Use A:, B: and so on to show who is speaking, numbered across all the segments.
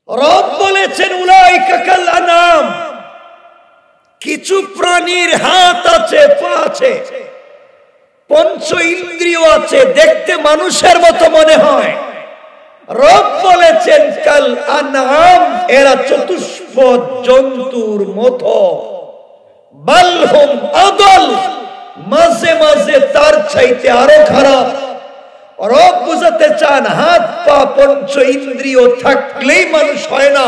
A: রব বলেছেন উলাইকা কাল আনাম, কিছু প্রাণীর হাত আছে, পা আছে, পঞ্চ ইন্দ্রিয় আছে, দেখতে মানুষের মতো মনে হয়। রব বলেছেন কাল আনাম, এরা চতুষ্পদ জন্তুর মতো। বালহুম আদল, মাঝে মাঝে তার চাইতে আরো খারাপ। রব বুঝাতে চান হাত পা পঞ্চ ইন্দ্রিয় থাকলেই মানুষ হয় না।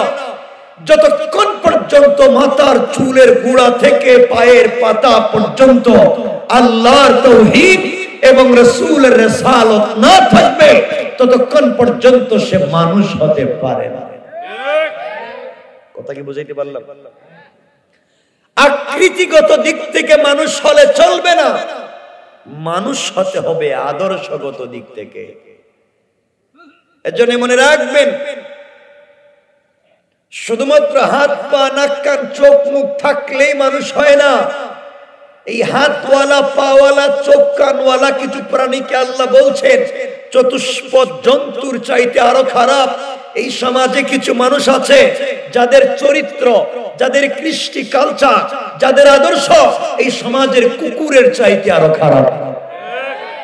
A: যতক্ষণ পর্যন্ত মাথার চুলের গোড়া থেকে পায়ের পাতা পর্যন্ত আল্লাহর তাওহীদ এবং রাসূলের রিসালাত না থাকবে, ততক্ষণ পর্যন্ত সে মানুষ হতে পারে না। কথা কি বুঝাইতে পারলাম? আকৃতিগত দিক থেকে মানুষ হলে চলবে না, মানুষ হতে হবে আদর্শগত দিক থেকে। এজন্য মনে রাখবেন, শুধুমাত্র হাত পা নাক কান চোখ মুখ থাকলেই মানুষ হয় না। এই হাতওয়ালা পাওয়ালা চোখ কানওয়ালা কিছু প্রাণীকে আল্লাহ বলছেন চতুষ্পদ জন্তুর চাইতে আরো খারাপ। এই সমাজে কিছু মানুষ আছে যাদের চরিত্র, যাদের কৃষ্টি কালচার, যাদের আদর্শ এই সমাজের কুকুরের চাইতে আরো খারাপ।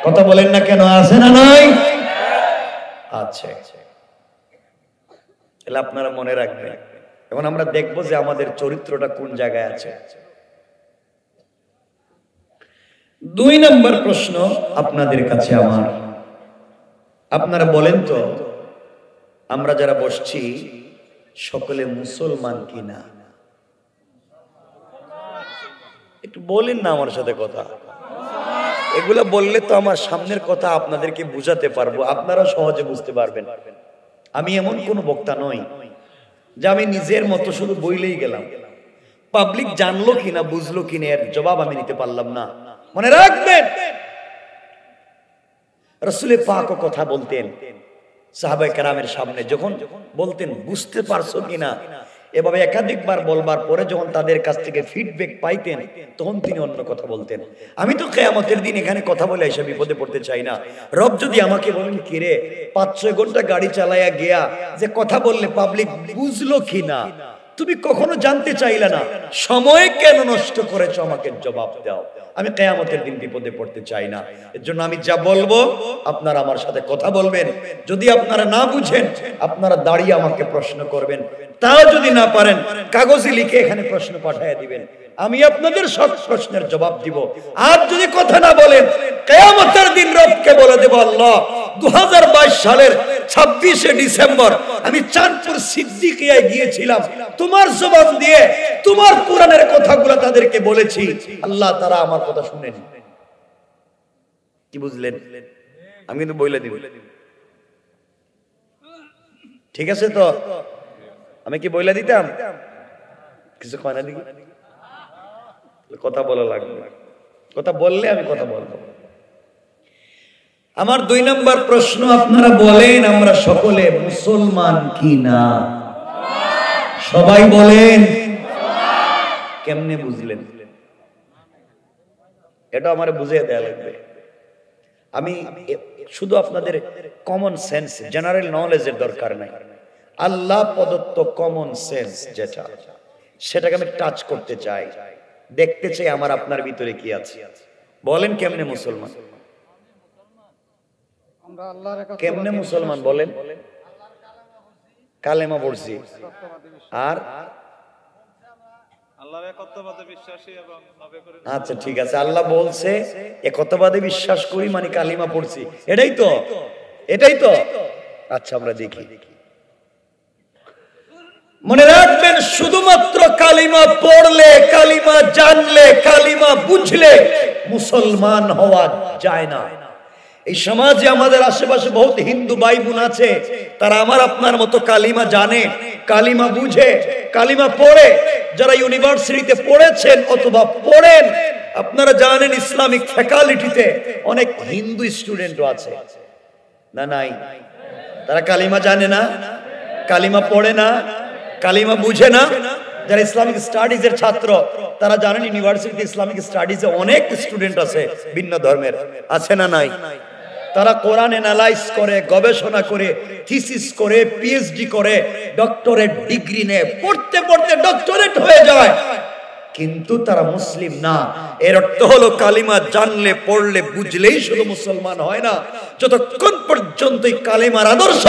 A: কথা বলেন না কেন? আছে না নাই? আছে। তাহলে আপনারা মনে রাখবেন। এখন আমরা দেখবো যে আমাদের চরিত্রটা কোন জায়গায় আছে। 2 নম্বর প্রশ্ন আপনাদের কাছে আমার, আপনারা বলেন তো, আমরা যারা বসছি সকলে মুসলমান কিনা? একটু বলেন না আমার সাথে কথা। এগুলা বললে তো আমার সামনের কথা আপনাদেরকে বুঝাতে পারবো, আপনারা সহজে বুঝতে পারবেন। আমি এমন কোন বক্তা নই যে আমি নিজের মতো শুধু বইলেই গেলাম। পাবলিক জানলো কিনা বুঝলো কিনা এর জবাব আমি নিতে পারলাম না। মনে রাখবেন, রাসূল পাক কথা বলতেন সাহাবায়ে কেরামের সামনে, যখন বলতেন বুঝতে পারছো কিনা, এভাবে একাধিকবার বলবার পরে যখন তাদের কাছ থেকে ফিডব্যাক পাইতেন তখন তিনি অন্য কথা বলতেন। আমি তো কিয়ামতের দিন এখানে কথা বলে এসে বিপদে পড়তে চাই না। রব যদি আমাকে বলেন কিরে 5-6 ঘন্টা গাড়ি চালায়া গিয়া যে কথা বললে পাবলিক বুঝলো কিনা, তুমি কখনো জানতে চাইলে না, সময় কেন নষ্ট করেছো আমাকে জবাব দাও। আমি কিয়ামতের দিন বিপদে পড়তে চাই না। এর জন্য আমি যা বলবো আপনারা আমার সাথে কথা বলবেন। যদি আপনারা না বুঝেন আপনারা দাঁড়িয়ে আমাকে প্রশ্ন করবেন, তাও যদি না পারেন কাগজে লিখে এখানে প্রশ্ন পাঠিয়ে দিবেন, আমি আপনাদের সব প্রশ্নের জবাব দিব। আর যদি কথা না বলেন কিয়ামতের দিন রবকে বলে দেব, আল্লাহ 2022 সালের 26শে ডিসেম্বর আমি চাঁদপুর সিদ্দিকিয়ায় গিয়েছিলাম, তোমার জবান দিয়ে তোমার কোরআনের কথাগুলো তাদেরকে বলেছি, আল্লাহ তারা আমার কথা শুনেনি। কি বুঝলেন? আমি কিন্তু বলে দিব, ঠিক আছে তো? আমি কি বলে দিতাম? কিছু কয় না দেখি, কথা বলা লাগবে। কথা বললে আমি কথা বলবো। আমার 2 নম্বর প্রশ্ন, আপনারা বলেন আমরা সকলে মুসলমান কি না? সবাই বলেন। কেমনে বুঝলেন? এটা আমারে বুঝিয়ে দেয়া লাগবে। আমি শুধু আপনাদের কমন সেন্স, জেনারেল নলেজের দরকার নাই। আল্লাহ প্রদত্ত কমন সেন্স যেটা, সেটাকে আমি টাচ করতে চাই, দেখতে চাই আমার আপনার ভিতরে কি আছে। বলেন কেমনে মুসলমান? কেমনে মুসলমান বলেন? কালেমা পড়ছি, আর আচ্ছা ঠিক আছে, আল্লাহ বলছে একত্ববাদে বিশ্বাস করি মানে কালিমা পড়ছি, এটাই তো? এটাই তো? আচ্ছা আমরা দেখি। মনে রাখবেন, শুধুমাত্র কালিমা পড়লে, কালিমা জানলে, কালিমা বুঝলে মুসলমান হওয়া যায় না। এই সমাজে আমাদের আশেপাশে বহুত হিন্দু ভাই বোন আছে, তারা আমার আপনার মতো কালিমা জানে, কালিমা বুঝে, কালিমা পড়ে। যারা ইউনিভার্সিটিতে পড়েছেন অথবা পড়েন, আপনারা জানেন ইসলামিক ফ্যাকাল্টিতে অনেক হিন্দু স্টুডেন্টও আছে না? নাই? তারা কালিমা জানে না, কালিমা পড়ে না, কালিমা বুঝে না। যারা ইসলামিক স্টাডিজের ছাত্র তারা জানেন ইউনিভার্সিটিতে ইসলামিক স্টাডিজে অনেক স্টুডেন্ট আছে ভিন্ন ধর্মের, আছে না নাই? তারা কোরআন অ্যানালাইজ করে, গবেষণা করে, থিসিস করে, পিএইচডি করে, ডক্টরেট ডিগ্রি নেয়, পড়তে পড়তে ডক্টরেট হয়ে যায়, কিন্তু তারা মুসলিম না। এর অর্থ হলো কালিমা জানলে, পড়লে, বুঝলেই শুধু মুসলমান হয় না, যতক্ষণ পর্যন্ত এই কালিমার আদর্শ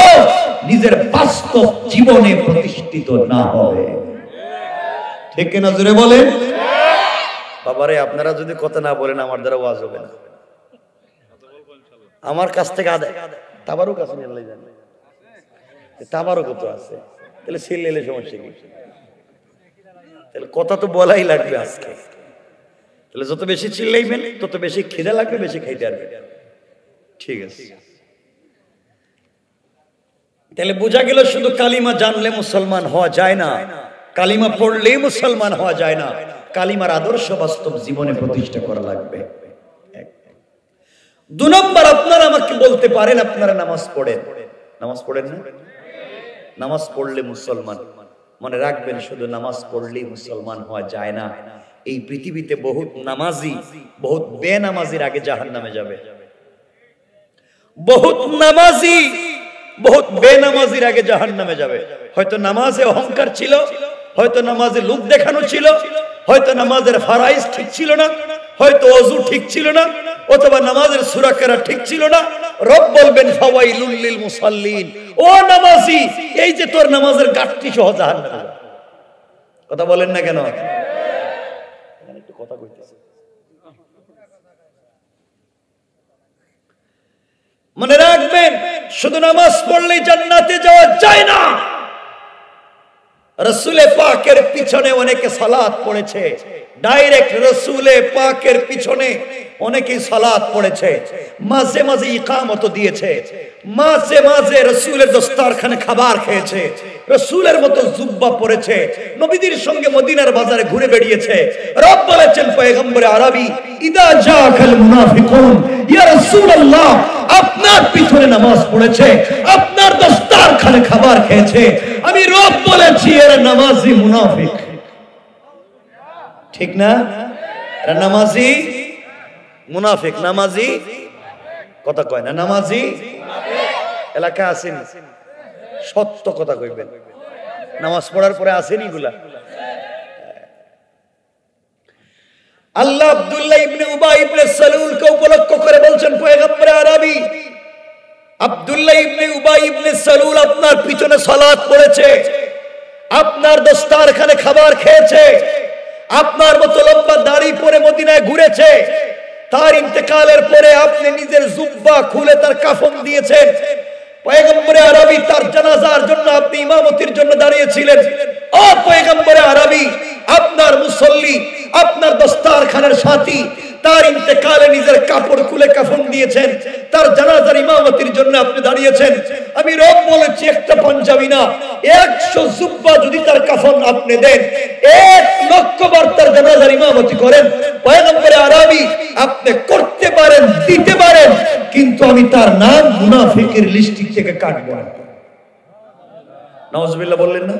A: নিজের বাস্তব জীবনে প্রতিষ্ঠিত না হবে। ঠিক কিনা জোরে বলেন? বাবারে, আপনারা যদি কথা না বলেন আমার দ্বারা ওয়াজ হবে না। আমার কাছ থেকে আদায় তাবারুক আছে, তাবারুক তো আছে, তাহলে সিলেলে সমস্যা কি? তাহলে কথা তো বলাই লাগবে আজকে। তাহলে যত বেশি চিল্লাইবেন তত বেশি খিদে লাগবে, বেশি খাইতে পারবেন। ঠিক আছে, তাহলে বোঝা গেল শুধু কালিমা জানলে মুসলমান হওয়া যায় না, কালিমা পড়লেই মুসলমান হওয়া যায় না, কালিমার আদর্শ বাস্তব জীবনে প্রতিষ্ঠা করা লাগবে। 2 নম্বর, আপনারা আমাকে বলতে পারেন আপনারা নামাজ পড়েন, নামাজ পড়েন না? নামাজ পড়লে মুসলমান। মনে রাখবেন, শুধু নামাজ পড়লেই মুসলমান হওয়া যায় না। এই পৃথিবীতে বহুত নামাজি, বহুত বেনামাজির আগে জাহান্নামে যাবে। বহুত নামাজি, বহুত বেনামাজির আগে জাহান্নামে যাবে। হয়তো নামাজে অহংকার ছিল, হয়তো নামাজে লোক দেখানো ছিল, হয়তো নামাজের ফারাইজ ঠিক ছিল না, হয়তো ওযু ঠিক ছিল না, অথবা নামাজের সূরা কেরা ঠিক ছিল না। রব বলবেন ফাওয়াইলুল লিল মুসাল্লিন, ও নামাজি, এই যে তোর নামাজের গাঁটটি সহ জাহান্নামে যাবে। কথা বলেন না কেন? এখানে একটু কথা কইতেছে। মনে রাখবেন, শুধু নামাজ পড়লেই জান্নাতে যাওয়া যায় না। রাসূলে পাকের পিছনে অনেকে সালাত পড়েছে, ডাইরেক্ট রাসূলে পাকের পিছনে অনেকে সালাত পড়েছে, মাঝে মাঝে ইকামত দিয়েছে, মাঝে মাঝে রাসূলের দস্তরখানে খাবার খেয়েছে, রাসূলের মতো জুব্বা পরেছে, নবীদের সঙ্গে মদিনার বাজারে ঘুরে বেরিয়েছে। রব বলেছেন পয়গম্বরে আরবি, ইদা জাকাল মুনাফিকুন, ইয়া রাসূলুল্লাহ, আপনার পিছনে নামাজ পড়েছে, আপনার দস্তরখানে খাবার খেয়েছে, আমি রব বলেছি এরা নামাজি মুনাফিক। ঠিক না? এরা নামাজি মুনাফিক। নামাজি কথা কয় না, নামাজি এলাকা আসেনি, সত্য কথা কইবেন। নামাজ পড়ার পরে আসেনি গুলা। আল্লাহ আব্দুল্লাহ ইবনে উবাই ইবনে সালুলকে উপলক্ষ করে বলছেন পয়গম্বর আরবি, আব্দুল্লাহ ইবনে উবাই ইবনে সালুল আপনার পিছনে সালাত পড়েছে, আপনার দস্তরখানে খাবার খেয়েছে, আপনার মতো লম্বা দাড়ি পরে মদিনায় ঘুরেছে, তার ইন্তেকালের পরে আপনি নিজের জুব্বা খুলে তার কাফন দিয়েছেন, পয়গম্বরে আরবি তার জানাজার জন্য আপনি ইমামতির জন্য দাঁড়িয়েছিলেন। ও পয়গম্বরে আরবি, আপনার মুসল্লি, আপনার দস্তরখানের সাথী, তার ইন্তেকালে নিজের কাপড় খুলে কাফন দিয়েছেন, তার জানাজার ইমামতির জন্য আপনি দাঁড়িয়েছেন। আমি রব বলেছি, একটা পাঞ্জাবি না, 100 জুব্বা যদি তার কাফন আপনি দেন, 1 লক্ষ বার তার জানাজার ইমামতি করেন, পয়গম্বরে আরবি আপনি করতে পারেন, দিতে পারেন, কিন্তু আমি তার নাম মুনাফিকের লিস্ট থেকে কাটবো না। নাউজুবিল্লাহ বললেন না?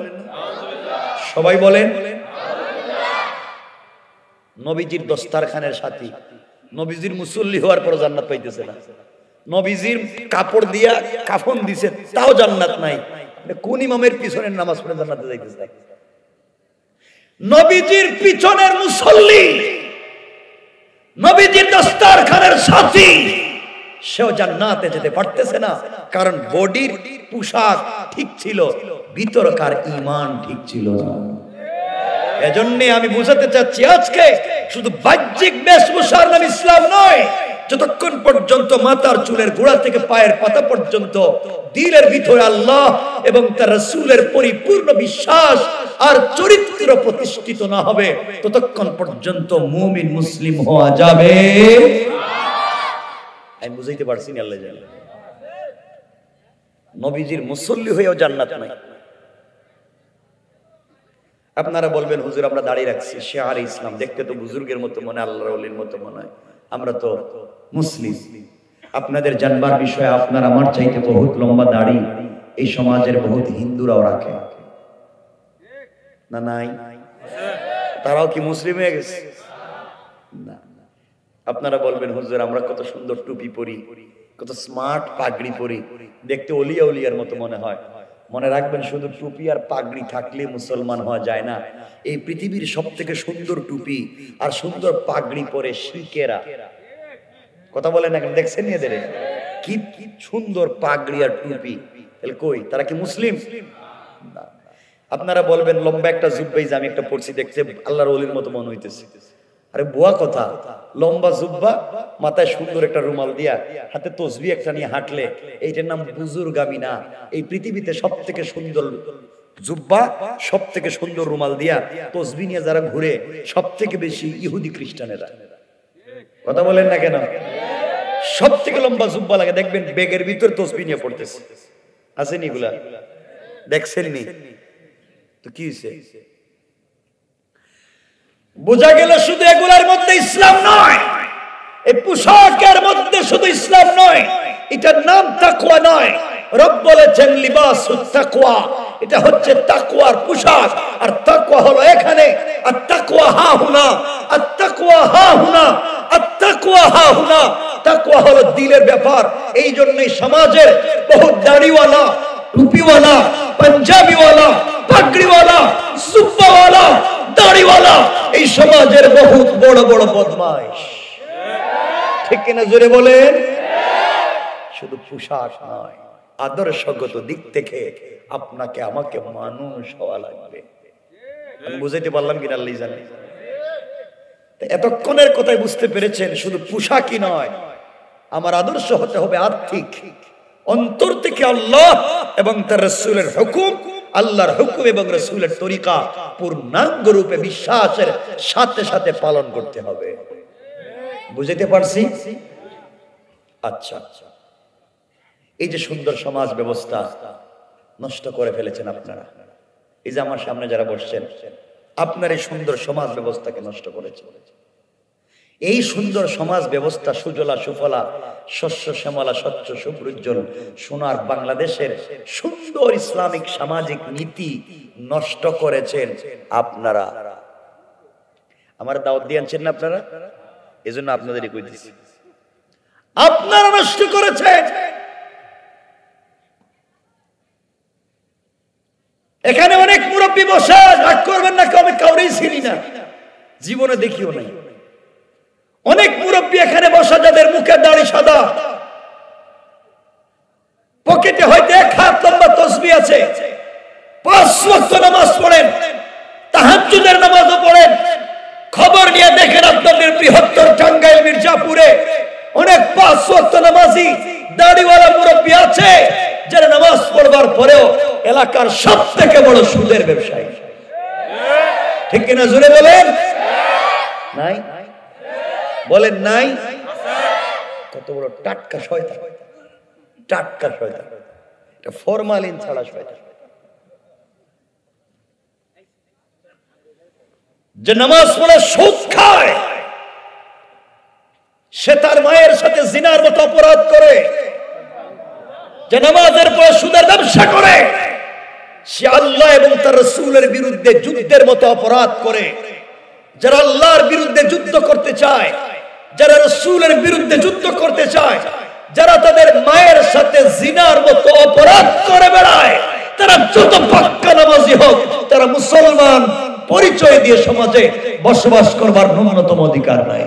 A: সবাই বলেন। নবীজির দস্তরখানের সাথী, নবীজির মুসল্লি হওয়ার পর জান্নাত পাইতেছে না, নবীজির কাপড় দিয়া কাফন দিছে তাও জান্নাত নাই, কোন ইমামের পিছনের নামাজ পড়ে জান্নাতে যাইতেছে? নবীজির পিছনের মুসল্লি, নবীজির দস্তরখানের সাথী, সেও জান্নাতে যেতে পারতেছে না, কারণ বডির পোশাক ঠিক ছিল, ভিতরকার ঈমান ঠিক ছিল না। এজন্য আমি বুঝাতে চাচ্ছি, আজকে শুধু বাহ্যিক বেশভূষার নাম ইসলাম নয়, যতক্ষণ পর্যন্ত মাথার চুলের গোড়া থেকে পায়ের পাতা পর্যন্ত দিলের ভিতরে আল্লাহ এবং তার রাসূলের পরিপূর্ণ বিশ্বাস আর চরিত্র প্রতিষ্ঠিত না হবে, ততক্ষণ পর্যন্ত মুমিন মুসলিম হওয়া যাবে। আমি বুঝাইতে পারছি না? আল্লাহ জানে। নবীজির মুসল্লি হয়েও জান্নাত নাই। আপনারা বলবেন, হুজুর আমরা দাঁড়িয়ে রাখছি, শেয়ার ইসলাম, দেখতে তো বুজুর্গের মতো মনে, আল্লাহর ওলির মতো মনে হয়, আমরা তো মুসলিম। আপনাদের জানবার বিষয়, আপনার আমার চাইতে বহুত লম্বা দাড়ি এই সমাজের বহুত হিন্দুরাও রাখে না? নাই? তারাও কি মুসলিম হয়ে গেছে? না। আপনারা বলবেন, হুজুর আমরা কত সুন্দর টুপি পরি, কত স্মার্ট পাগড়ি পরি, দেখতে অলিয়া উলিয়ার মতো মনে হয়। মনে রাখবেন, শুধু টুপি আর পাগড়ি থাকলে মুসলমান হওয়া যায় না। এই পৃথিবীর সব থেকে সুন্দর টুপি আর সুন্দর পাগড়ি পরে শিখেরা। কথা বলেন না, দেখছেন এদের কি সুন্দর পাগড়ি আর টুপি, কই তারা কি মুসলিম? আপনারা বলবেন লম্বা একটা জুব্বাই যে আমি একটা পড়ছি, দেখতে আল্লাহর ওলির মতো মনে হইতেছে। আরে বুয়া কথা, লম্বা জুব্বা, মাথায় সুন্দর একটা রুমাল দিয়া, হাতে তসবিহ একটা নিয়ে হাঁটলে এইটার নাম বুজুর্গামি না। এই পৃথিবীতে সব থেকে সুন্দর জুব্বা, সব থেকে সুন্দর রুমাল দিয়া তসবিহ নিয়ে যারা ঘুরে, সব থেকে বেশি ইহুদি খ্রিস্টানেরা। কথা বলেন না কেন? সব থেকে লম্বা জুব্বা লাগে, দেখবেন ব্যাগের ভিতর তসবিহ নিয়ে পড়তেছে। আছেন এগুলা? দেখছেন নি? তো কি হয়েছে? বোঝা গেল শুধু এগুলার মধ্যে ইসলাম নয়, এই পোশাকের মধ্যে শুধু ইসলাম নয়, এটার নাম তাকওয়া নয়। রব বলেছেন লিবাসুত তাকওয়া, এটা হচ্ছে তাকওয়ার পোশাক। আর তাকওয়া হলো এখানে, আর তাকওয়া হা হুনা, আর তাকওয়া হা হুনা, আর তাকওয়া হা হুনা। তাকওয়া হলো দিলের ব্যাপার। এই জন্যই সমাজের বহু দাড়িওয়ালা, টুপিওয়ালা, পাঞ্জাবিওয়ালা, পাগড়িওয়ালা, জুব্বাওয়ালা, দাড়িওয়ালা এই সমাজের বহুত বড় বড় বদমাইশ। ঠিক কিনা জোরে বলেন? শুধু পোশাক নয়, আদর্শগত দিক থেকে আপনাকে আমাকে মানুষ হওয়া লাগবে। আমি বুঝাইতে পারলাম কিনা আল্লাহই জানে। এতক্ষণের কথাই বুঝতে পেরেছেন, শুধু পোশাকই নয়, আমার আদর্শ হতে হবে আর্থিক, অন্তর থেকে আল্লাহ এবং তার রাসূলের হুকুম, আল্লাহর হুকুম এবং রাসূলের তরিকা পূর্ণাঙ্গ রূপে বিশ্বাসের সাথে সাথে পালন করতে হবে। বুঝাইতে পারছি? আচ্ছা, এই যে সুন্দর সমাজ ব্যবস্থা নষ্ট করে ফেলেছেন আপনারা, এই যে আমার সামনে যারা বসছেন, আপনার এই সুন্দর সমাজ ব্যবস্থাকে নষ্ট করেছে। এই সুন্দর সমাজ ব্যবস্থা, সুজলা সুফলা, শস্য শ্যামলা, স্বচ্ছ সুপ্রজ্জ্বল সোনার বাংলাদেশের সুন্দর ইসলামিক সামাজিক নীতি নষ্ট করেছেন আপনারা। আমার দাওয়াত দিয়ে আনছেন না আপনারা, এই জন্য আপনাদেরই কইতেছি, আপনারা নষ্ট করেছেন। এখানে অনেক মুরব্বী বসে, রাগ করবেন না, আমি কাউরেই চিনি না, জীবনে দেখিও নাই। অনেক মুরব্বী এখানে বসা, যাদের মুখে দাড়ি সাদা, পকেটে হয়তো 1 হাত লম্বা তসবিহ আছে, 5 ওয়াক্ত নামাজ পড়েন, তাহাজ্জুদের নামাজও পড়েন। খবর নিয়ে দেখেন আপনাদের বৃহত্তর টাঙ্গাইল মির্জাপুরে অনেক 5 ওয়াক্ত নামাজি দাড়িওয়ালা মুরব্বী আছে, যারা নামাজ পড়বার পরেও এলাকার সবথেকে বড় সুদের ব্যবসায়ী। ঠিক কিনা জোরে বলেন? নাই? বলেন নাই? কত বড় টাটকা শয়তান, টাটকা শয়তান, এটা ফরমালিন ছাড়া শয়তান। যে নামাজ পড়ে সুদ খায়, সে তার মায়ের সাথে জিনার মতো অপরাধ করে। যে নামাজের পরে সুদের ব্যবসা করে, সে আল্লাহ এবং তার রাসূলের বিরুদ্ধে যুদ্ধের মতো অপরাধ করে। যারা আল্লাহর বিরুদ্ধে যুদ্ধ করতে চায়, যারা রাসূলের বিরুদ্ধে যুদ্ধ করতে চায়, যারা তাদের মায়ের সাথে জিনার মতো অপরাধ করে বেড়ায়, তারা যত পাক্কা নামাজি হোক, তারা মুসলমান পরিচয় দিয়ে সমাজে বসবাস করবার ন্যূনতম অধিকার নাই।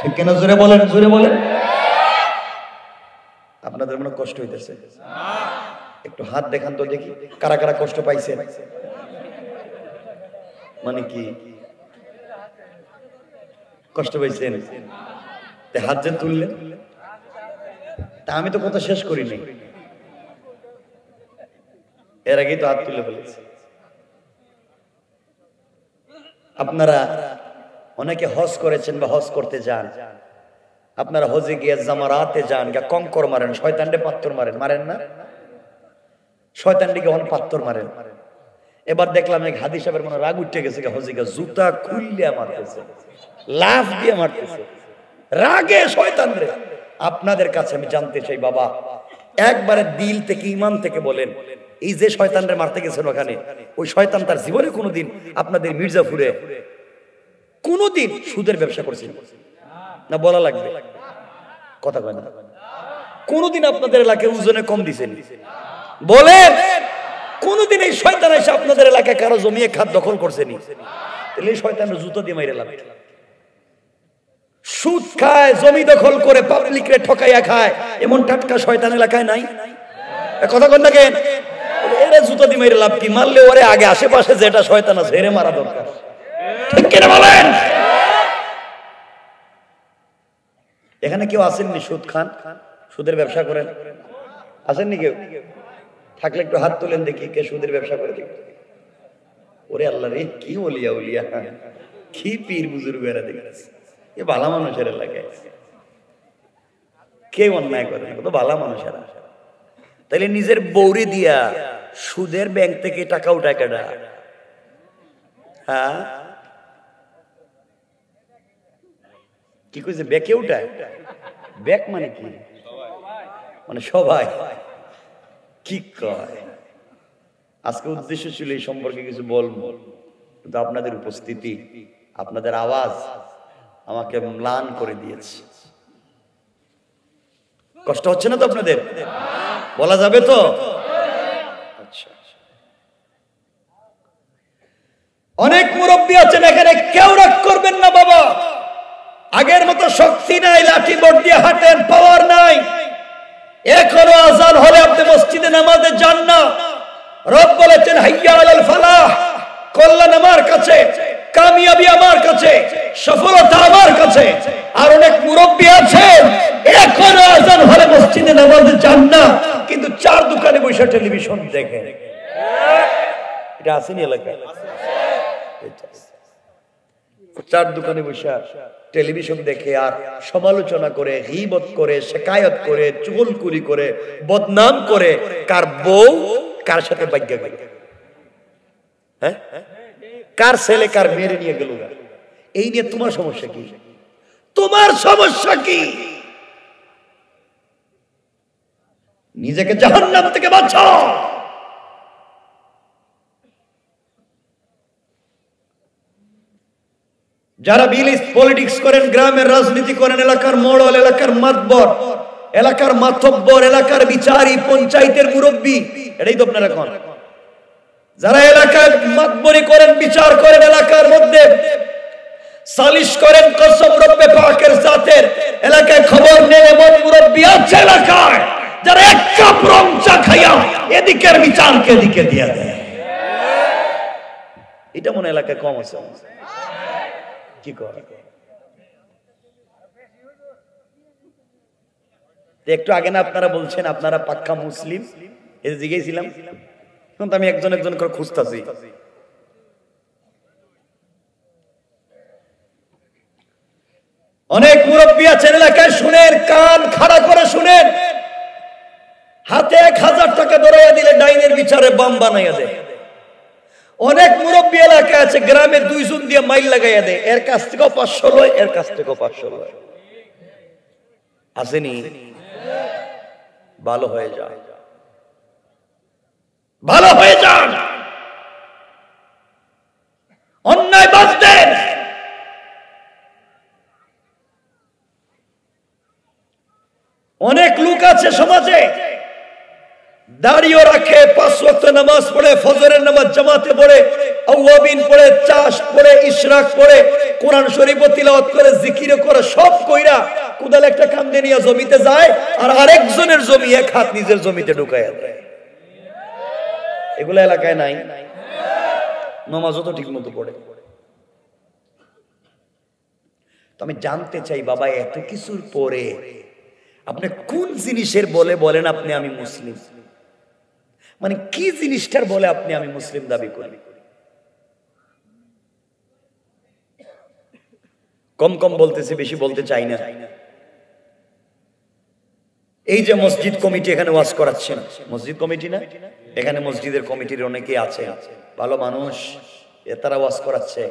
A: ঠিক কিনা জোরে বলেন? জোরে বলেন। আপনাদের মনে কষ্ট হইতেছে? একটু হাত দেখান তো দেখি, কারা কারা কষ্ট পাইছেন। মানে কি কষ্ট পাইছেন? হাত যে তুললেন, তা আমি তো কথা শেষ করিনি, এর আগেই তো হাত তুলে ফেলেছি। আপনারা অনেকে হজ করেছেন বা হজ করতে যান, আপনারা হজে গিয়ে জামারাতে যান, গা কঙ্কর মারেন, শয়তানকে পাথর মারেন, মারেন না? শয়তানটিকে অন পাথর মারেন। এবার দেখলাম এক হাদি সাহেবের মনে রাগ উঠে গেছে, হজে গিয়ে জুতা খুললে মারতেছে, লাফ দিয়ে মারতেছে, রাগে শয়তান রে। আপনাদের কাছে আমি জানতে চাই বাবা, একবারে দিল থেকে, ঈমান থেকে বলেন, এই যে শয়তানরে মারতে গেছেন ওখানে, ওই শয়তান তার জীবনে কোনোদিন আপনাদের মির্জাপুরে কোনোদিন সুদের ব্যবসা করছেন না? বলা লাগবে কথা কয় না? কোনদিন আপনাদের এলাকায় ওজনে কম দিছেন? বলেন, কোনদিন এই শয়তান এসে আপনাদের এলাকায় কারো জমিয়ে খাত দখল করছেনি? তাহলে শয়তানের জুতো দিয়ে মাইরে লাভ। সুদ খায়, জমি দখল করে পাবলিকরে ঠকাইয়া খায়, এমন টাটকা শয়তান এলাকায় নাই? কথা কন না কেন? এরে জুতো দিয়ে মাইরে লাভ কি? মারলে ওরে আগে আশেপাশে যেটা শয়তান আছে এরে মারা দরকার, ঠিক কিনা বলেন? এখানে কেউ আসেননি সুদ খান, সুদের ব্যবসা করেন? আসেননি কেউ? থাকলে একটু হাত তোলেন দেখি কে সুদের ব্যবসা করে। দেখি ওরে আল্লাহ রে, কি ওলিয়া উলিয়া, কি পীর বুজুর্গেরা দেখেছি, এ ভালো মানুষের এলাকায় কে অন্যায় করে? তো ভালো মানুষেরা। তাইলে নিজের বৌরি দিয়া সুদের ব্যাংক থেকে টাকা উঠায় কেডা? হ্যাঁ, কি কইছে? ব্যাকে উঠায়? ব্যাক মানে কি? মানে সবাই কি কয়? আজকে উদ্দেশ্য ছিল এই সম্পর্কে কিছু বলবো, কিন্তু আপনাদের উপস্থিতি, আপনাদের আওয়াজ আমাকে ম্লান করে দিয়েছে। কষ্ট হচ্ছে না তো আপনাদের? বলা যাবে তো? আচ্ছা, অনেক মুরব্বী আছেন এখানে, কেউ রাগ করবেন না বাবা। আগের মতো শক্তি নাই, লাঠি বোর্ড দিয়ে হাঁটেন, পাওয়ার নাই। এখনো আজান হলে আপনি মসজিদে নামাজে যান না। রব বলেছেন হাইয়া আলাল ফালাহ, কল্যাণ আমার কাছে, কামিয়াবি আমার কাছে, সফলতা আমার কাছে। আর অনেক মুরব্বী আছে এখনো আজান হলে মসজিদে নামাজে যান না, কিন্তু চার দোকানে বসে টেলিভিশন দেখেন। এটা আসেনি এলাকায়? চার দোকানে বসে টেলিভিশন দেখে আর সমালোচনা করে, গীবত করে, শিকায়ত করে, চুগলখুরি করে, বদনাম করে, কার বউ কার সাথে বাইজ্ঞা গেল, হ্যাঁ, কার ছেলে কার মেয়ে নিয়ে গেল। এই নিয়ে তোমার সমস্যা কি? তোমার সমস্যা কি? নিজেকে জাহান্নাম থেকে বাঁচাও। যারা বিলিস পলিটিক্স করেন, গ্রামের রাজনীতি করেন, এলাকার মোড়ল, এলাকার মাতবর, এলাকার মাতব্বর, এলাকার বিচারী, পঞ্চায়েতের মুরব্বী, এটাই তো আপনারা কোন। যারা এলাকায় মাতবরি করেন, বিচার করেন, এলাকার মধ্যে সালিশ করেন, কসম রব্বে পাকের জাতের, এলাকায় খবর নেন এমন মুরব্বী আছে এলাকায়, যারা এক কাপ রং চা খাইয়া এদিকের বিচারকে এদিকে দিয়ে দেয়। এটা মনে এলাকায় কম আছে। কি করে? একটু আগে না আপনারা বলছেন আপনারা পাক্কা মুসলিম, এই জিজ্ঞেসছিলাম, কিন্তু আমি একজন একজন করে খুঁজতেছি। অনেক মুরব্বী আছেন এলাকায়, শুনেন, কান খাড়া করে শুনেন। হাতে 1000 টাকা ধরাইয়া দিলে ডাইনের বিচারে বাম বানাইয়া দেয়। অনেক মুরব্বী এলাকায় আছে, গ্রামে 2 জন দিয়ে মাইল লাগাইয়া দেয়, এর কাছ থেকেও 500 লয়, এর কাছ থেকেও 500 লয়। আসেনি? ভালো হয়ে যান, ভালো হয়ে যান, অন্যায় বাদ দেন। অনেক লোক আছে সমাজে, দাড়িও রাখে, 5 ওয়াক্ত নামাজ পড়ে, ফজরের নামাজ জামাতে পড়ে, আওয়াবিন পড়ে, চাষ পড়ে, ইশরাক পড়ে, কোরআন শরীফ তিলাওয়াত করে, জিকির করে, সব কইরা কুদাল একটা কান্দে নিয়ে জমিতে যায়, আর আরেকজনের জমি এক হাত নিজের জমিতে ঢুকাইয়া দেয়। এগুলো এলাকায় নাই? নামাজও তো ঠিক মতো পড়ে। তো আমি জানতে চাই বাবা, এত কিছুর পরে আপনি কোন জিনিসের বলে বলেন আপনি আমি মুসলিম? মানে কি জিনিসটার বলে আপনি আমি মুসলিম দাবি করি? কম কম বলতেছি, বেশি বলতে চাই না। এই যে মসজিদ কমিটি এখানে ওয়াজ করাচ্ছেন, মসজিদ কমিটি না, এখানে মসজিদের কমিটির অনেকেই আছে, ভালো মানুষ, তারা ওয়াজ করাচ্ছে,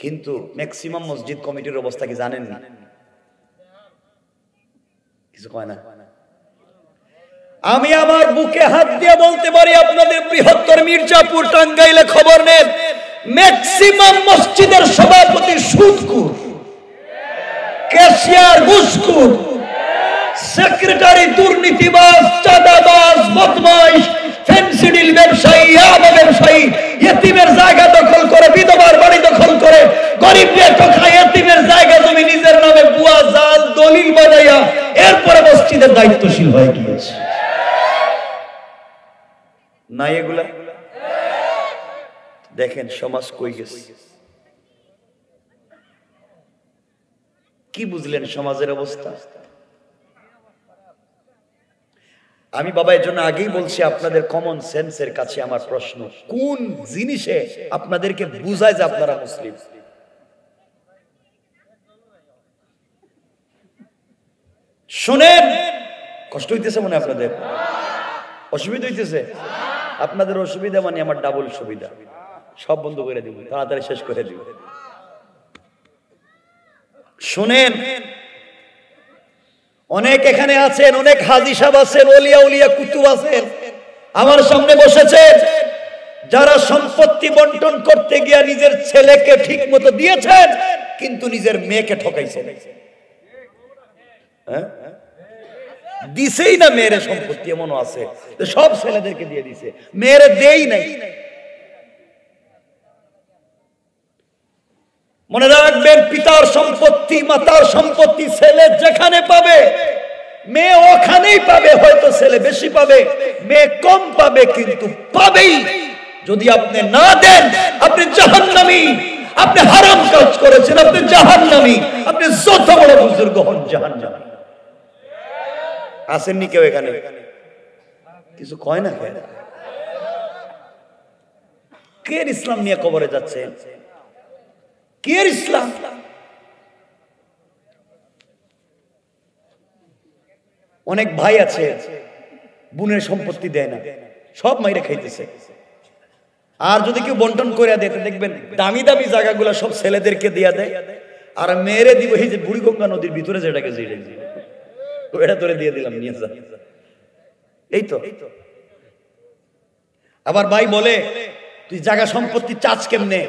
A: কিন্তু ম্যাক্সিমাম মসজিদ কমিটির অবস্থা কি জানেন না? কিছু কয় না। আমি আমার বুকে হাত দিয়ে বলতে পারি, আপনাদের বৃহত্তর মির্জাপুর, টাঙ্গাইলে খবর নেন, ম্যাক্সিমাম মসজিদের সভাপতি সুদখোর, ক্যাশিয়ার ঘুষখোর, সেক্রেটারি দুর্নীতিবাজ, চাঁদাবাজ, বদমাইশ, ফেন্সিডিল ব্যবসায়ী, ইয়াবা ব্যবসায়ী, ইতিমের জায়গা দখল করে, বিধবার বাড়ি দখল করে, গরিবদের ঠকায়, ইতিমের জায়গা জমি নিজের নামে বুয়া জাল দলিল বানাইয়া এরপরে মসজিদের দায়িত্বশীল হয়ে গিয়েছে। না এগুলা দেখেন সমাজ কই গেছে। কি বুঝলেন সমাজের অবস্থা? আমি বাবা এর জন্য আগেই বলছি, আপনাদের কমন সেন্সের কাছে আমার প্রশ্ন, কোন জিনিসে আপনাদেরকে বুঝায় যে আপনারা মুসলিম? শুনেন, কষ্ট হইতেছে মনে আপনাদের? অসুবিধা হইতেছে? আপনাদের অসুবিধা মানে আমার ডাবল সুবিধা। সব বন্ধ করে দিব, তাড়াতাড়ি শেষ করে দিব। শুনেন, অনেক এখানে আছেন, অনেক হাজী সাহেব আছেন, ওলিয়া উলিয়া কুতুব আছেন, আমার সামনে বসেছেন, যারা সম্পত্তি বন্টন করতে গিয়ে নিজের ছেলেকে ঠিক মতো দিয়েছেন কিন্তু নিজের মেয়েকে ঠকাইছেন। দিছেই না মেয়ের সম্পত্তি, এমনও আছে সব ছেলেদেরকে দিয়ে দিছে, মেয়ের দেই নাই। মনে রাখবেন, পিতার সম্পত্তি, মাতার সম্পত্তি ছেলে যেখানে পাবে মেয়ে ওখানেই পাবে। হয়তো ছেলে বেশি পাবে, মেয়ে কম পাবে, কিন্তু পাবেই। যদি আপনি না দেন আপনি জাহান্নামী, আপনি হারাম কাজ করেছেন, আপনি জাহান্নামী, আপনি যত বড় বুজুর্গ হন জাহান্নামী। আসেননি কেউ এখানে? কিছু কয় না কেন? কে ইসলাম নিয়ে কবরে যাচ্ছে? কে ইসলাম? অনেক ভাই আছে বোনের সম্পত্তি দেয় না, সব মাইরে খাইতেছে। আর যদি কেউ বন্টন করে দেয়, দেখবেন দামি দামি জায়গাগুলো সব ছেলেদেরকে দিয়া দেয়, আর মেয়েরে দিব এই যে বুড়িগঙ্গা নদীর ভিতরে যেটাকে এটা তোরে দিয়ে দিলাম, নিয়ে যা। এই তো। আবার ভাই বলে, তুই জায়গা সম্পত্তি চাচ কেমনে?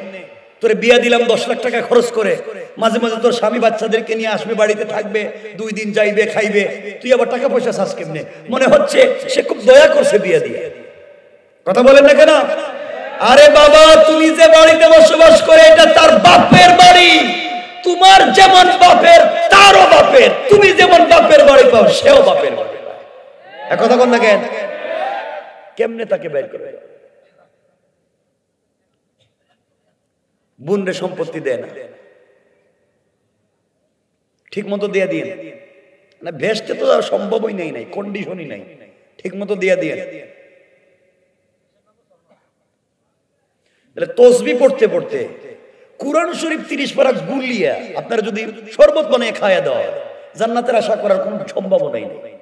A: তোরে বিয়া দিলাম 10 লাখ টাকা খরচ করে, মাঝে মাঝে তোর স্বামী বাচ্চাদেরকে নিয়ে আসবে, বাড়িতে থাকবে, 2 দিন যাইবে, খাইবে, তুই আবার টাকা পয়সা চাস কেমনে? মনে হচ্ছে সে খুব দয়া করছে বিয়া দিয়ে। কথা বলেন না কেন? আরে বাবা, তুমি যে বাড়িতে বসবাস করে এটা তার বাপের বাড়ি। তোমার যেমন বাপের তারও বাপের, তুমি যেমন বাপের বাড়ি পাও সেও বাপের বাড়ি। এক কথা বল না কেন? কেমনে তাকে বের করে? বোনরে সম্পত্তি দেয় না, ঠিক মতো দিয়ে দিয়ে না, ভেস্তে তো সম্ভবই নাই, কন্ডিশনই নাই, ঠিক মতো দিয়ে দিয়ে। তসবি পড়তে পড়তে কুরআন শরীফ 30 পারা গুলিয়া আপনারা যদি শরবত বানিয়ে খাওয়া দাও, জান্নাতের আশা করার কোনো সম্ভাবনাই নেই।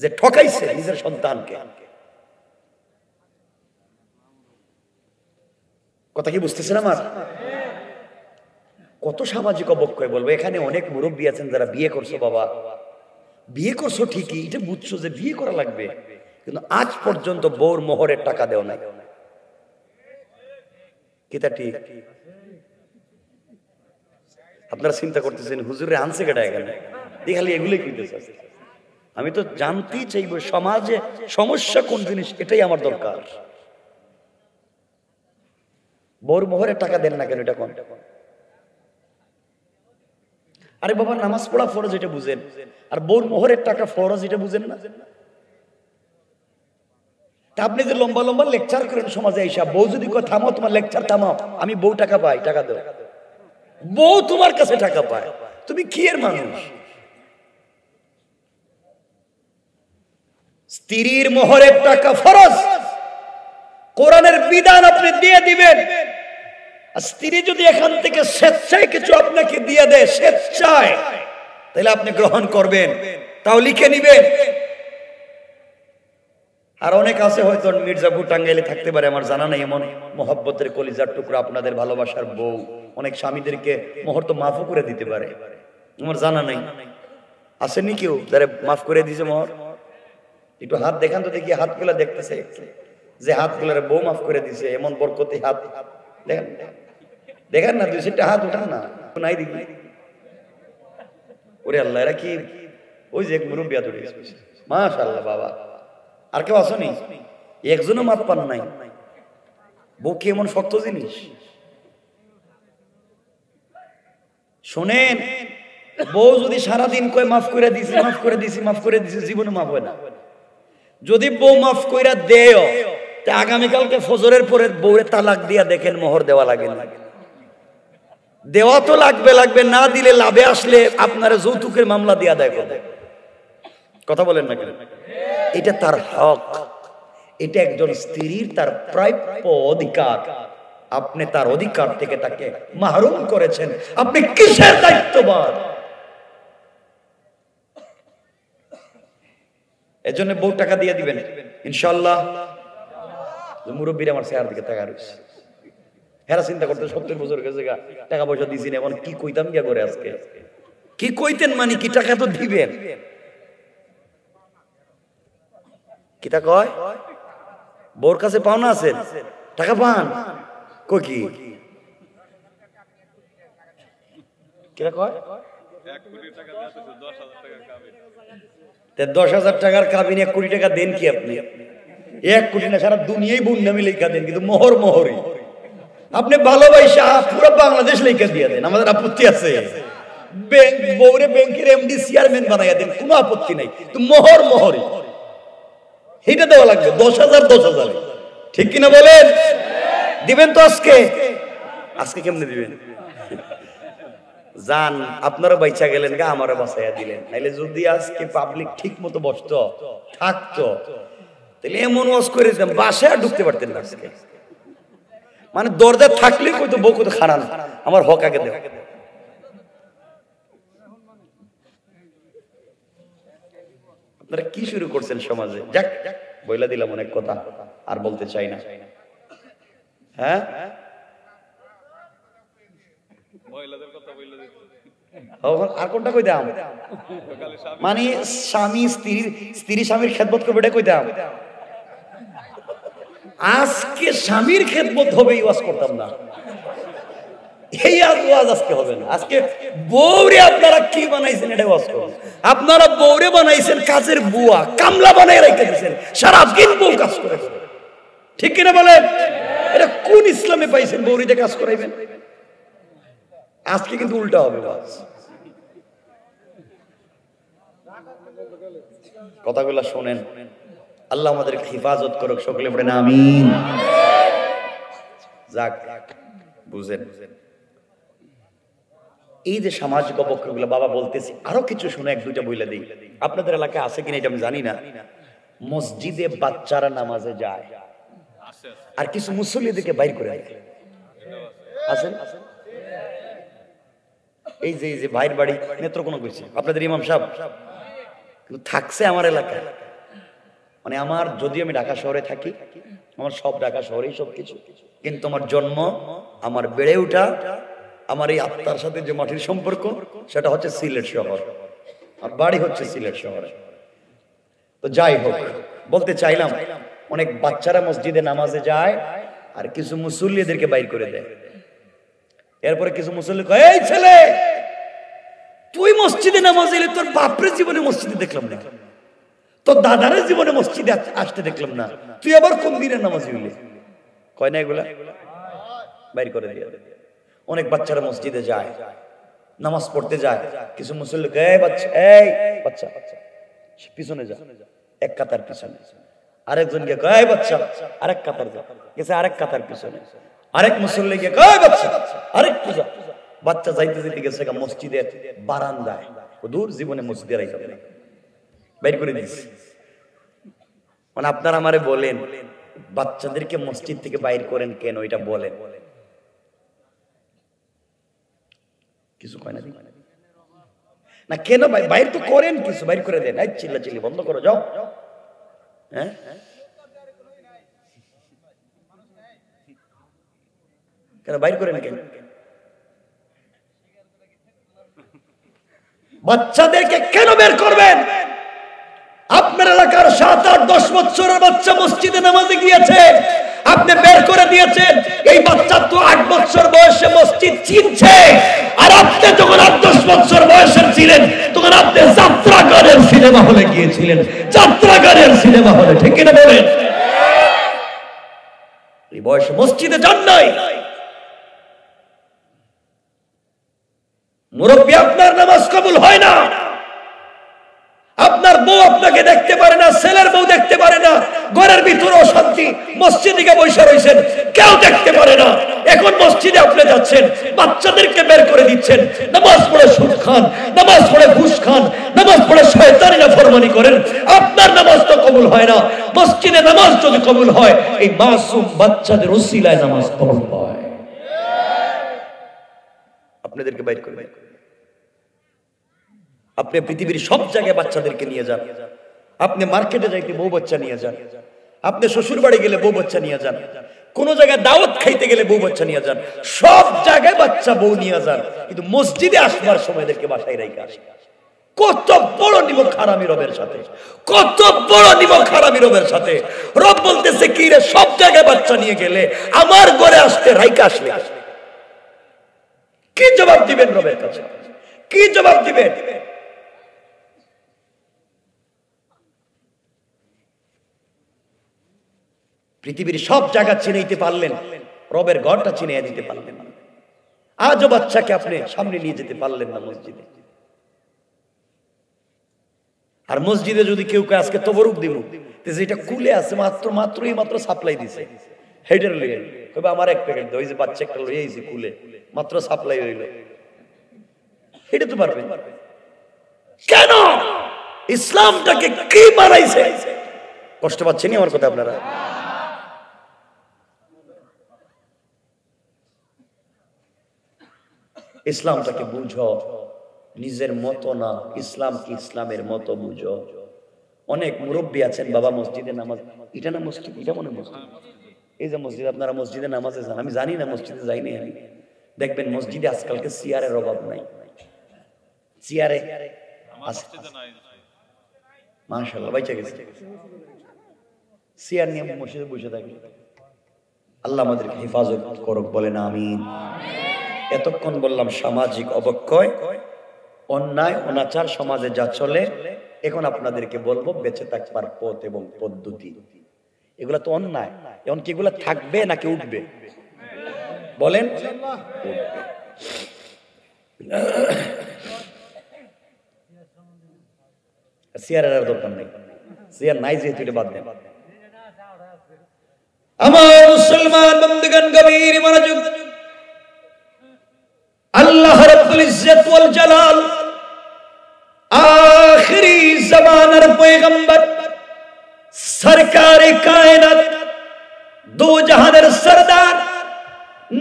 A: যে ঠকাইছে নিজের সন্তানকে। কথা কি বুঝতেছেন আমার? কত সামাজিক অবক্ষয় বলবো। এখানে অনেক মুরব্বী আছেন যারা বিয়ে করছো, বাবা বিয়ে করছো ঠিকই, এটা বুঝছো যে বিয়ে করা লাগবে, কিন্তু আজ পর্যন্ত বউর মোহরের টাকা দেও নাই। কিতা ঠিক? আপনারা চিন্তা করতেছেন হুজুরে আনছে কেটা এখানে, খালি এগুলোই কইতেছে। আমি তো জানতেই চাইব সমাজে সমস্যা কোন জিনিস, এটাই আমার দরকার। বউর মোহরের টাকা দেন না কেন, এটা কোন? আরে বাবা, নামাজ পড়া ফরজ এটা বুঝেন, আর বউর মোহরের টাকা ফরজ এটা বুঝেন না? তা আপনি যে লম্বা লম্বা লেকচার করেন সমাজে আইসা, বউ যদি কয় থামো তোমার লেকচার থামাও, আমি বউ টাকা পাই, টাকা দাও। বউ তোমার কাছে টাকা পায়, তুমি কি এর মানুষ? স্ত্রীর মোহরের টাকা ফরজ, কোরআনের বিধান আপনি দিয়ে দিবেন। আর স্ত্রী যদি এখান থেকে স্বেচ্ছায় কিছু আপনাকে দিয়ে দেয়, স্বেচ্ছায়, তাহলে আপনি গ্রহণ করবেন, তাও লিখে নিবেন। আর অনেক আছে হয়তো মির্জাপুর টাঙ্গাইলে থাকতে পারে, আমার জানা নাই, এমন মহব্বতের কলিজার টুকরা আপনাদের ভালোবাসার বউ অনেক স্বামীদেরকে মোহর তো মাফও করে দিতে পারে, আমার জানা নাই। আসেনি কেউ যারা মাফ করে দিয়েছে মোহর? একটু হাত দেখান তো দেখি, হাতগুলা দেখতেছে যে হাতগুলার বউ মাফ করে দিছে, এমন বরকতি হাত দেখেন, দেখেন না, 2-4টা হাত উঠান না, নাই দেখি। ওরে আল্লাহ, এরা কি ওই যে এক মুরব্বী দৌড়ে গেছে, মাশাআল্লাহ বাবা। আর কেউ আসেনি? একজনও মাপ পান নাই। বউ কি এমন শক্ত জিনিস? শোনেন, বউ যদি সারাদিন কয় মাফ করে দিছি, মাফ করে দিছি, মাফ করে দিছি, জীবনে মাফ হয় না। যদি বউ মাফ কইরা দেও, তা আগামীকালকে ফজরের পরে বউরে তালাক দিয়া দেখেন মোহর দেওয়া লাগে না। দেওয়া তো লাগবে, লাগবে না দিলে লাভে আসলে আপনার যৌতুকের মামলা দিয়া দেয়। কথা বলেন না কেন? এটা তার হক, এটা একজন স্ত্রীর তার প্রাপ্য অধিকার। আপনি তার অধিকার থেকে তাকে মাহরুম করেছেন, আপনি কিসের দায়িত্ববান? এজন্য বউ টাকা দিয়ে দিবেন ইনশাআল্লাহ। মুরব্বীরা আমার চেহারা দিকে তাকায় রয়েছে, হেরা চিন্তা করতে 70 বছর গেছে গা, টাকা পয়সা দিছি না, এখন কি কইতাম গিয়া করে আজকে কি কইতেন, মানে কি টাকা তো দিবেন। কিটা কয় বউর কাছে পাওনা আছে, টাকা পান কই কি কিটা কয় 10,000 টাকার কাবিন, 1 কোটি টাকা দেন কি আপনি? 1 কোটি না, সারা দুনিয়ায় বন্যামি লেখা দেন, কিন্তু মোহর মোহরই আপনি ভালোবাসা পুরো বাংলাদেশ লেখা দিয়ে দেন, আমাদের আপত্তি আছে? ব্যাংক বউরে ব্যাংকের এমডি চেয়ারম্যান বানাইয়া দেন, কোনো আপত্তি নাই, তো মোহর মোহরই এটা দেওয়া লাগবে। 10,000 10,000, ঠিক কিনা বলেন? দিবেন তো আজকে? আজকে কেমনে দিবেন? জান আপনারা বাইচা গেলেন গা, আমারও বাঁচাইয়া দিলেন। নাইলে যদি আজকে পাবলিক ঠিক মতো বসতো থাকতো, তাহলে এমন ওয়াজ করে দিতাম বাসায় ঢুকতে পারতেন না আজকে। মানে দরজা থাকলে কইতো বউ কত খারাপ, আমার হক আগে দেও। আপনারা কি শুরু করছেন সমাজে? যাক বইলা দিলাম অনেক কথা, আর বলতে চাই না। হ্যাঁ আর কোনটা কইতাম? মানে স্বামী স্ত্রী স্বামীর খেদমত করবে, এটা কইতাম। আজকে স্বামীর খেদমত হবে এই ওয়াজ করতাম না, এই ওয়াজ আজকে হবে না। আজকে বউরে আপনারা কি বানাইছেন এটা ওয়াজ করুন। আপনারা বউরে বানাইছেন কাজের বুয়া, কামলা বানাই রেখে দিয়েছেন, সারাদিন বউ কাজ করে, ঠিক কিনা বলেন? এটা কোন ইসলামে পাইছেন বউরিতে কাজ করাইবেন? আজকে কিন্তু উল্টা হবে ওয়াজ। কথাগুলো শোনেন, আল্লাহ আমাদেরকে হেফাজত করুক, সকলে পড়েন আমিন। যাক বুঝেন, এই যে সামাজিক অবক্ষয়গুলো বাবা বলতেছি, আরো কিছু শুনে 1-2টা বইলা দিই। আপনাদের এলাকায় আছে কিনা এটা আমি জানি না। মসজিদে বাচ্চারা নামাজে যায়, আর কিছু মুসল্লিদেরকে বাইর করে দেয়। আছেন? এই যে ভাইয়ের বাড়ি নেত্রকোনা কইছে, আপনাদের ইমাম সাহেব কিন্তু থাকছে আমার এলাকায়। মানে আমার, যদিও আমি ঢাকা শহরে থাকি, আমার সব ঢাকা শহরেই সবকিছু, কিন্তু আমার জন্ম, আমার বেড়ে ওঠা, আমার এই আত্মার সাথে যে মাটির সম্পর্ক, সেটা হচ্ছে সিলেট শহর। আর বাড়ি হচ্ছে সিলেট শহরে। তো যাই হোক, বলতে চাইলাম, অনেক বাচ্চারা মসজিদে নামাজে যায়, আর কিছু মুসল্লিদেরকে বাইর করে দেয়। এরপরে কিছু মুসল্লি কয়, এই ছেলে তুই মসজিদে নামাজ এলে, তোর বাপরে জীবনে মসজিদে দেখলাম না, তোর দাদারের জীবনে মসজিদে আসতে দেখলাম না, তুই আবার কোন দিনের নামাজ হইলে? কয় না এগুলা? বাইর করে দিয়ে। অনেক বাচ্চারা মসজিদে যায়, নামাজ পড়তে যায়, কিছু মুসল্লি কয়, এই বাচ্চা পিছনে যা, এক কাতার পিছনে। আরেকজন গিয়ে কয়, এই বাচ্চা আরেক কাতার যা, গেছে আরেক কাতার পিছনে। আরেক মুসল্লি গিয়ে কয়, বাচ্চা আরেকটু যা। বাচ্চা যাইতে যেতে গেছে মসজিদের বারান্দায়, দূর জীবনে মসজিদে রাইতে না, বের করে দিয়েছে। মানে আপনারা আমারে বলেন, বাচ্চাদেরকে মসজিদ থেকে বাইর করেন কেন? এটা বলেন। কিছু কয় না কেন? বাইর তো করেন, কিছু বাইর করে দেন। এই চিল্লাচিল্লি বন্ধ করো, যাও। হ্যাঁ, কেন বাইর করেন কেন? বাচ্চাদেরকে কেন বের করবেন? আপনার এলাকার 7-8-10 বছরের বাচ্চা মসজিদে নামাজে গিয়েছে, আপনি বের করে দিয়েছেন। এই বাচ্চা তো 8 বছর বয়সে মসজিদ চিনছে, আর আপনি যখন 8-10 বছর বয়সের ছিলেন, তখন আপনি যাত্রা করেন, সিনেমা হলে গিয়েছিলেন, যাত্রাগানের সিনেমা হলে, ঠিক কিনা বলেন? এই বয়সে মসজিদে যান নাই। মুরব্বী, আপনার নামাজ কবুল হয় না। আপনার বউ আপনাকে দেখতে পারে না, ছেলের বউ দেখতে পারে না, ঘরের ভিতরে অশান্তি, মসজিদে গিয়ে বসে রয়েছেন, কেউ দেখতে পারে না। এখন মসজিদে আপনি যাচ্ছেন, বাচ্চাদেরকে বের করে দিচ্ছেন, নামাজ পড়ে সুদ খান, নামাজ পড়ে ঘুষ খান, নামাজ পড়ে শয়তানি নাফরমানি করেন, আপনার নামাজ তো কবুল হয় না। মসজিদে নামাজ যদি কবুল হয়, এই মাসুম বাচ্চাদের উসিলায় নামাজ কবুল হয়। আপনাদেরকে বাইর করে, আপনি পৃথিবীর সব জায়গায় বাচ্চাদেরকে নিয়ে যান, আপনি মার্কেটে যাইতে বউ বাচ্চা নিয়ে যান, আপনি শ্বশুর বাড়ি গেলে বউ বাচ্চা নিয়ে যান, কোন জায়গায় দাওয়াত খাইতে গেলে বউ বাচ্চা নিয়ে যান, সব জায়গায় বাচ্চা বউ নিয়ে যান, কিন্তু মসজিদে আসবার সময় এদেরকে বাসায় রেখে আসে। কত বড় নিমক হারামি রবের সাথে, কত বড় নিমক হারামি রবের সাথে। রব বলতেছে কি রে, সব জায়গায় বাচ্চা নিয়ে গেলে আমার ঘরে আসতে রাইকা আসলে কি জবাব দিবেন রবের কাছে? কি জবাব দিবেন? পৃথিবীর সব জায়গা চিনাইতে পারলেন, রবের ঘরটা চিনিয়ে দিতে পারলেন না। আজও বাচ্চাকে আপনি সামনে নিয়ে যেতে পারলেন না মসজিদে। আর মসজিদে যদি কেউ আজকে তবরুক দিব, যেটা কুলে আছে মাত্র সাপ্লাই দিছে, হেডের লইয়ে কইবা আমার এক প্যাকেট দাও, ওই যে বাচ্চা একটা লইয়ে আইছে কুলে, মাত্র সাপ্লাই হইল, এটা তো পারবে কেন? ইসলামটাকে কি বানাইছে? কষ্ট পাচ্ছেন আমার কথা আপনারা? ইসলামটাকে বুঝো, নিজের মতো না, ইসলাম কি ইসলামের মতো বুঝো। অনেক মুরব্বী আছেন, বাবা মসজিদে নামাজ, এটা না মসজিদ, এটা মনে মসজিদ, এই যে মসজিদ, আপনারা মসজিদে নামাজে যান, আমি জানি না, মসজিদে যাইনি আমি। দেখবেন মসজিদে আজকালকে চেয়ারের অভাব নাই, চেয়ারে মাশাআল্লাহ বাইচা গেছে, চেয়ার নিয়ে মসজিদে বসে থাকি। আল্লাহ আমাদেরকে হেফাজত করুক, বলেন আমিন। এতক্ষণ বললাম সামাজিক অবক্ষয়, অন্যায় অনাচার সমাজে যা চলে। এখন আপনাদেরকে বলবো বেঁচে থাকবার পথ এবং পদ্ধতি। এগুলা তো অন্যায়, এখন কি এগুলা থাকবে নাকি উঠবে? বলেন চেয়ারের দরকার নেই, চেয়ার নাই যেহেতু এটা বাদ দেন। আমার মুসলমান বন্ধুগণ, গভীর মনোযোগ। আল্লাহ রাব্বুল ইজ্জত ওয়াল জালাল আখিরি জামানার পয়গম্বর সরকারে কায়নাত, দো জাহানের সরদার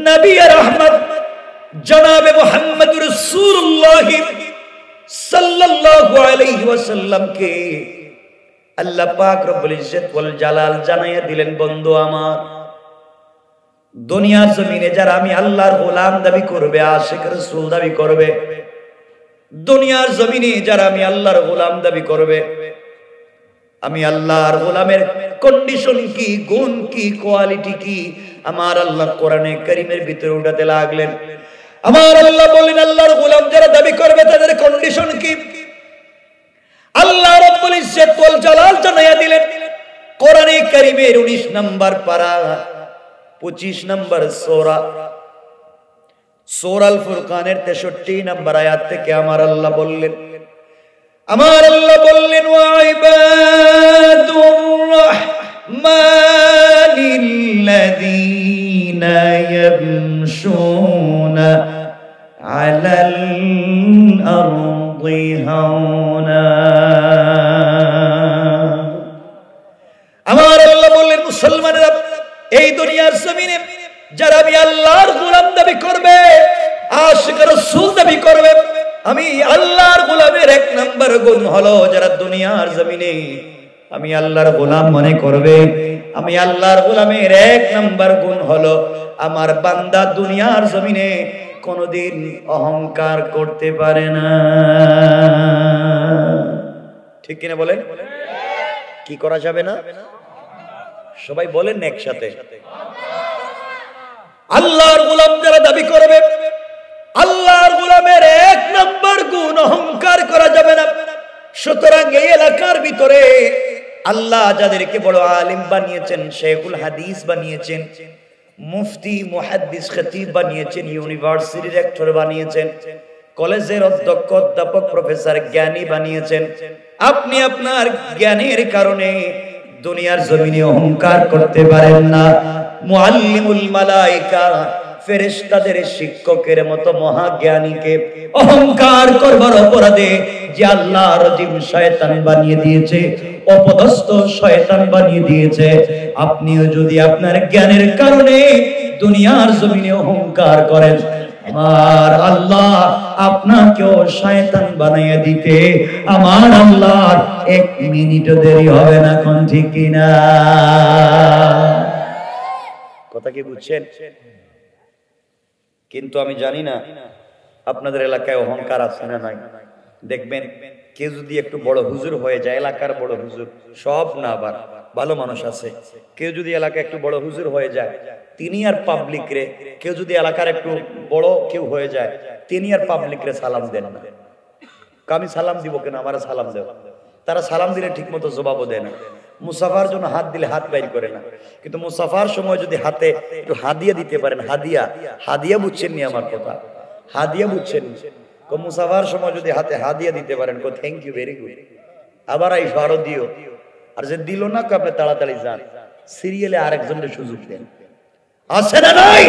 A: নবী রহমত জনাবে মুহাম্মদ রাসূলুল্লাহ সাল্লাল্লাহু আলাইহি ওয়াসাল্লাম কে আল্লাহ পাক রব্বুল ইজ্জত ওয়াল জালাল জানাইয়া দিলেন, বন্ধু আমার, দুনিয়ার জমিনে যারা আমি আল্লাহর গোলাম দাবি করবে, আশিক রাসূল দাবি করবে, দুনিয়ার জমিনে যারা আমি আল্লাহর গোলাম দাবি করবে, আমি আল্লাহর গোলামের কন্ডিশন কি, গুণ কি, কোয়ালিটি কি, আমার আল্লাহ কোরআনে কারীমের ভিতরে উঠাতে লাগলেন। আমার আল্লাহ বলেন, আল্লাহর গোলাম যারা দাবি করবে তাদের কন্ডিশন কি? আল্লাহ রাব্বুল ইজ্জত ওয়াল জালাল জানাইয়া দিলেন কোরআনে কারীমের 19 নম্বর পারা 25 নম্বর সূরা, সূরা আল ফুরকানের 63 নম্বর আয়াত থেকে আমার আল্লাহ বললেন, ওয়া ইবাদুর রাহমানিল্লাযীনা ইয়ামশুনা আলাল আরদি হাওনা। আমার আল্লাহ বললেন, মুসলমানেরা, এই দুনিয়ার জমিনে যারা আমি আল্লাহর গোলাম দাবি করবে, আশিক রাসূল দাবি করবে, আমি আল্লাহর গোলামের 1 নম্বর গুণ হলো যারা দুনিয়ার জমিনে আমি আল্লাহর গোলাম মনে করবে, আমি আল্লাহর গোলামের 1 নম্বর গুণ হলো আমার বান্দা দুনিয়ার জমিনে কোনদিন অহংকার করতে পারে না। ঠিক কিনা বলেন? কি করা যাবে না? সবাই বলেন একসাথে, আল্লাহর গোলাম যারা দাবি করবে, আল্লাহর গোলামের 1 নম্বর গুণ অহংকার করা যাবে না। সুতরাং এই এলাকার ভিতরে আল্লাহ যাদেরকে বড় আলিম বানিয়েছেন, শেখুল হাদিস বানিয়েছেন, মুফতি মুহাদ্দিস খতিব বানিয়েছেন, ইউনিভার্সিটির রেক্টর বানিয়েছেন, কলেজের অধ্যক্ষ অধ্যাপক প্রফেসর জ্ঞানী বানিয়েছেন, আপনি আপনার জ্ঞানের কারণে দুনিয়ার জমিনে অহংকার করতে পারেন না। মুআল্লিমুল মালায়েকা, ফেরেশতাদের শিক্ষকের মতো মহাজ্ঞানীকে অহংকার করবার অপরাধে যে আল্লাহ রাজিম শয়তান বানিয়ে দিয়েছে, অপদস্থ শয়তান বানিয়ে দিয়েছে, আপনিও যদি আপনার জ্ঞানের কারণে দুনিয়ার জমিনে অহংকার করেন, আমার আল্লাহ আপনাকেও শয়তান বানিয়ে দিতে আমার আল্লাহর 1 মিনিটও দেরি হবে না। কোন ঠিক কিনা? কথা কি বুঝছেন? কিন্তু আমি জানি না আপনাদের এলাকায় অহংকার আছে না নাই। দেখবেন কেউ যদি একটু বড় হুজুর হয়ে যায়, এলাকার বড় হুজুর, সব না আবার ভালো মানুষ আছে, কেউ যদি এলাকায় একটু বড় হুজুর হয়ে যায়, তিনি আর পাবলিক রে, কেউ যদি এলাকার একটু বড় কেউ হয়ে যায়, তিনি আর পাবলিক রে সালাম দেন না। আমি সালাম দিব কেন, আমার সালাম দেব। তারা সালাম দিলে ঠিক মতো জবাবও দেয় না। মুসাফার জন্য হাত দিলে হাত বাইর করে না, কিন্তু মুসাফার সময় যদি হাতে একটু হাদিয়া দিতে পারেন, হাদিয়া, হাদিয়া বুঝছেন নি আমার কথা? হাদিয়া বুঝছেন? মুসাফার সময় যদি হাতে হাদিয়া দিতে পারেন, কো থ্যাংক ইউ, ভেরি গুড, আবার এই আরো দিও। আর যে দিল না, আপনি তাড়াতাড়ি যান, সিরিয়ালে আরেকজনের সুযোগ দেন। আছে না নাই?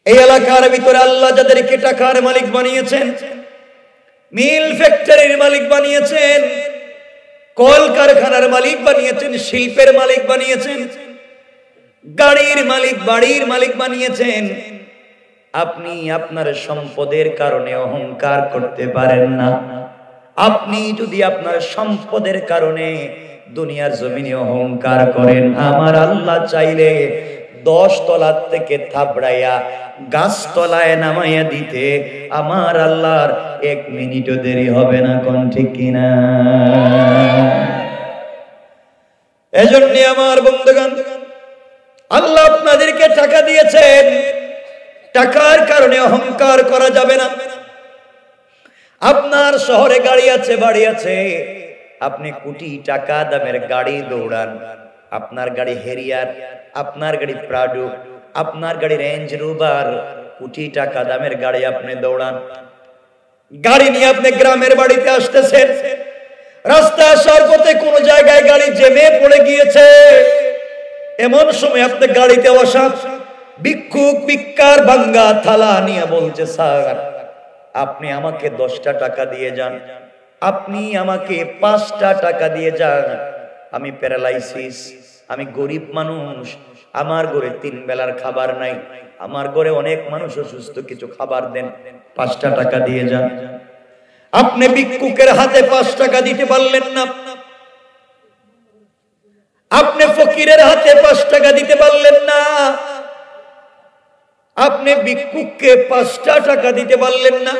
A: এই এলাকার ভিতরে আল্লাহ যাদেরকে টাকার মালিক বানিয়েছেন, মিল ফ্যাক্টরির মালিক বানিয়েছেন, কল কারখানার মালিক বানিয়েছেন, শিল্পের মালিক বানিয়েছেন, গাড়ির মালিক, বাড়ির মালিক বানিয়েছেন, আপনি আপনার সম্পদের কারণে অহংকার করতে পারেন না। আপনি যদি আপনার সম্পদের কারণে দুনিয়ার জমিনে অহংকার করেন, আমার আল্লাহ চাইলে 10 তলা থেকে থাবড়াইয়া গাছতলায় নামাইয়া দিতে আমার আল্লাহর 1 মিনিটও দেরি হবে না। কোন ঠিক কিনা? এজন্য আমার বন্ধুগণ, আল্লাহ আপনাদেরকে টাকা দিয়েছেন, টাকার কারণে অহংকার করা যাবে না। আপনার শহরে গাড়ি আছে, বাড়ি আছে, আপনি কোটি টাকা দামের গাড়ি দৌড়ান, আপনার গাড়ি হেরিয়ার, আপনার গাড়ি প্রাডো, আপনার গাড়ি রেঞ্জ রোভার, কোটি টাকা দামের গাড়ি আপনি দৌড়ান, গাড়ি নিয়ে আপনি গ্রামের বাড়িতে আসতেছেন, রাস্তা আসার পথে কোন জায়গায় গাড়ি জ্যামে পড়ে গিয়েছে, এমন সময় আপনি গাড়িতে বসা ভিক্ষুক ভিক্ষার ভাঙ্গা থালা নিয়ে বলছে, স্যার আপনি আমাকে 10টা টাকা দিয়ে যান, আপনি আমাকে 5টা টাকা দিয়ে যান, আমি প্যারালাইসিস, আমি গরিব মানুষ, আমার ঘরে 3 বেলার খাবার নাই, আমার ঘরে অনেক মানুষ অসুস্থ, কিছু খাবার দেন, 5টা টাকা দিয়ে যান। আপনি ভিক্ষুকের হাতে 5 টাকা দিতে পারলেন না, আপনি ফকিরের হাতে 5 টাকা দিতে পারলেন না, আপনি ভিক্ষুককে 5টা টাকা দিতে পারলেন না,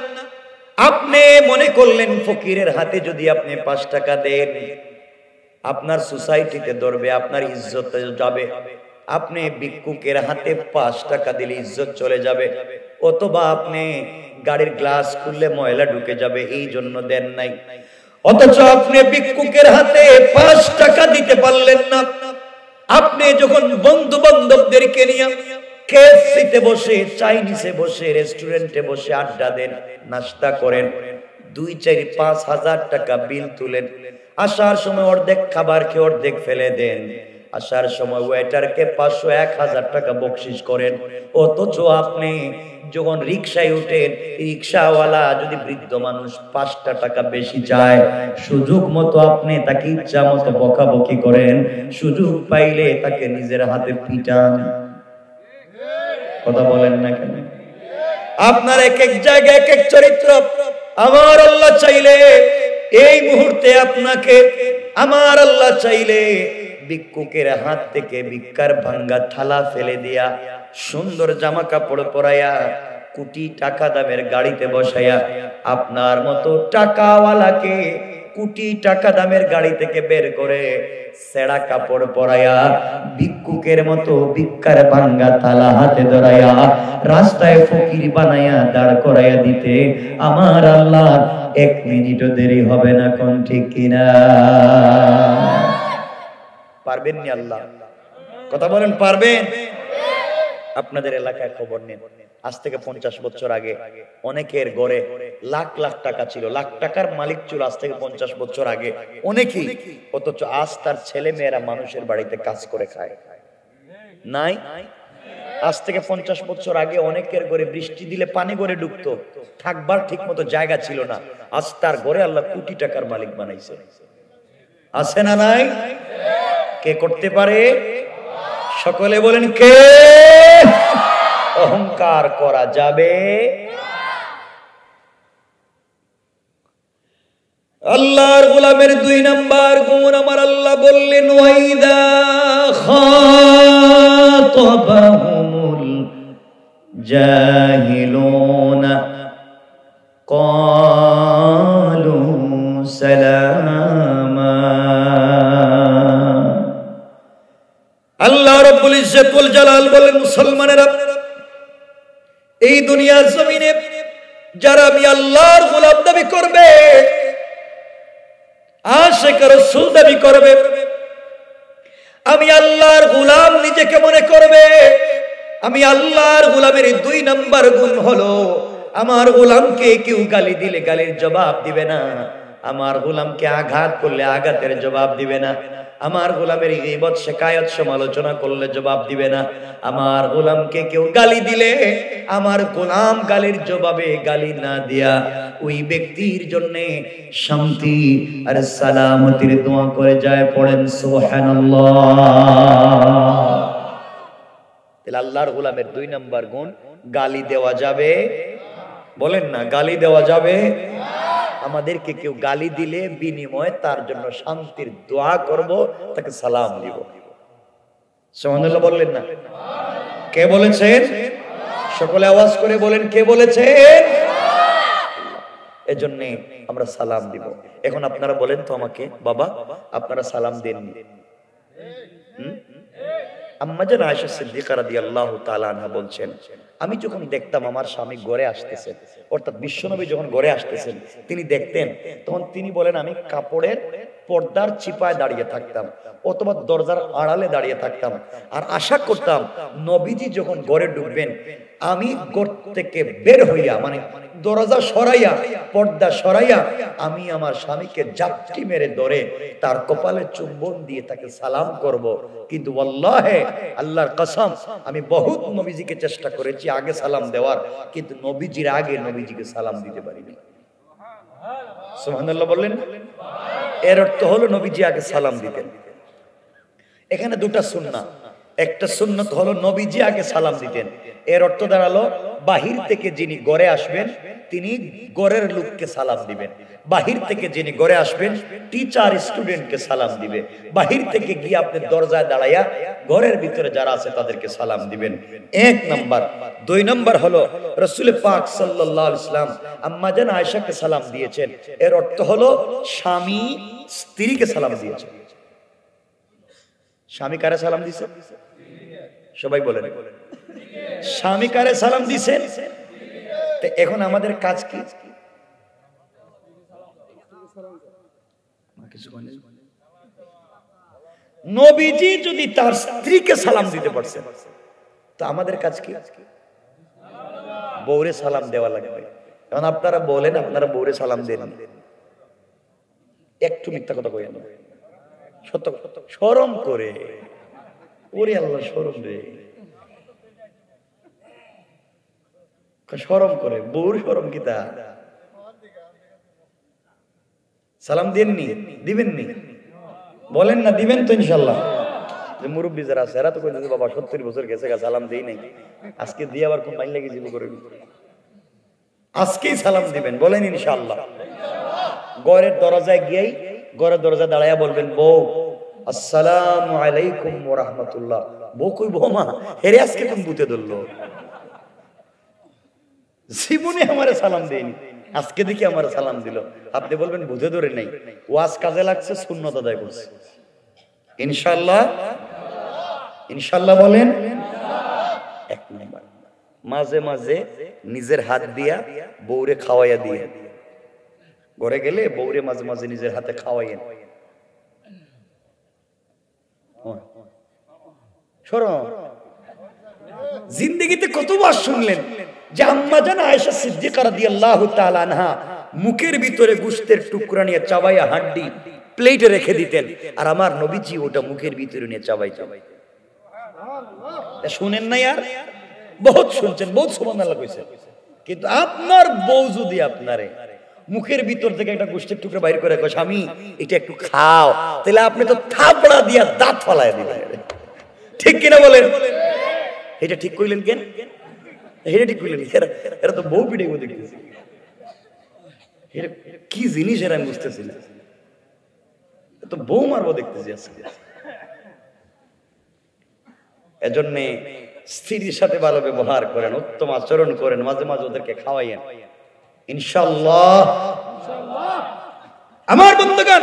A: আপনি মনে করলেন ফকিরের হাতে যদি আপনি 5 টাকা দেন আপনার সোসাইটিতে ধরবে, আপনার ইজ্জত যাবে, আপনি ভিক্ষুকের হাতে 5 টাকা দিলে ইজ্জত চলে যাবে, অথবা আপনি গাড়ির গ্লাস খুললে ময়লা ঢুকে যাবে, এই জন্য দেন নাই। অথচ আপনি ভিক্ষুকের হাতে 5 টাকা দিতে পারলেন না, আপনি যখন বন্ধু বান্ধবদেরকে নিয়ে কেএফসিতে বসে, চাইনিজে বসে, রেস্টুরেন্টে বসে আড্ডা দেন, নাস্তা করেন, 2, 4, 5 হাজার টাকা বিল তুলেন, আসার সময় অর্ধেক খাবার খেয়ে অর্ধেক ফেলে দেন, আসার সময় ওয়েটারকে 500, 1000 টাকা বকশিশ করেন। অথচ আপনি যখন রিকশায় উঠেন, রিকশাওয়ালা যদি বৃদ্ধ মানুষ 5টা টাকা বেশি চায়, সুযোগ মতো আপনি তাকে ইচ্ছা মতো বকাবকি করেন, সুযোগ পাইলে তাকে নিজের হাতে পিটান। কথা বলেন না কেন? আপনার এক এক জায়গায় এক এক চরিত্র। আমার আল্লাহ চাইলে এই মুহূর্তে আপনাকে, আমার আল্লাহ চাইলে ভিক্ষুকের হাত থেকে ভিক্ষার ভাঙ্গা থালা ফেলে দিয়া, সুন্দর জামা কাপড় পরাইয়া, কোটি টাকা দামের গাড়িতে বসাইয়া, আপনার মতো টাকাওয়ালাকে কোটি টাকা দামের গাড়ি থেকে বের করে সেরা কাপড় পরাইয়া ভিক্ষুকের মতো ভিক্ষার ভাঙ্গা থালা হাতে ধরাইয়া রাস্তায় ফকির বানাইয়া দাঁড় করাইয়া দিতে আমার আল্লাহ 1 মিনিটও দেরি হবে না। কোন ঠিক কিনা? পারবেন নি আল্লাহ? কথা বলেন, পারবেন? আপনাদের এলাকায় খবর নেন, আজ থেকে 50 বছর আগে অনেকের ঘরে লাখ লাখ টাকা ছিল, লাখ টাকার মালিক ছিল আজ থেকে 50 বছর আগে অনেকেই, অথচ আজ তার ছেলে মেয়েরা মানুষের বাড়িতে কাজ করে খায় নাই। আজ থেকে 50 বছর আগে অনেকের ঘরে বৃষ্টি দিলে পানি ঘরে ঢুকতো, থাকবার ঠিক মতো জায়গা ছিল না, আজ তার ঘরে আল্লাহ কোটি টাকার মালিক বানাইছে। আছে না নাই? কে করতে পারে? সকলে বলেন কে? অহংকার করা যাবে। আল্লাহর গোলামের 2 নাম্বার গুণ আমার আল্লাহ বললেন, ওয়াইদা খাতাবাহুমুল জাহিলুনা ক্বালু সালামা। আল্লাহ রাব্বুল ইজ্জতুল জালাল বলেন, মুসলমানেরা, এই দুনিয়ার জমিনে যারা আমি আল্লাহর গোলাম দাবি করবে, আশিক রাসূল দাবি করবে, আমি আল্লাহর গোলাম নিজেকে মনে করবে, আমি আল্লাহর গোলামের 2 নাম্বার গুণ হলো আমার গোলামকে কেউ গালি দিলে গালির জবাব দিবে না, আমার গোলামকে আঘাত করলে আঘাতের জবাব দিবে না, আমার গোলামের গীবত শিকায়ত সমালোচনা করলে জবাব দিবে না, আমার গোলামকে কেউ গালি দিলে আমার গোলাম গালির জবাবে গালি না দিয়া ওই ব্যক্তির জন্য শান্তি আর সালামতির দোয়া করে যায়। পড়েন সুবহানাল্লাহ। তাহলে আল্লাহর গোলামের 2 নাম্বার গুণ, গালি দেওয়া যাবে। বলেন না, গালি দেওয়া যাবে। আমাদেরকে কেউ গালি দিলে বিনিময়ে তার জন্য শান্তির দোয়া করব, তাকে সালাম দিব। সুবহানাল্লাহ বললেন না? কে বলেছেন? সকলে আওয়াজ করে বলেন, কে বলেছেন? এজন্য আমরা সালাম দিব। এখন আপনারা বলেন তো আমাকে, বাবা আপনারা সালাম দেননি? আম্মা জান আয়েশা সিদ্দিকা রাদিয়াল্লাহু তাআলা আনহা বলছেন, আমি যখন দেখতাম আমার স্বামী ঘরে আসতেছেন, অর্থাৎ বিশ্বনবী যখন ঘরে আসতেছেন তিনি দেখতেন, তখন তিনি বলেন আমি কাপড়ের পর্দার চিপায় দাঁড়িয়ে থাকতাম অথবা দরজার আড়ালে দাঁড়িয়ে থাকতাম, আর আশা করতাম নবীজি যখন ঘরে ঢুকবেন আমি ঘর থেকে বের হইয়া, মানে দরজা সরাইয়া পর্দা সরাইয়া আমি আমার স্বামীকে জাপটি মেরে ধরে তার কপালে চুম্বন দিয়ে তাকে সালাম করব। কিন্তু ওয়াল্লাহি আল্লাহর কসম, আমি বহুত নবীজিকে চেষ্টা করেছি আগে সালাম দেওয়ার, কিন্তু নবীজির আগে নবীজিকে সালাম দিতে পারিনি। সুবহানাল্লাহ বললেন। এর অর্থ হলো নবীজি আগে সালাম দিতেন। এখানে 2টা সুন্নাহ, একটা সুন্নাত হলো নবীজি আগে সালাম দিতেন, এর অর্থ দাঁড়ালো বাহির থেকে যিনি ঘরে আসবেন তিনি ঘরের লোককে সালাম দিবেন, বাহির থেকে যিনি ঘরে আসবেন টিচার স্টুডেন্টকে সালাম দিবে, বাহির থেকে গিয়ে আপনি দরজায় দাঁড়াইয়া ঘরের ভিতরে যারা আছে তাদেরকে সালাম দিবেন। 1 নাম্বার। 2 নাম্বার হলো রাসূল পাক সাল্লাল্লাহু আলাইহি ওয়াসাল্লাম আম্মা জান আয়েশাকে সালাম দিয়েছেন, এর অর্থ হলো স্বামী স্ত্রীকে সালাম দিয়েছেন। স্বামী কারে সালাম দিছে? সবাই বলেন, স্বামী কারে সালাম দিছেন? তো এখন আমাদের কাজ কি? নবীজি যদি তার স্ত্রীকে সালাম দিতে পারছেন, তো আমাদের কাজ কি? বউরে সালাম দেওয়া লাগবে। কারণ আপনারা বলেন আপনারা বউরে সালাম দেন, একটু মিথ্যা কথা কইেন না, সত্য শরম করে। ওরে আল্লাহ, শরম রে, শরম করে, বউর শরম কি তা? সালাম দেননি, দিবেননি? বলেন না, দিবেন তো ইনশাল্লাহ? যে মুরব্বী যারা আছে এরা তো কইতেছে বাবা 70 বছর গেছে গা, সালাম দেই নাই, আজকে দিয়ে আবার কোন মাইল লাগি জীবন করে, আজকেই সালাম দিবেন। বলেন ইনশাআল্লাহ। ঘরের দরজায় গিয়েই ঘরের দরজা দাঁড়াইয়া বলবেন, বউ আসসালামু আলাইকুম ওয়া রাহমাতুল্লাহ। বউ কই, বৌমা হেরে আজকে কোন বুতে ধরলো, জীবনে আমারে সালাম দেয়নি, আজকে দেখি আমারে সালাম দিল। আপনি বলবেন বুঝে ধরে নাই, ওয়াজ কাজে লাগছে, সুন্নত আদায় করছে। ইনশাআল্লাহ, ইনশাআল্লাহ বলেন। এক নম্বর, মাঝে মাঝে নিজের হাত দিয়া বউরে খাওয়াইয়া দিয়ে, ঘরে গেলে বউরে মাঝে মাঝে নিজের হাতে খাওয়াইয়েন। শোনো, জিন্দেগিতে কতবার শুনলেন যে আম্মা জান আয়েশা সিদ্দিকা রাদিয়াল্লাহু তাআলা আনহা মুখের ভিতরে গোশতের টুকরা নিয়ে চাবাইয়া হাড্ডি প্লেটে রেখে দিতেন, আর আমার নবীজি ওটা মুখের ভিতরে নিয়ে চাবাইতেন। শুনেন না यार, বহুত শুনছেন, বহুত সুবহানাল্লাহ কইছেন, কিন্তু আপনার বউ যদি আপনারে মুখের ভিতর থেকে একটা গোশতের টুকরা বাইর করে কয় স্বামী এটা একটু খাও, তাহলে আপনি তো থাপড়া দিয়া দাঁত ফালায় দিবেন। ঠিক কিনা বলেন? এটা ঠিক কইলেন কেন? এটা ঠিক কইলেন, এরা তো বউ পিঠে দেখতেছি, এটা কি জিনিস এরা আমি বুঝতেছি না, তো বউ মারবো দেখতেছি আজকে। এজন্যে স্ত্রীর সাথে ভালো ব্যবহার করেন, উত্তম আচরণ করেন, মাঝে মাঝে ওদেরকে খাওয়াইয়েন ইনশাআল্লাহ। আমার বন্ধুগণ,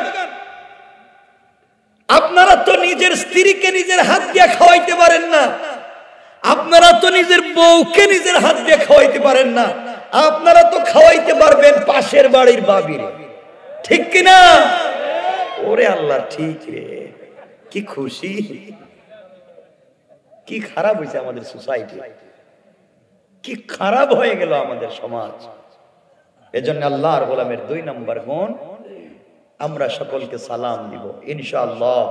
A: আপনারা তো নিজের স্ত্রীকে নিজের হাত দিয়ে খাওয়াইতে পারেন না, আপনারা তো নিজের বউকে নিজের হাত দিয়ে খাওয়াইতে পারেন না, আপনারা তো খাওয়াইতে পারবেন পাশের বাড়ির বাবিরে, ঠিক কিনা? ওরে আল্লাহ, ঠিক রে, কি খুশি, কি খারাপ হয়েছে আমাদের সোসাইটি, কি খারাপ হয়ে গেল আমাদের সমাজ। এজন্য আল্লাহর গোলামের 2 নম্বর গুণ, আমরা সকলকে সালাম দিব ইনশাআল্লাহ।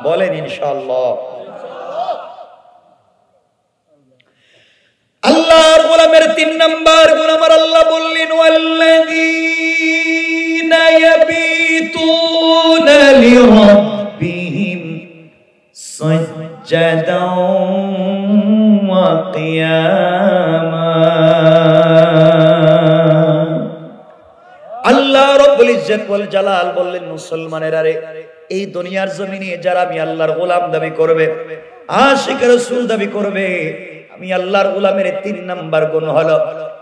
A: বলেন ইনশাআল্লাহ। আল্লাহর গোলামের 3 নম্বর গুণ আমার আল্লাহ বললেন, ওয়াল্লাযীনা ইয়াবিতুনা লিরাব্বিহিম সাজ্জাদাও ওয়া কিয়ামা। আল্লাহ রব্বুল ইজ্জত ওয়াল জালাল বললেন, মুসলমানেরা রে, এই দুনিয়ার জমিনে যারা আমি আল্লাহর গোলাম দাবি করবে, আশিক রাসূল দাবি করবে, আমি আল্লাহর গোলামের 3 নাম্বার গুণ হলো,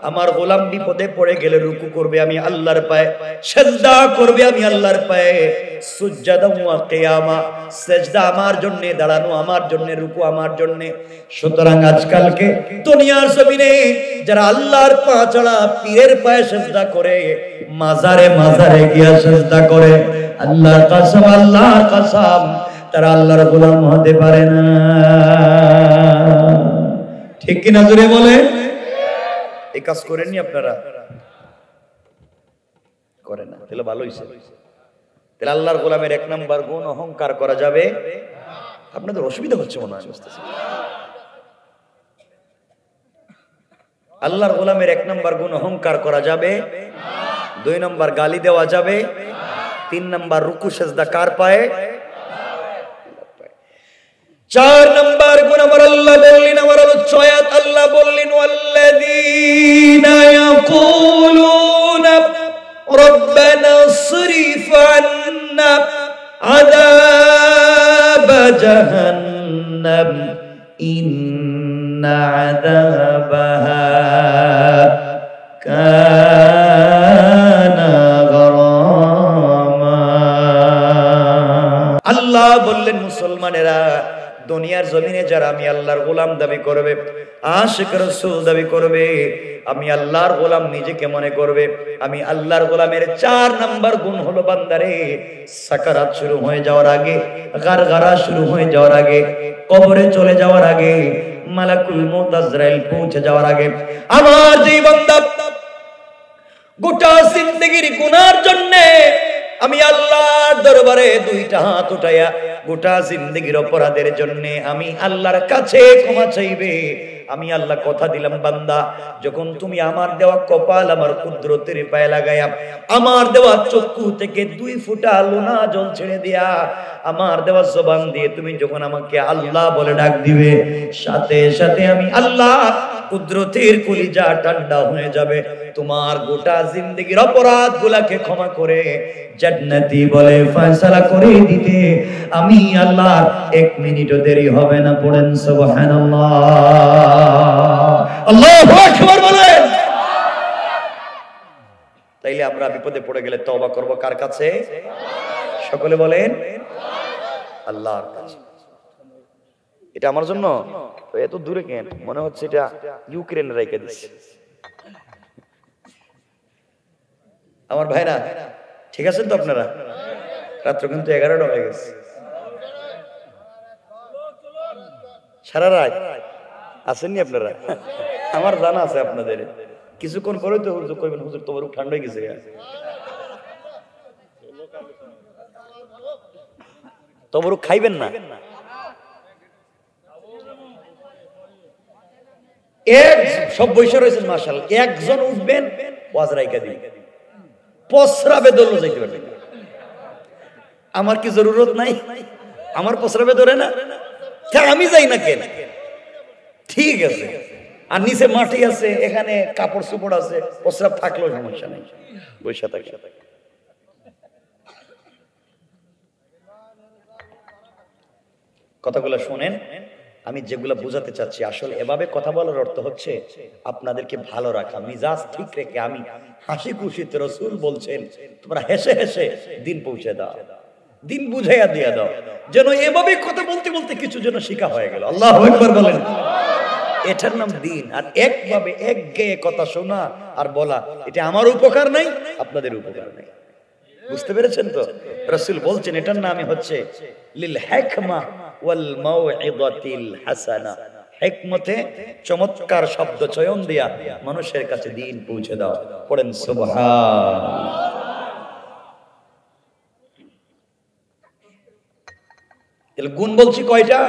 A: আমার গোলাম বিপদে পড়ে গেলে রুকু করবে আমি আল্লাহর পায়ে, সিজদা করবে আমি আল্লাহর পায়ে, সুজদা ওয়া কিয়ামা, সিজদা আমার জন্য, দাঁড়ানো আমার জন্য, রুকু আমার জন্য। সুতরাং আজকালকে দুনিয়ার জমিনে যারা আল্লাহর পা ছাড়া পীরের পায়ে সিজদা করে, মাজারে মাজারে গিয়া সিজদা করে, আল্লাহর কসম, আল্লাহর কসম, তারা আল্লাহর গোলাম হতে পারে না। ঠিক কিনা জোরে বলে? এই কাজ করেননি আপনারা? করে না, তাহলে ভালো হইছে। তাহলে আল্লাহর গোলামের 1 নাম্বার গুণ, অহংকার করা যাবে। আপনাদের অসুবিধা হচ্ছে মনে হয়, বুঝতেছি। আল্লাহর গোলামের 1 নাম্বার গুণ, অহংকার করা যাবে। 2 নাম্বার, গালি দেওয়া যাবে। 3 নাম্বার, রুকু সিজদা কার পায়ে? 4 নাম্বার গুণ আমার আল্লাহ বললেন, আমার আলোচনায় আল্লাহ বললেন, ওয়াল্লাযীনা ইয়াকুলুনা রব্বানা সরিফ আন্না আযাব জাহান্নাম ইন্না আযাবাহা কানা গরামা। আল্লাহ বললেন, মুসলমানেরা, দুনিয়ার জমিনে যারা আমি আল্লাহর গোলাম দাবি করবে, আশিক রাসূল দাবি করবে, আমি আল্লাহর গোলাম নিজেকে মনে করবে, আমি আল্লাহর গোলামের 4 নাম্বার গুণ হলো, বান্দারে, সাকারাত শুরু হয়ে যাওয়ার আগে, গারগারা শুরু হয়ে যাওয়ার আগে, কবরে চলে যাওয়ার আগে, মালাকুল মউত আজরাইল পৌঁছে যাওয়ার আগে, আমার যেই বান্দা গোটা জিন্দেগির গুনার জন্য আমি আল্লাহর দরবারে 2টা হাত উঠাইয়া গোটা জিন্দেগির অপরাধের জন্য আমি আল্লাহর কাছে ক্ষমা চাইবে, আমি আল্লাহ কথা দিলাম, বান্দা, যখন তুমি আমার দেওয়া কপাল আমার কুদরতের পায়ে লাগায়া, আমার দেওয়া চক্ষু থেকে 2 ফোঁটা লোনা জল ছেড়ে দিয়া, আমার দেওয়া জবান দিয়ে তুমি যখন আমাকে আল্লাহ বলে ডাক দিবে, সাথে সাথে আমি আল্লাহ কুদরতের কলিজা ঠান্ডা হয়ে যাবে, তোমার গোটা জিন্দেগির অপরাধ গুলাকে ক্ষমা করে জান্নাতি বলে ফয়সালা করে দিতে আমি আল্লাহ 1 মিনিটও দেরি হবে না। পড়েন সুবহানাল্লাহ, আল্লাহু আকবার বলেন। তাইলে আমরা বিপদে পড়ে গেলে তওবা করব কার কাছে? সকলে বলেন। আল্লাহর কাছে। এটা আমার জন্য এত দূরে কেন মনে হচ্ছে? এটা ইউক্রেন রেখে দিচ্ছে আমার ভাইরা। ঠিক আছেন তো আপনারা? রাত্র কিন্তু 11টা হয়ে গেছে, সারা রাত আসেননি আপনারা? আমার জানা আছে আপনাদের। কিছুক্ষণ পরে তো হুজুর কইবেন, হুজুর তোমার ঠান্ডা হয়ে গেছে, তবরুক খাইবেন না। এক সব বৈশা রয়েছেন মাশাআল্লাহ, একজন উঠবেন ওয়াজ রাইকা দিবেন, পসরাবে দৌড় যাইতে পারবেন। আমার কি জরুরত নাই? আমার পসরাবে ধরে না, আমি যাই না কেন? ঠিক আছে, আর নিচে মাটি আছে, এখানে কাপড় চোপড় আছে, পসরাব থাকলেও সমস্যা নেই, বৈশা থাকে। কথাগুলো শুনেন, আমি যেগুলো বোঝাতে চাচ্ছি আসলে এভাবে কথা বলার অর্থ হচ্ছে আপনাদেরকে ভালো রাখা, মিজাজ ঠিক রেখে। আমি হাসি খুশিতে, রাসূল বলছেন তোমরা হেসে হেসে দিন পৌঁছে দাও, দিন বুঝাইয়া দিয়ে দাও, যেন এভাবে কথা বলতে বলতে কিছু যেন শিখা হয়ে গেল। আল্লাহু আকবার বলেন। এটার নাম দিন। আর একভাবে একগেয়ে কথা শোনা আর বলা, এটা আমার উপকার নাই, আপনাদের উপকার নাই। বুঝতে পেরেছেন তো? রাসূল বলছেন এটার নামই হচ্ছে লিল হিকমা ওয়াল মাউইযাতিল হাসানা। হিকমতে চমৎকার শব্দ চয়ন দিয়া মানুষের কাছে দিন পৌঁছে দাও। পড়েন সুবহানাল্লাহ। তাহলে গুণ বলছি কয়টা?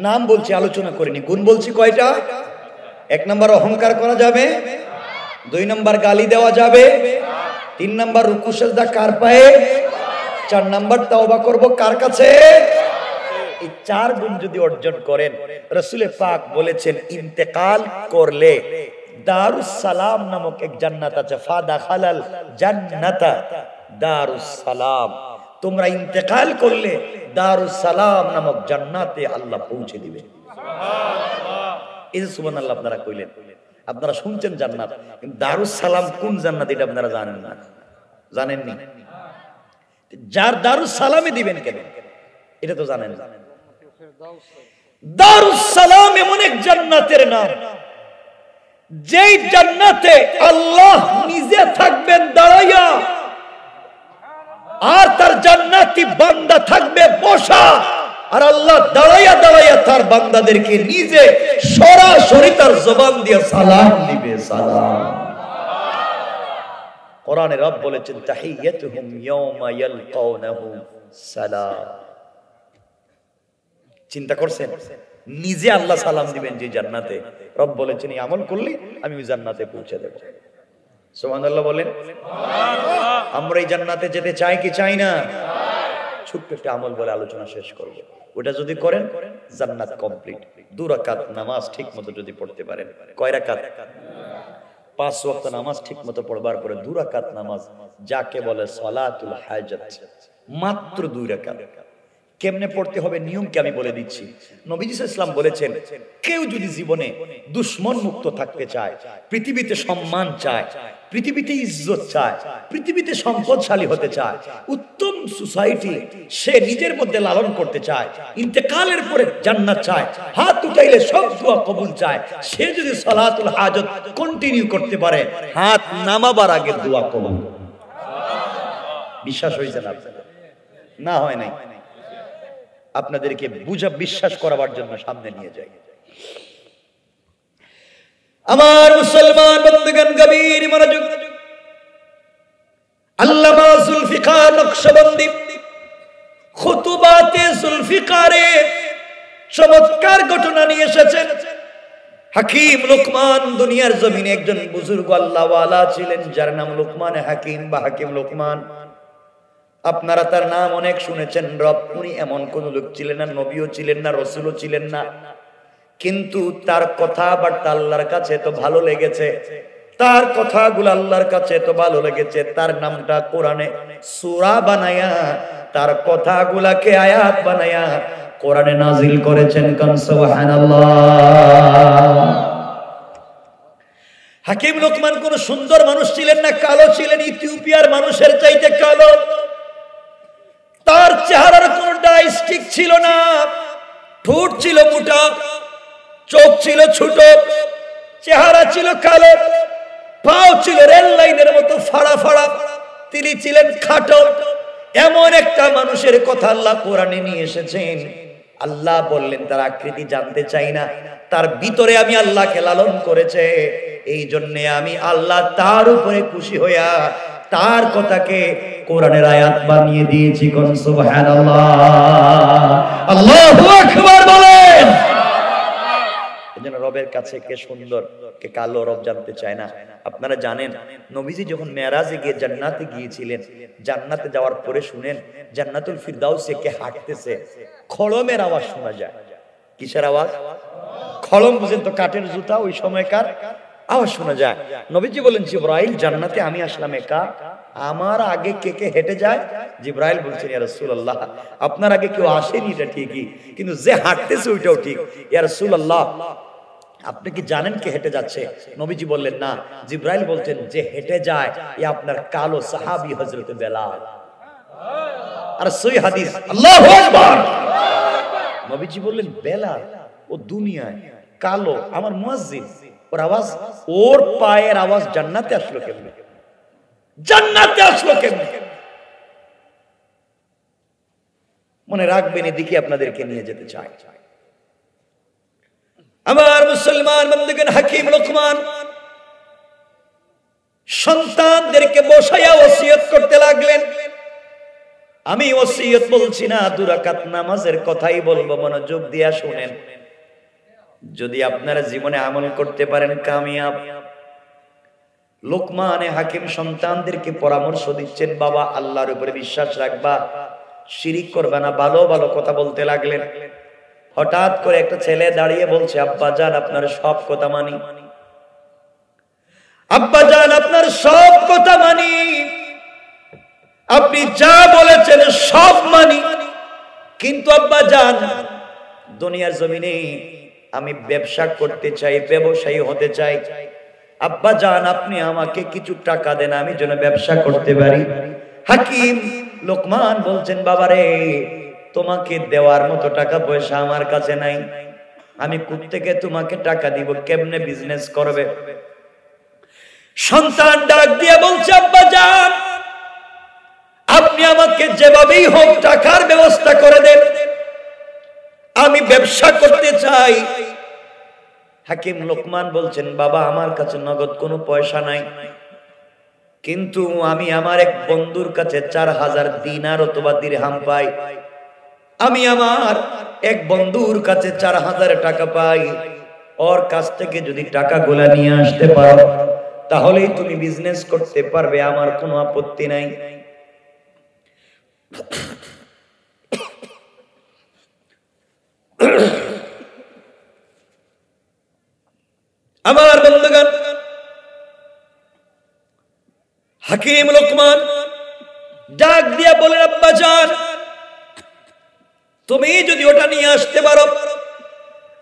A: নাম বলছি, আলোচনা করিনি। গুণ বলছি কয়টা? 1 নাম্বার অহংকার করা যাবে, 2 নাম্বার গালি দেওয়া যাবে, 3 নাম্বার রুকু সিজদা কার পায়ে, 4 নাম্বার তওবা করব কার কাছে। এই 4 গুণ যদি অর্জন করেন, রাসূল পাক বলেছেন ইন্তেকাল করলে দারুস সালাম নামক এক জান্নাত আছে। ফাদাখালাল জান্নাতা দারুস সালাম। তোমরা ইন্তেকাল করলে দারুস সালাম নামক জান্নাতে আল্লাহ পৌঁছে দিবে। সুবহানাল্লাহ। এই যে সুবহানাল্লাহ আপনারা কইলেন, আপনারা শুনছেন জান্নাত, কিন্তু দারুস সালাম কোন জান্নাত এটা আপনারা জানেন না, জানেননি? যার দারুস সালামই দিবেন কেন এটা তো জানেন না। দারুস সালাম এমন এক জান্নাতের নাম, যেই জান্নাতে আল্লাহ নিজে থাকবেন দাঁড়াইয়া, আর তার জান্নাতি বান্দা থাকবে বসা, আর আল্লাহ দাঁড়াইয়া দাঁড়াইয়া তার বান্দাদেরকে নিজে সরাসরি তার জবান দিয়ে সালাম দিবে। সালাম। কোরআনে রব বলেছেন তাহিয়াতুহুম ইয়াওমা ইয়ালকাউনাহু সালাম। চিন্তা করছেন? নিজে আল্লাহ সালাম দিবেন যে জান্নাতে। রব বলেছেন এই আমল করলে আমি ওই জান্নাতে পৌঁছে দেব। সুবহানাল্লাহ বলেন। আমরা এই জান্নাতে যেতে চাই কি চাই না? ছোট্ট একটা আমল বলে আলোচনা শেষ করব। ওটা যদি করেন জান্নাত কমপ্লিট। 2 রাকাত নামাজ ঠিকমতো যদি পড়তে পারেন। কয় রাকাত? 5 ওয়াক্ত নামাজ ঠিকমতো পড়বার পরে 2 রাকাত নামাজ, যাকে বলে সালাতুল হাজাত, মাত্র 2 রাকাত। কেমনে পড়তে হবে নিয়মকে আমি বলে দিচ্ছি। নবীজি সাল্লাল্লাহু আলাইহি ওয়াসাল্লাম বলেছেন, কেউ যদি জীবনে দুশমন মুক্ত থাকতে চায়, পৃথিবীতে সম্মান চায়, পৃথিবীতে ইজ্জত চায়, পৃথিবীতে সম্পদশালী হতে চায়, উত্তম সোসাইটি সে নিজের মধ্যে লালন করতে চায়, ইন্তেকালের পরে জান্নাত চায়, হাত উঠাইলে সব দোয়া কবুল চায়, সে যদি সালাতুল হাজত কন্টিনিউ করতে পারে, হাত নামাবার আগে দোয়া কবুল। বিশ্বাস হয়েছে না? না হয় নাই। আপনাদেরকে বুঝা বিশ্বাস করাবার জন্য সামনে নিয়ে যাই। আমার মুসলমান বন্ধুগণ, গভীর মনোযোগ। আল্লামা জুলফিকার নকশবন্দি খুতুবাতে জুলফিকারে চমৎকার ঘটনা নিয়ে এসেছেন। হাকিম লোকমান দুনিয়ার জমিনে একজন বুজুর্গ আল্লাহওয়ালা ছিলেন, যার নাম লোকমান হাকিম বা হাকিম লোকমান। আপনারা তার নাম অনেক শুনেছেন। রব উনি এমন কোন লোক ছিলেন না, নবীও ছিলেন না, রাসূলও ছিলেন না, কিন্তু তার কথাবার্তা আল্লাহর কাছে তো ভালো লেগেছে, তার কথাগুলো আল্লাহর কাছে তো ভালো লেগেছে। তার নামটা কোরআনে সূরা বানায়া, তার কথাগুলাকে আয়াত বানায়া কোরআনে নাজিল করেছেন। কান সুবহানাল্লাহ। হাকিম লোকমান কোন সুন্দর মানুষ ছিলেন না, কালো ছিলেন, ইথিওপিয়ার মানুষের চাইতে কালো। তার চেহারার কোন ডাই স্টিক ছিল না, ঠোঁট ছিল মোটা, চোখ ছিল ছোট, চেহারা ছিল কালো, পাও ছিল রেল লাইনের মতো ফাড়া ফাড়া, তিনি ছিলেন খাটো। এমন একটা মানুষের কথা আল্লাহ কোরআনে নিয়ে এসেছেন। আল্লাহ বললেন তার আকৃতি জানতে চাই না, তার ভিতরে আমি আল্লাহকে লালন করেছে, এই জন্য আমি আল্লাহ তার উপরে খুশি হইয়া তার কথাকে কোরআনের আয়াত বানিয়ে দিয়েছি। কোন সুবহানাল্লাহ, আল্লাহু আকবার বলেন। এজন্য রবের কাছে কে সুন্দর কে কালো রব জানতে চায় না। আপনারা জানেন নবীজি যখন মেরাজে গিয়ে জান্নাতে গিয়েছিলেন, জান্নাতে যাওয়ার পরে শুনেন জান্নাতুল ফিরদাউসে কে হাঁটতেছে, খড়মের আওয়াজ শোনা যায়। কিসের আওয়াজ? খড়ম বুঝেন তো, কাঠের জুতা, ওই সময়কার আওয়াজ শোনা যায়। নবীজি বলেন জিবরাইল জান্নাতে আমি আসলাম একা, আমার আগে কে কে হেঁটে যায়? জিবরাইল বলছেন ইয়া রাসূলুল্লাহ আপনার আগে কেউ আসেনি, এটা ঠিকই, কিন্তু যে হাঁটতেছে ওইটাও ঠিক। ইয়া রাসূলুল্লাহ আপনি কি জানেন কে হেঁটে যাচ্ছে? নবীজি বললেন না। জিবরাইল বলতেন যে হেঁটে যায় এ আপনার কালো সাহাবী হযরত বেলাল। আর সহিহ হাদিস, আল্লাহু আকবার। নবীজি বললেন বেলাল ও দুনিয়ায় কালো, আমার মুয়াজ্জিন, ওর আওয়াজ, ওর পায়ের আওয়াজ জান্নাতে আসলো কেমনে? জান্নাতে আসলো কেমনে? মনে রাখবেন, এদিকে আপনাদেরকে নিয়ে যেতে চাই। আমার মুসলমান বন্ধুগণ, হাকিম লোকমান সন্তানদেরকে বসায়া ওসিয়ত করতে লাগলেন। আমি ওসিয়ত বলছি না, 2 রাকাত নামাজের কথাই বলবো, মনোযোগ দিয়া শুনেন। যদি আপনারা জীবনে আমল করতে পারেন কামিয়াব। লোকমানে হাকিম সন্তানদেরকে পরামর্শ দিচ্ছেন, বাবা আল্লাহর উপরে বিশ্বাস রাখবা, শিরিক করবা না, ভালো ভালো কথা বলতে লাগলেন। হঠাৎ করে একটা ছেলে দাঁড়িয়ে বলছে, আব্বা জান আপনার সব কথা মানি, আব্বা জান আপনার সব কথা মানি, আপনি যা বলেছেন সব মানি, কিন্তু আব্বা জান দুনিয়ার জমিনে আমি ব্যবসা করতে চাই, ব্যবসায়ী হতে চাই, আব্বা জান আপনি আমাকে কিছু টাকা দেন আমি যেন ব্যবসা করতে পারি। হাকিম লোকমান বলছেন, বাবারে তোমাকে দেওয়ার মতো টাকা পয়সা আমার কাছে নাই, আমি কোত্থেকে তোমাকে টাকা দিব, কেমনে বিজনেস করবে? সন্তান ডাক দিয়ে বলছে, আব্বা জান আপনি আমাকে যেভাবেই হোক টাকার ব্যবস্থা করে দেন, আমি ব্যবসা করতে চাই। হাকিম লোকমান বলছেন, বাবা আমার কাছে নগদ কোনো পয়সা নাই, কিন্তু আমি আমার এক বন্ধুর কাছে 4000 দিনার অথবা দিরহাম পাই, আমি আমার এক বন্ধুর কাছে 4000 টাকা পাই, ওর কাছ থেকে যদি টাকাগুলা নিয়ে আসতে পারো তাহলেই তুমি বিজনেস করতে পারবে, আমার কোনো আপত্তি নাই। আমার বন্ধুগণ, হাকিম লোকমান ডাক দিয়া বলেন, আব্বা জান তুমি যদি ওটা নিয়ে আসতে পারো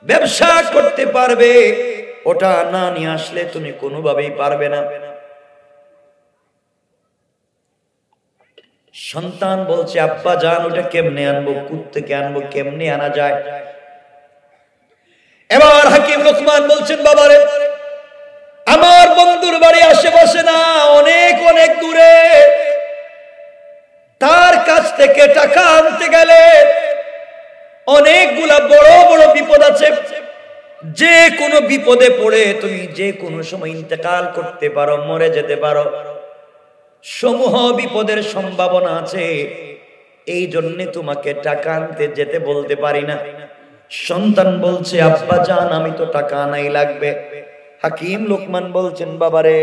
A: ব্যবসা করতে পারবে, ওটা না নিয়ে আসলে তুমি কোনোভাবেই পারবে না। সন্তান বলছে, আব্বা জান ওটা কেমনে আনবো, কোত্থেকে আনবো, কেমনে আনা যায়? এবার হাকিম লোকমান বলছেন, বাবারে আমার বন্ধুর বাড়ি আশেপাশে না, অনেক অনেক দূরে, তার কাছ থেকে টাকা আনতে গেলে অনেকগুলা বড় বড় বিপদ আছে, যে কোনো বিপদে পড়ে তুমি যে কোনো সময় ইন্তেকাল করতে পারো, মরে যেতে পারো, সমূহ বিপদের সম্ভাবনা আছে, এই জন্য তোমাকে টাকা আনতে যেতে বলতে পারি না। সন্তান বলছে, আব্বা জান আমি তো টাকা আনাই লাগবে। হাকিম লোকমান বলছেন, বাবারে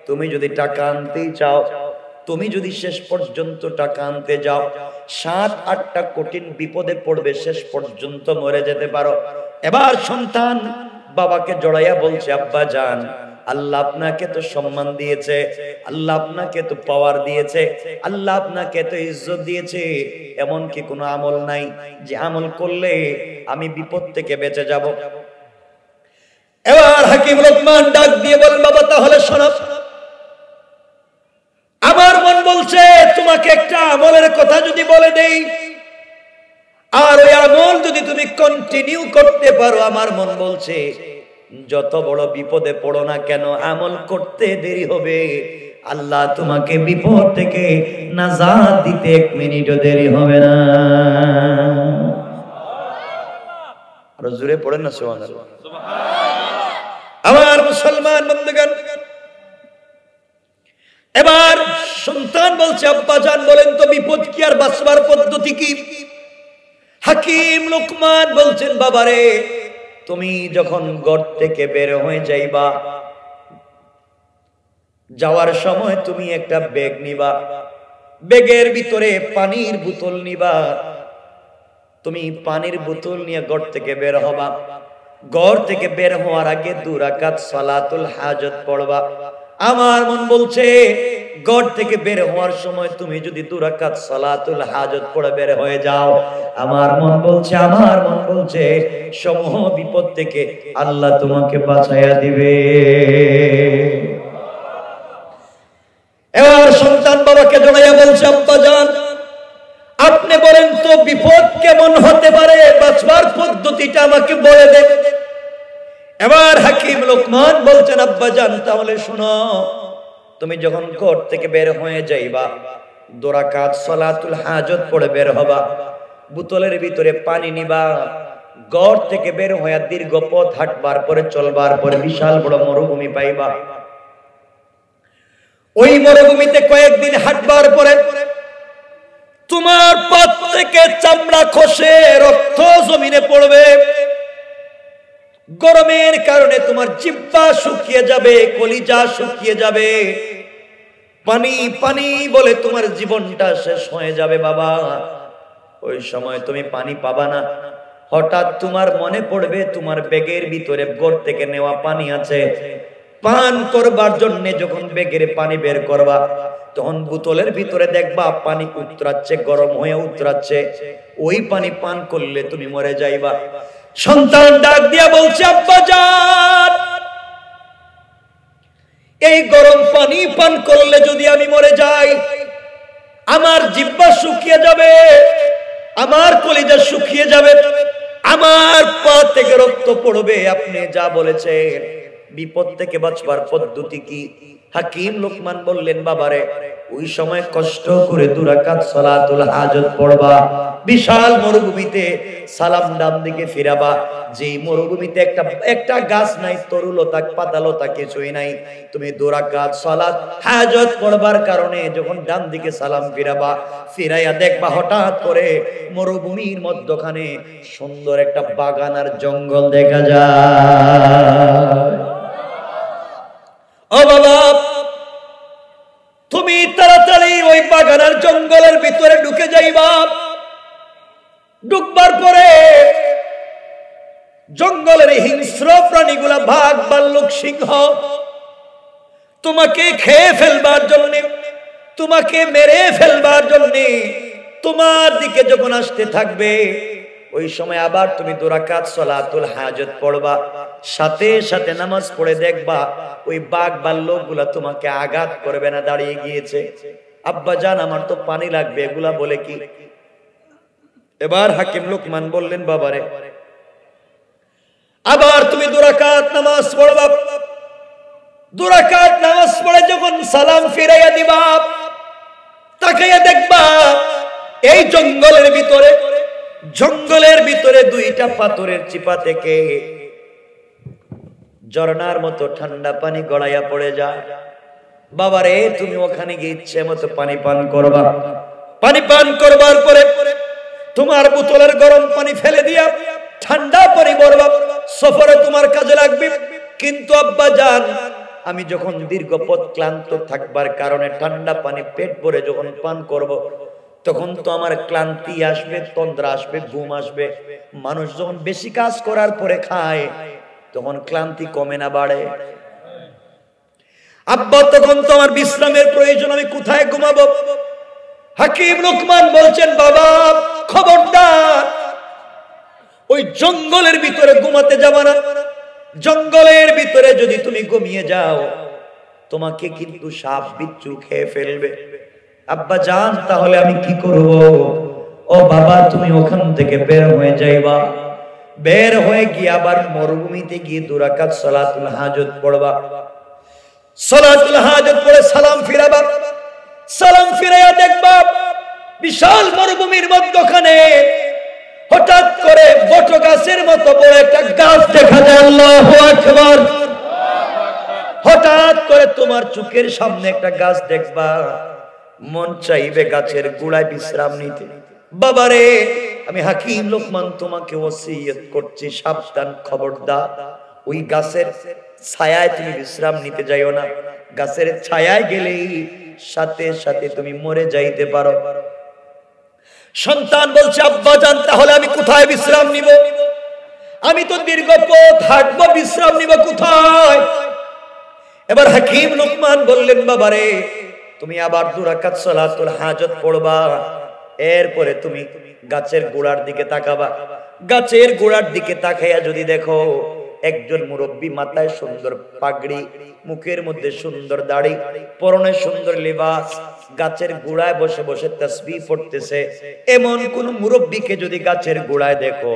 A: তুমি যদি টাকা আনতেই চাও, তুমি যদি শেষ পর্যন্ত টাকা আনতে যাও 7-8টা কঠিন বিপদে পড়বে, শেষ পর্যন্ত মরে যেতে পারো। এবার সন্তান বাবাকে জড়াইয়া বলছে, আব্বা জান আল্লাহ আপনাকে তো সম্মান দিয়েছে, আল্লাহ আপনাকে তো পাওয়ার দিয়েছে, আল্লাহ আপনাকে তো ইজ্জত দিয়েছে, এমন কি কোনো আমল নাই যে আমল করলে আমি বিপদ থেকে বেঁচে যাব? এবার হাকিম লোকমান ডাক দিয়ে বলেন, বাবা তাহলে শোনো, আমার মন বলছে তোমাকে একটা আমলের কথা যদি বলে দেই, আর ওই আমল যদি তুমি কন্টিনিউ করতে পারো, আমার মন বলছে যত বড় বিপদে পড়ো না কেন, আমল করতে দেরি হবে, আল্লাহ তোমাকে বিপদ থেকে নাজাত দিতে 1 মিনিটও দেরি হবে না। আরো জোরে পড়েন না সুবহানাল্লাহ। আমার মুসলমান বন্ধুগণ, এবার সন্তান বলছে আব্বা জান বলেন তো বিপদ কি আর বাঁচবার পদ্ধতি কি? হাকিম লোকমান বলছেন বাবারে, তুমি যখন ঘর থেকে বের হয়ে যাইবা, যাওয়ার সময় তুমি একটা ব্যাগ নিবা, ব্যাগের ভিতরে পানির বোতল নিবা, তুমি পানির বোতল নিয়ে ঘর থেকে বের হবা। ঘর থেকে বের হওয়ার আগে 2 রাকাত সালাতুল হাজত পড়বা। আমার মন বলছে ঘর থেকে বের হওয়ার সময় তুমি যদি 2 রাকাত সালাতুল হাজত পড়ে বের হয়ে যাও, আমার মন বলছে সমূহ বিপদ থেকে আল্লাহ তোমাকে বাঁচাইয়া দিবে। এবার সন্তান বাবাকে জড়াইয়া বলছে আব্বা জান আপনি বলেন তো বিপদ কেমন হতে পারে, বাঁচবার পদ্ধতিটা আমাকে বলে দেন। এবার হাকিম লোকমান বলছেন আব্বা জান তাহলে শোনো, তুমি যখন ঘর থেকে বের হয়ে যাইবা, 2 রাকাত সালাতুল হাজত পড়ে বের হবা, বোতলের ভিতরে পানি নিবা, ঘর থেকে বের হয়ে দীর্ঘ পথ হাঁটবার পরে চলবার পরে বিশাল বড় মরুভূমি পাইবা। ওই মরুভূমিতে কয়েকদিন হাঁটবার পরে তোমার পথ থেকে চামড়া খসে রক্ত জমিনে পড়বে, গরমের কারণে তোমার জিহ্বা শুকিয়ে যাবে, কলিজা শুকিয়ে যাবে, পানি পানি বলে তোমার জীবনটা শেষ হয়ে যাবে বাবা। ওই সময় তুমি পানি পাবা না। হঠাৎ তোমার মনে পড়বে তোমার ব্যাগের ভিতরে ঘর থেকে নেওয়া পানি আছে, পান করবার জন্য যখন ব্যাগের পানি বের করবা, তখন বোতলের ভিতরে দেখবা পানি উতরাচ্ছে, গরম হয়ে উতরাচ্ছে, ওই পানি পান করলে তুমি মরে যাইবা। সন্তান ডাক দিয়া বলছে আব্বা জান এই গরম পানি পান করলে যদি আমি মরে যাই, আমার জিহ্বা শুকিয়ে যাবে, আমার কলিজা শুকিয়ে যাবে, আমার পা থেকে রক্ত পড়বে, আপনি যা বলেছেন বিপদ থেকে বাঁচবার পদ্ধতি কি? হাকিম লোকমান বললেন বাবারে ওই সময় কষ্ট করে 2 রাকাত সালাতুল হাজত পড়বা, বিশাল মরুভূমিতে সালাম ডান দিকে ফিরাবা, যে মরুভূমিতে একটা গাছ নাই, তরুলতা পাতালতা কিছুই নাই, তুমি 2 রাকাত সালাত হাজত পড়বার কারণে যখন ডান দিকে সালাম ফিরাবা, ফিরাইয়া দেখবা হঠাৎ করে মরুভূমির মধ্যখানে সুন্দর একটা বাগান আর জঙ্গল দেখা যায়। ও বাবা তুমি তাড়াতাড়ি ওই বাগানের জঙ্গলের ভিতরে ঢুকে যাইবা। ঢুকবার পরে জঙ্গলের হিংস্র প্রাণীগুলা বাঘ ভাল্লুক সিংহ তোমাকে খেয়ে ফেলবার জন্য, তোমাকে মেরে ফেলবার জন্য তোমার দিকে যখন আসতে থাকবে, ওই সময় আবার তুমি 2 রাকাত সালাতুল হাজত পড়বা, সাথে সাথে নামাজ পড়ে দেখবা ওই বাঘ ভাল্লুকগুলা তোমাকে আঘাত করবে না, দাঁড়িয়ে গিয়েছে। আব্বা জান আমার তো পানি লাগবে, এগুলা বলে কি? এবার হাকিম লোকমান বললেন বাবারে আবার তুমি 2 রাকাত নামাজ পড়বা, 2 রাকাত নামাজ পড়ে যখন সালাম ফিরাইয়া দিবা, তাকাইয়া দেখবা এই জঙ্গলের ভিতরে 2টা পাথরের চিপা থেকে ঝর্ণার মতো ঠান্ডা পানি গড়াইয়া পড়ে যায়। বাবারে তুমি ওখানে গিয়ে ইচ্ছে মতো পানি পান করবা, পানি পান করবার পরে তোমার বোতলের গরম পানি ফেলে দিয়া ঠান্ডা পানি ভরবা, সফরে তোমার কাজে লাগবে। কিন্তু আব্বা জান আমি যখন দীর্ঘ পথ ক্লান্ত থাকবার কারণে ঠান্ডা পানি পেট ভরে যখন পান করব, তখন তো আমার ক্লান্তি আসবে, তন্দ্রা আসবে, ঘুম আসবে। মানুষ যখন বেশি কাজ করার পরে খায় তখন ক্লান্তি কমে না বাড়ে? আব্বা তখন তো আমার বিশ্রামের প্রয়োজন, আমি কোথায় ঘুমাবো? হাকিম লোকমান বলছেন বাবা খবরদার ওই জঙ্গলের ভিতরে ঘুমাতে যাবা না। জঙ্গলের ভিতরে যদি তুমি ঘুমিয়ে যাও তোমাকে কিন্তু সাপ বিচ্ছু খেয়ে ফেলবে। আব্বা জান তাহলে আমি কি করব? ও বাবা তুমি ওখান থেকে বের হয়ে যাইবা, বের হয়ে গিয়ে আবার মরুভূমিতে গিয়ে 2 রাকাত সালাতুল হাজত পড়বা। সালাতুল হাজত পড়ে সালাম ফিরাবা, সালাম ফিরাইয়া দেখবা বিশাল মরুভূমির মধ্যখানে হঠাৎ করে বট গাছের মতো বড় একটা গাছ দেখা যায়। আল্লাহু আকবার। হঠাৎ করে তোমার চোখের সামনে একটা গাছ দেখবা, মন চাইবে গাছের গোড়ায় বিশ্রাম নিতে। বাবারে আমি হাকিম লোকমান তোমাকে ওসিয়ত করছি, সাবধান, খবরদার ওই গাছের ছায়ায় তুমি বিশ্রাম নিতে যাইও না। গাছের ছায়ায় গেলেই সাথে সাথে তুমি মরে যাইতে পারো। সন্তান বলছে আব্বা জান তাহলে আমি কোথায় বিশ্রাম নিব? আমি তো দীর্ঘ পথ হাঁটবো, বিশ্রাম নিব কোথায়? এবার হাকিম লোকমান বললেন বাবারে তুমি আবার 2 রাকাত সালাতুল হাজত পড়বা, এরপরে তুমি গাছের গোড়ার দিকে তাকাবা। গাছের গোড়ার দিকে তাকাইয়া যদি দেখো একজন মুরব্বী, মাথায় সুন্দর পাগড়ি, মুখের মধ্যে সুন্দর দাড়ি, পরনে সুন্দর লিবাস, গাছের গোড়ায় বসে বসে তাসবিহ পড়তেছে, এমন কোন মুরব্বীকে যদি গাছের গোড়ায় দেখো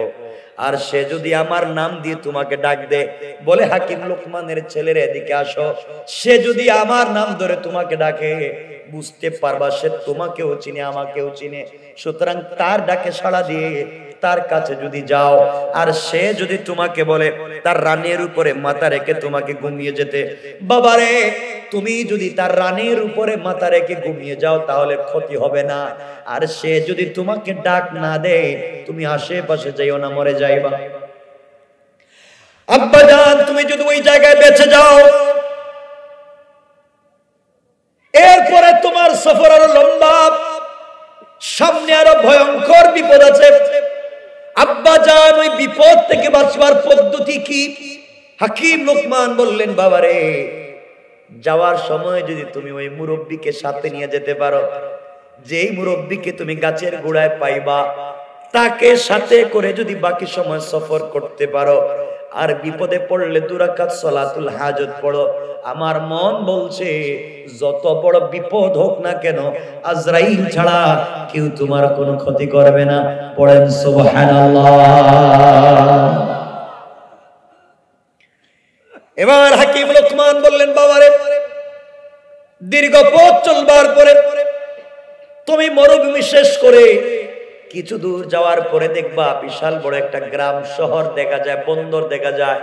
A: আর সে যদি আমার নাম দিয়ে তোমাকে ডাক দে, বলে হাকিম লোকমানের ছেলের এদিকে আসো, সে যদি আমার নাম ধরে তোমাকে ডাকে বুঝতে পারবা সে তোমাকেও চিনে আমাকেও চিনে। সুতরাং তার ডাকে সাড়া দিয়ে তার কাছে যদি যাও আর সে যদি তোমাকে বলে তার রানের উপরে মাথা রেখে তোমাকে ঘুমিয়ে যেতে, বাবারে তুমি যদি তার রানের উপরে মাথা রেখে ঘুমিয়ে যাও তাহলে ক্ষতি হবে না। আর সে যদি তোমাকে ডাক না দেয় তুমি আশেপাশে যাইও না, মরে যাইবা। আব্বা জান তুমি যদি ওই জায়গায় বেঁচে যাও এরপরে তোমার সফর আরো লম্বা, সামনে আরো ভয়ঙ্কর বিপদ আছে। আব্বা জান ওই বিপদ থেকে বাঁচবার পদ্ধতি কি? হাকিম লোকমান বললেন বাবারে যাওয়ার সময় যদি তুমি ওই মুরব্বীকে সাথে নিয়ে যেতে পারো, যেই মুরব্বীকে তুমি গাছের গোড়ায় পাইবা তাকে সাথে করে যদি বাকি সময় সফর করতে পারো আর বিপদে পড়লে 2 রাকাত সালাতুল হাজত পড়ো, আমার মন বলছে যত বড় বিপদ হোক না কেন আজরাইল ছাড়া কেউ তোমার কোনো ক্ষতি করবে না। পড়েন সুবহানাল্লাহ। এবার হাকিম লোকমান বললেন বাবারে দীর্ঘ পথ চলবার পরে তুমি মরুভূমি শেষ করে কিছু দূর যাওয়ার পরে দেখবা বিশাল বড় একটা গ্রাম শহর দেখা যায়, বন্দর দেখা যায়।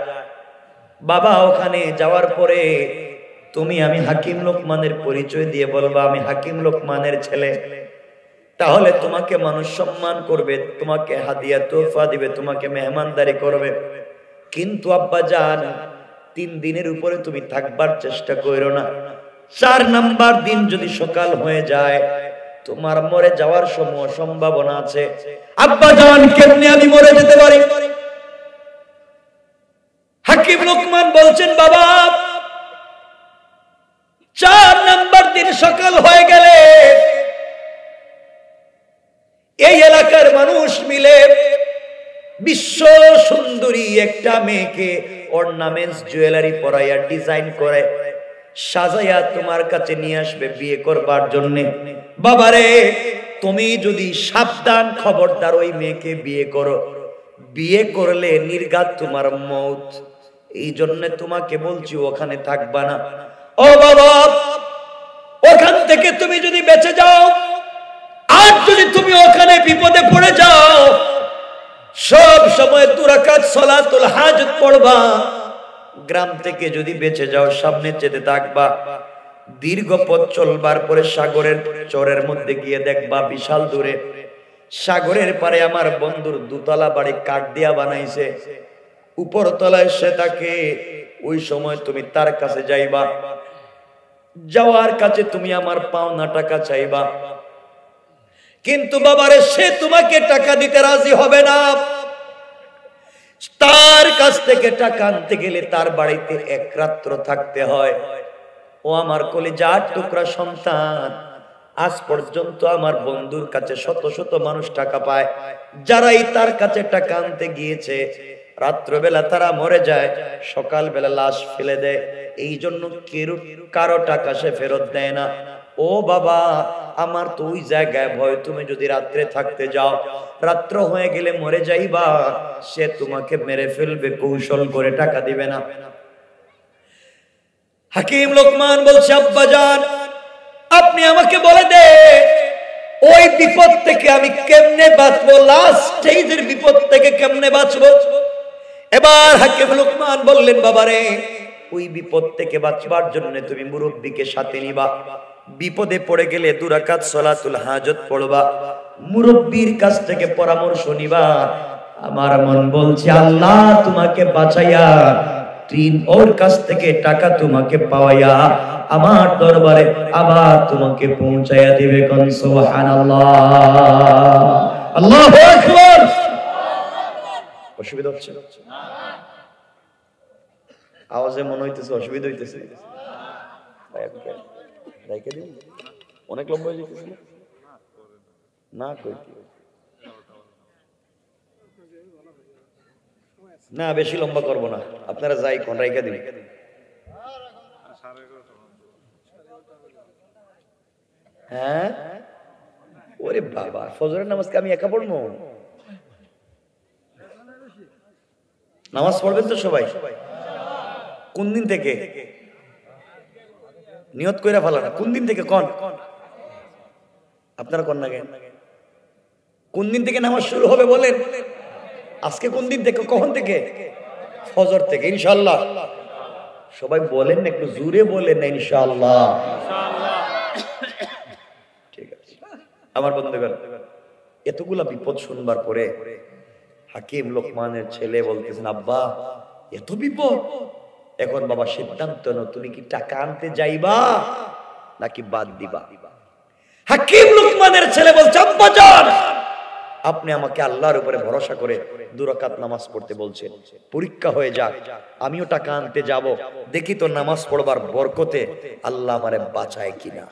A: বাবা ওখানে যাওয়ার পরে তুমি আমি হাকিম লোকমানের পরিচয় দিয়ে বলবা আমি হাকিম লোকমানের ছেলে, তাহলে তোমাকে মানুষ সম্মান করবে, তোমাকে হাদিয়া তোহফা দিবে, তোমাকে মেহমানদারি করবে। কিন্তু আব্বা জান 3 দিনের উপরে তুমি থাকবার চেষ্টা করো না। 4 নাম্বার দিন যদি সকাল হয়ে যায় তোমার মরে যাওয়ার সম্ভাবনা আছে। আব্বা জান কেমনে আমি মরে যেতে পারি? হাকিম লোকমান বলছেন বাবা 4 নাম্বার দিন সকাল হয়ে গেলে এই এলাকার মানুষ মিলে বিশ্ব সুন্দরী একটা মেয়েকে অর্নামেন্টস জুয়েলারি পরাইয়া ডিজাইন করে সাজাইয়া তোমার কাছে নিয়ে আসবে বিয়ে করবার জন্য। বাবারে তুমি যদি সাবধান, খবরদার ওই মেয়েকে বিয়ে করো, বিয়ে করলে নির্ঘাত তোমার মৌত। এই জন্য তোমাকে বলছি ওখানে থাকবা না। ও বাবা ওখান থেকে তুমি যদি বেঁচে যাও আর যদি তুমি ওখানে বিপদে পড়ে যাও সব সময় 2 রাকাত সালাতুল হাজত পড়বা। গ্রাম থেকে যদি বেঁচে যাও সামনে যেতে থাকবা, দীর্ঘ পথ চলবার পরে সাগরের চরের মধ্যে গিয়ে দেখবা বিশাল দূরে সাগরের পারে আমার বন্ধুর 2 তলা বাড়ি কাঠ দিয়া বানাইছে, উপর তলায় সে থাকে। ওই সময় তুমি তার কাছে যাইবা, যাওয়ার কাছে তুমি আমার পাওনা টাকা চাইবা, কিন্তু বাবারে সে তোমাকে টাকা দিতে রাজি হবে না। তার কাছ থেকে টাকা আনতে গেলে তার বাড়িতে 1 রাত্র থাকতে হয়। ও আমার কলিজার টুকরা সন্তান, আজ পর্যন্ত আমার বন্ধুর কাছে শত শত মানুষ টাকা পায়, যারাই তার কাছে টাকা আনতে গিয়েছে রাত্রবেলা তারা মরে যায়, সকালবেলা লাশ ফেলে দেয়। এই জন্য কারো টাকা সে ফেরত দেয় না। ও বাবা, আমার তো ওই জায়গায় ভয়, তুমি যদি রাত্রে থাকতে যাও, রাত্র হয়ে গেলে মরে যাইবা, সে তোমাকে মেরে ফেলবে, কৌশল করে টাকা দিবে না। হাকিম লোকমান বলছে, আব্বাজান আপনি আমাকে বলে দে ওই বিপদ থেকে আমি কেমনে বাঁচবো, লাস্ট স্টেজের বিপদ থেকে কেমনে বাঁচবো। এবার হাকিম লোকমান বললেন, বাবারে ওই বিপদ থেকে বাঁচবার জন্য তুমি মুরব্বীকে সাথে নিবা, বিপদে পড়ে গেলে 2 রাকাত সালাতুল হাজত পড়বা, মুরব্বীর কাছ থেকে পরামর্শ নিবা। আমার মন বলছে আল্লাহ তোমাকে বাঁচাইয়া ওর কাছ থেকে টাকা তোমাকে পাওয়াইয়া আমার দরবারে আবার তোমাকে পৌঁছাইয়া দিবে। কোন সুবহানাল্লাহ, আল্লাহু আকবার। অসুবিধা হচ্ছে? আওয়াজে মনে হইতেছে অসুবিধা হইতেছে। অনেক লম্বা হয়ে যেতেছে না, কইতে না, বেশি লম্বা করব না, আপনারা যাই কোন রাইকা দিন। হ্যাঁ, ওরে বাবা, ফজরের নামাজকে আমি একা পড়বো? নামাজ পড়বেন তো সবাই? কোন দিন থেকে নিয়ত কইরা ফেলা না, কোন দিন থেকে কোন আপনারা কোন না, কোন দিন থেকে নামাজ শুরু হবে বলেন? আজকে কোন দিন থেকে, কখন থেকে? ফজর থেকে ইনশাআল্লাহ। সবাই বলেন না, একটু জোরে বলেন না ইনশাআল্লাহ। ঠিক আছে আমার বন্ধুগণ, এতগুলা বিপদ শুনবার পরে হাকিম লোকমানের ছেলে বলতেছেন, আব্বা এত বিপদ, এখন বাবা সিদ্ধান্ত নাও, তুমি কি টাকা আনতে যাইবা নাকি বাদ দিবা? হাকিম লোকমানের ছেলে বলছে, আব্বা জান আপনি আমাকে আল্লাহর উপরে ভরসা করে 2 রাকাত নামাজ পড়তে বলছেন, পরীক্ষা হয়ে যাক, আমিও টাকা আনতে যাব, দেখি তো নামাজ পড়বার বরকতে আল্লাহ আমারে বাঁচায় কিনা।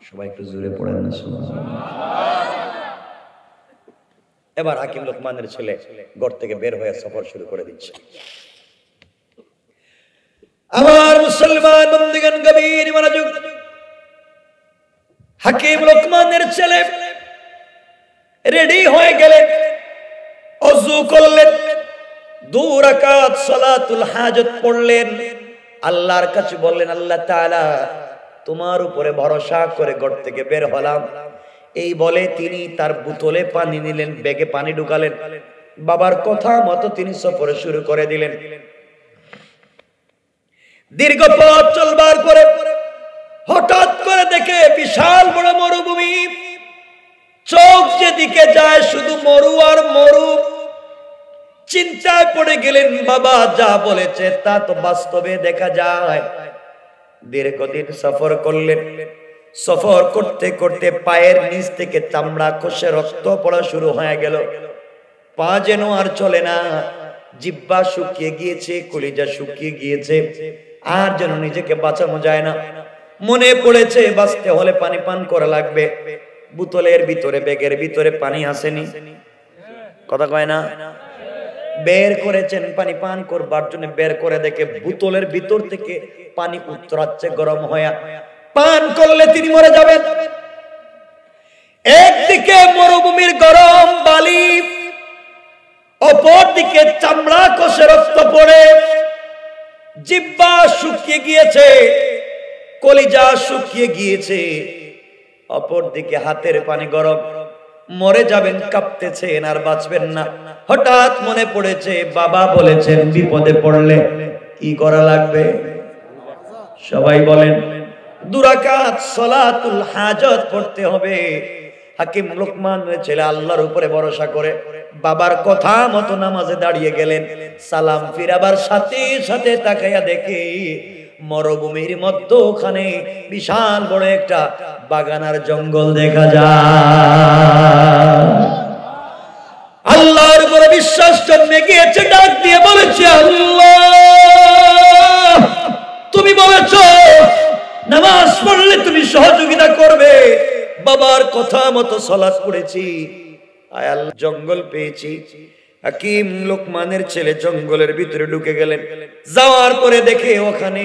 A: সবাই একটু জোরে পড়েন না সুবহানাল্লাহ। এবার হাকিম লোকমানের ছেলে ঘর থেকে বের হয়ে সফর শুরু করে দিচ্ছে। আমার মুসলমান বন্ধুগণ গভীর মনোযোগ, হাকিম লোকমানের ছেলে রেডি হয়ে গেলেন, ওযু করলেন, 2 রাকাত সালাতুল হাজত পড়লেন, আল্লাহর কাছে বললেন, আল্লাহ তাআলা তোমার উপরে ভরসা করে ঘর থেকে বের হলাম। এই বলে তিনি তার বোতলে পানি নিলেন, ব্যাগে পানি ঢুকালেন, বাবার কথা মতো তিনি সফর শুরু করে দিলেন। দীর্ঘ পথ চলবার পরে হঠাৎ করে দেখে বিশাল বড় মরুভূমি, চোখ যেদিকে যায় শুধু মরু আর মরু। চিন্তায় পড়ে গেলেন, বাবা যা বলেছে তা তো বাস্তবে দেখা যায়। দীর্ঘদিন সফর করলেন, সফর করতে করতে পায়ের নিচ থেকে চামড়া খসে রক্ত পড়া শুরু হয়ে গেল, পা যেন আর চলে না, জিহ্বা শুকিয়ে গিয়েছে, কলিজা শুকিয়ে গিয়েছে, আর যেন নিজেকে বাঁচানো যায় না। মনে পড়েছে বাঁচতে হলে পানি পান করা লাগবে। বোতলের ভিতরে, ব্যাগের ভিতরে পানি আসেনি, কথা কয় না, বের করেছেন পানি পান করবার জন্য, বের করে দেখে বোতলের ভিতর থেকে পানি উতরাচ্ছে গরম হয়ে, পান করলে তিনি মরে যাবেন। একদিকে মরুভূমির গরম বালি, অপরদিকে চামড়া কষে রক্ত পড়ে, জিহ্বা শুকিয়ে গিয়েছে, কলিজা শুকিয়ে গিয়েছে, অপরদিকে হাতের পানি গরম, মরে যাবেন, কাঁপতেছেন, আর বাঁচবেন না। হঠাৎ মনে পড়েছে বাবা বলেছেন বিপদে পড়লে কি করা লাগবে? সবাই বলেন 2 রাকাত সালাতুল হাজত পড়তে হবে। হাকিম লোকমানের ছেলে আল্লাহর উপরে ভরসা করে বাবার কথা মতো নামাজে দাঁড়িয়ে গেলেন। সালাম ফিরাবার সাথে সাথে তাকাইয়া দেখে মরুভূমির মধ্যখানে বিশাল বড় একটা বাগানার জঙ্গল দেখা যায়। আল্লাহর উপরে বিশ্বাস জন্মে গিয়েছে, ডাক দিয়ে বলেছে, আল্লাহ তুমি বলেছো নামাজ পড়লে তুমি সহযোগিতা করবে, বাবার কথা মতো সালাত পড়েছি, আয় আল্লাহ জঙ্গল পেয়েছি। হাকিম লোকমানের ছেলে জঙ্গলের ভিতরে ঢুকে গেলেন, যাওয়ার পরে দেখে ওখানে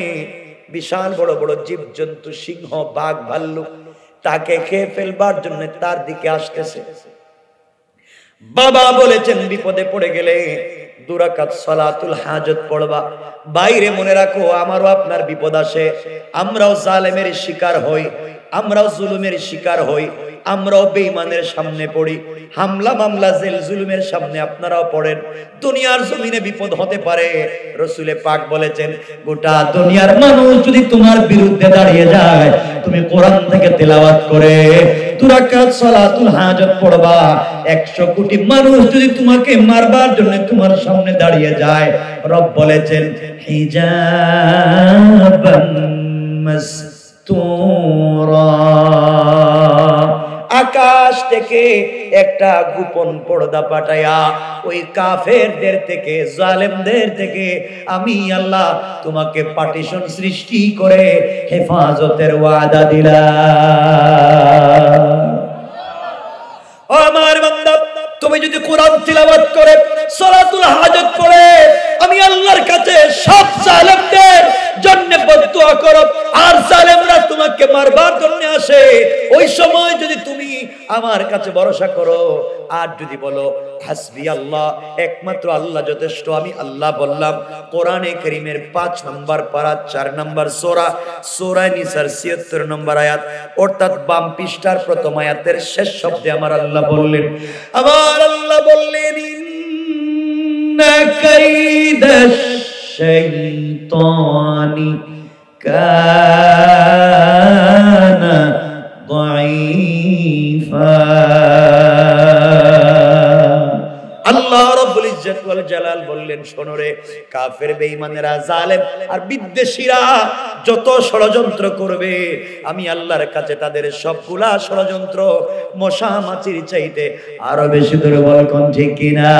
A: বিশাল বড় বড় জীবজন্তু, সিংহ, বাঘ, ভাল্লুক তাকে খেয়ে ফেলবার জন্য তার দিকে আসতেছে। বাবা বলেছেন বিপদে পড়ে গেলে 2 রাকাত সালাতুল হাজত পড়বা। বাইরে মনে রাখো, আমারও আপনার বিপদ আসে, আমরাও জালেমের শিকার হই, আমরাও জুলুমের শিকার হই, আমরাও বেঈমানের সামনে পড়ি, হামলা মামলা জেল জুলুমের সামনে আপনারাও পড়েন। দুনিয়ার জমিনে বিপদ হতে পারে। রাসূলে পাক বলেছেন, গোটা দুনিয়ার মানুষ যদি তোমার বিরুদ্ধে দাঁড়িয়ে যায়, তুমি কোরআন থেকে তেলাওয়াত করে 2 রাকাত সালাতুল হাজত পড়বা। 100 কোটি মানুষ যদি তোমাকে মারবার জন্য তোমার সামনে দাঁড়িয়ে যায়, রব বলেছেন হিজাবান মাসতুরা, আকাশ থেকে একটা গোপন পর্দা পাঠায়া ওই কাফেরদের থেকে, জালেমদের থেকে আমি আল্লাহ তোমাকে পার্টিশন সৃষ্টি করে হেফাজতের ওয়াদা দিলাম। ও আমার বান্দা, তুমি যদি কোরআন তিলাওয়াত করে সালাতুল হাজত পড়ে আমি আল্লাহর কাছে সব জালেমদের জন্য বদদুয়া করো, আর জালেমরা তোমাকে মারবার জন্য আসে, ওই সময় যদি তুমি আমার কাছে ভরসা করো আর যদি বলো হাসবি আল্লাহ, একমাত্র আল্লাহ যথেষ্ট, আমি আল্লাহ বললাম, কোরআনে কারীমের 5 নম্বর পারা 4 নম্বর সূরা, সূরা নিসার 76 নম্বর আয়াত, অর্থাৎ বাম পৃষ্ঠার প্রথম আয়াতের শেষ শব্দে আমার আল্লাহ বললেন, আমার আল্লাহ বললেন ইন্না কাইদাশ শাইতানি কানা দাঈফা। আল্লাহ রাব্বুল ইজ্জত ওয়াল জালাল বললেন, শোনো রে কাফের, বেঈমানেরা, জালেম আর বিদ্বেষীরা যত ষড়যন্ত্র করবে, আমি আল্লাহর কাছে তাদের সবগুলা ষড়যন্ত্র মশা মাছির চাইতে আরো বেশি দুর্বল। কোন ঠিক কিনা?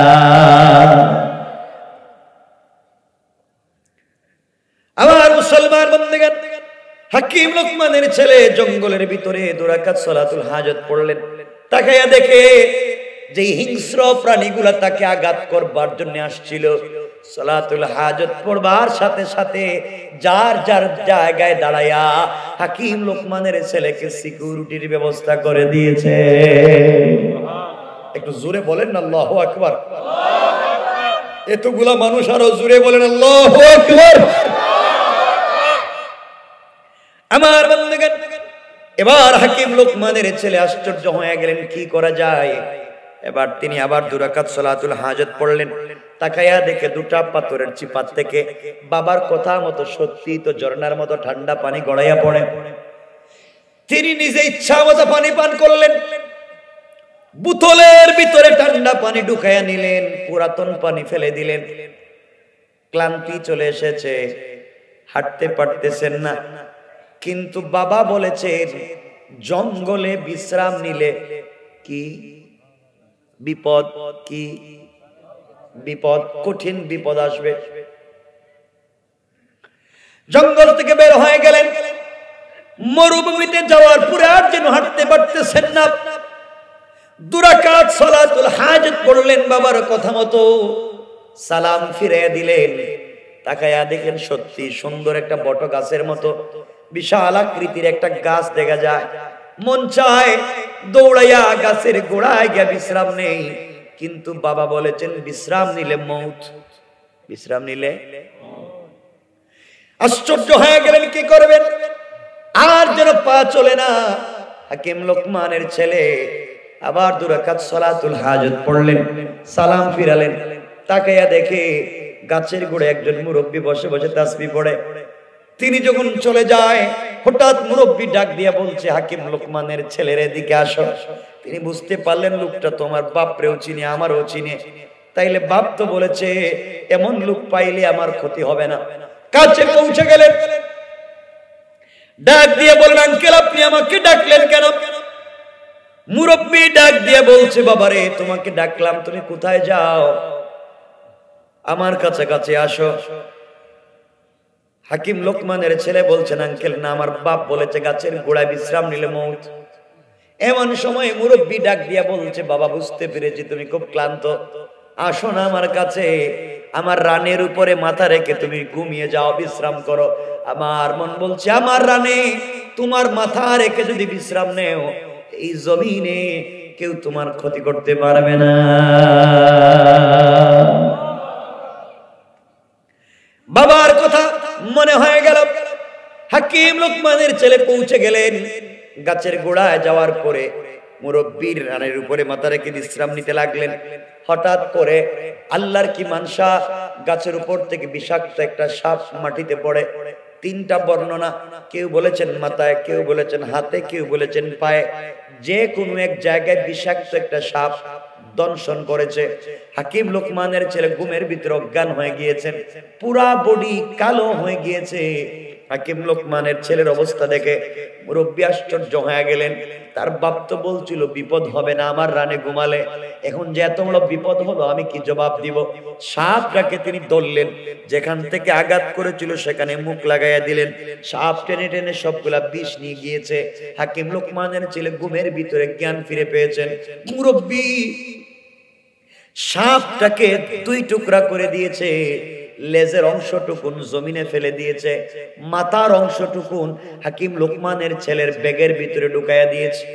A: আমার মুসলমান বন্দেগান, হাকিম লোকমানের ছেলে জঙ্গলের ভিতরে 2 রাকাত সালাতুল হাজত পড়লেন। তাকায়া দেখে যে হিংস্র প্রাণীগুলা তাকে আঘাত করবার জন্য আসছিল, সালাতুল হাজত পড়বার সাথে সাথে যার যার জায়গায় দাঁড়ায়া হাকিম লোকমানের ছেলেকে সিকিউরিটির ব্যবস্থা করে দিয়েছে। একটু জোরে বলেন না আল্লাহু আকবার। এতগুলা মানুষ আরো জোরে বলেন আল্লাহু আকবার। আমার বান্দাগণ, এবার হাকিম লোকমানের ছেলে আশ্চর্য হয়ে গেলেন, কি করা যায়। এবার তিনি আবার 2 রাকাত সালাতুল হাজত পড়লেন। তাকায়া দেখে 2টা পাথরের চিপাত থেকে বাবার কথা মতো সত্যি তো ঝর্ণার মতো ঠান্ডা পানি গড়াইয়া পড়ে। তিনি নিজে ইচ্ছা মতো পানি পান করলেন, বোতলের ভিতরে ঠান্ডা পানি ঢুকাইয়া নিলেন, পুরাতন পানি ফেলে দিলেন। ক্লান্তি চলে এসেছে, হাঁটতে পারতেছেন না, কিন্তু বাবা বলেছেন জঙ্গলে বিশ্রাম নিলে কি বিপদ, কি বিপদ, কঠিন বিপদ আসবে। জঙ্গল থেকে বের হয়ে গেলেন, মরুভূমিতে যাওয়ার পরে আর যেন হাঁটতে পারতেছেন না। 2 রাকাত সালাতুল হাজত পড়লেন, বাবার কথা মতো সালাম ফিরে দিলেন। তাকায়া দেখেন সত্যি সুন্দর একটা বট গাছের মতো বিশাল আকৃতির একটা গাছ দেখা যায়। মন চায় দৌড়াইয়া গাছের গোড়ায় গিয়ে বিশ্রাম নেই, কিন্তু বাবা বলেছেন বিশ্রাম নিলে মৌত, বিশ্রাম নিলে। আশ্চর্য হয়ে গেলেন, কি করবেন, আর যেন পা চলে না। হাকিম লোকমানের ছেলে আবার 2 রাকাত সালাতুল হাজত পড়লেন, সালাম ফিরালেন। তাকাইয়া দেখে গাছের গোড়ে একজন মুরব্বী বসে বসে তাসবিহ পড়ে। তিনি যখন চলে যায়, হঠাৎ মুরব্বী ডাক দিয়া বলছে, হাকিম লোকমানের ছেলের এদিকে আসো। তিনি বুঝতে পারলেন লোকটা তোমার বাপরেও চিনে, আমারও চিনে, তাইলে বাপ তো বলেছে এমন লোক পাইলে আমার ক্ষতি হবে না। কাছে পৌঁছে গেলেন, ডাক দিয়ে বলেন, আঙ্কেল আপনি আমাকে ডাকলেন কেন? মুরব্বী ডাক দিয়ে বলছে, বাবারে তোমাকে ডাকলাম, তুমি কোথায় যাও, আমার কাছে কাছে আসো। হাকিম লোকমানের ছেলে বলছেন, আঙ্কেল না, আমার বাপ বলেছে গাছের গোড়ায় বিশ্রাম নিলে মৌত। এমন সময় মুরব্বী ডাক দিয়া বলছে, বাবা বুঝতে পেরেছি তুমি খুব ক্লান্ত, আসো না আমার কাছে, আমার রানের উপরে মাথা রেখে তুমি ঘুমিয়ে যাও, বিশ্রাম করো, আমার মন বলছে আমার রানে তোমার মাথা রেখে যদি বিশ্রাম নেও এই জমিনে কেউ তোমার ক্ষতি করতে পারবে না। বাবার কথা মনে হয়ে গেল। হাকিম লোকমানের ছেলে পৌঁছে গেলেন গাছের গোড়ায়। যাওয়ার পরে মুরব্বির রানের উপরে মাথা রেখে বিশ্রাম নিতে লাগলেন। হঠাৎ করে আল্লাহর কি মানসা, গাছের উপর থেকে বিষাক্ত একটা সাপ মাটিতে পড়ে। তিনটা বর্ণনা, কেউ বলেছেন মাথায়, কেউ বলেছেন হাতে, কেউ বলেছেন পায়ে। যে কোনো এক জায়গায় বিষাক্ত একটা সাপ দংশন করেছে। হাকিম লোকমানের ছেলে ঘুমের ভিতরে অজ্ঞান হয়ে গিয়েছেন, পুরা বডি কালো হয়ে গিয়েছে। হাকিম লোকমানের ছেলের অবস্থা দেখে মুরব্বী আশ্চর্য হয়ে গেলেন। তার বাপ তো বলছিল বিপদ হবে না আমার রানে ঘুমালে, এখন যে এত বড় বিপদ হলো আমি কি জবাব দিব? সাপটাকে তিনি ধরলেন, যেখান থেকে আঘাত করেছিল সেখানে মুখ লাগাইয়া দিলেন। সাপ টেনে টেনে সবগুলা বিষ নিয়ে গিয়েছে। হাকিম লোকমানের ছেলে ঘুমের ভিতরে জ্ঞান ফিরে পেয়েছেন। মুরব্বী সাপটাকে দুই টুকরা করে দিয়েছে, লেজের অংশটুকুন জমিনে ফেলে দিয়েছে, মাথার অংশটুকুন হাকিম লোকমানের ছেলের ব্যাগের ভিতরে ঢুকাইয়া দিয়েছে।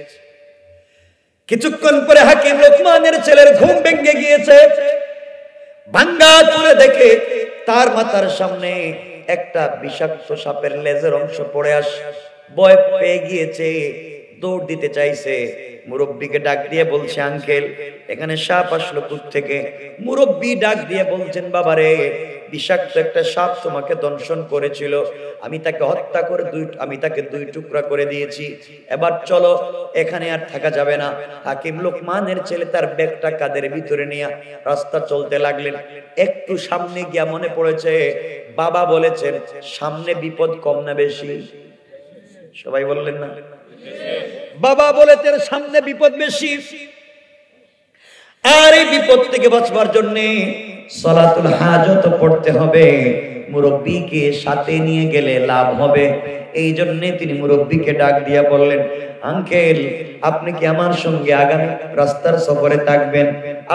A: কিছুক্ষণ পরে হাকিম লোকমানের ছেলের ঘুম ভেঙে গিয়েছে। ভাঙ্গা করে দেখে তার মাথার সামনে একটা বিষাক্ত সাপের লেজের অংশ পড়ে আসে। ভয় পেয়ে গিয়েছে, দৌড় দিতে চাইছে। মুরব্বীকে ডাক দিয়ে বলছে আঙ্কেল এখানে সাপ আসলো কোত্থেকে? মুরব্বী ডাক দিয়ে বলছেন বাবারে বিষাক্ত একটা সাপ তোমাকে দংশন করেছিল, আমি তাকে হত্যা করে আমি তাকে দুই টুকরা করে দিয়েছি, এবার চলো এখানে আর থাকা যাবে না। হাকিম লোকমানের ছেলে তার ব্যাগটা কাঁধের ভিতরে নিয়ে রাস্তা চলতে লাগলেন। একটু সামনে গিয়া মনে পড়েছে বাবা বলেছেন সামনে বিপদ কম না বেশি? সবাই বললেন না? বাবা বলেছেন সামনে বিপদ বেশি, আর এই বিপদ থেকে বাঁচবার জন্য সালাতুল হাজত পড়তে হবে। মুরব্বীকে সাথে নিয়ে গেলে লাভ হবে। এই জন্য তিনি মুরব্বীকে ডাক দিয়া বললেন আঙ্কেল আপনি কি আমার সঙ্গে আগামী রাস্তার সফরে থাকবেন?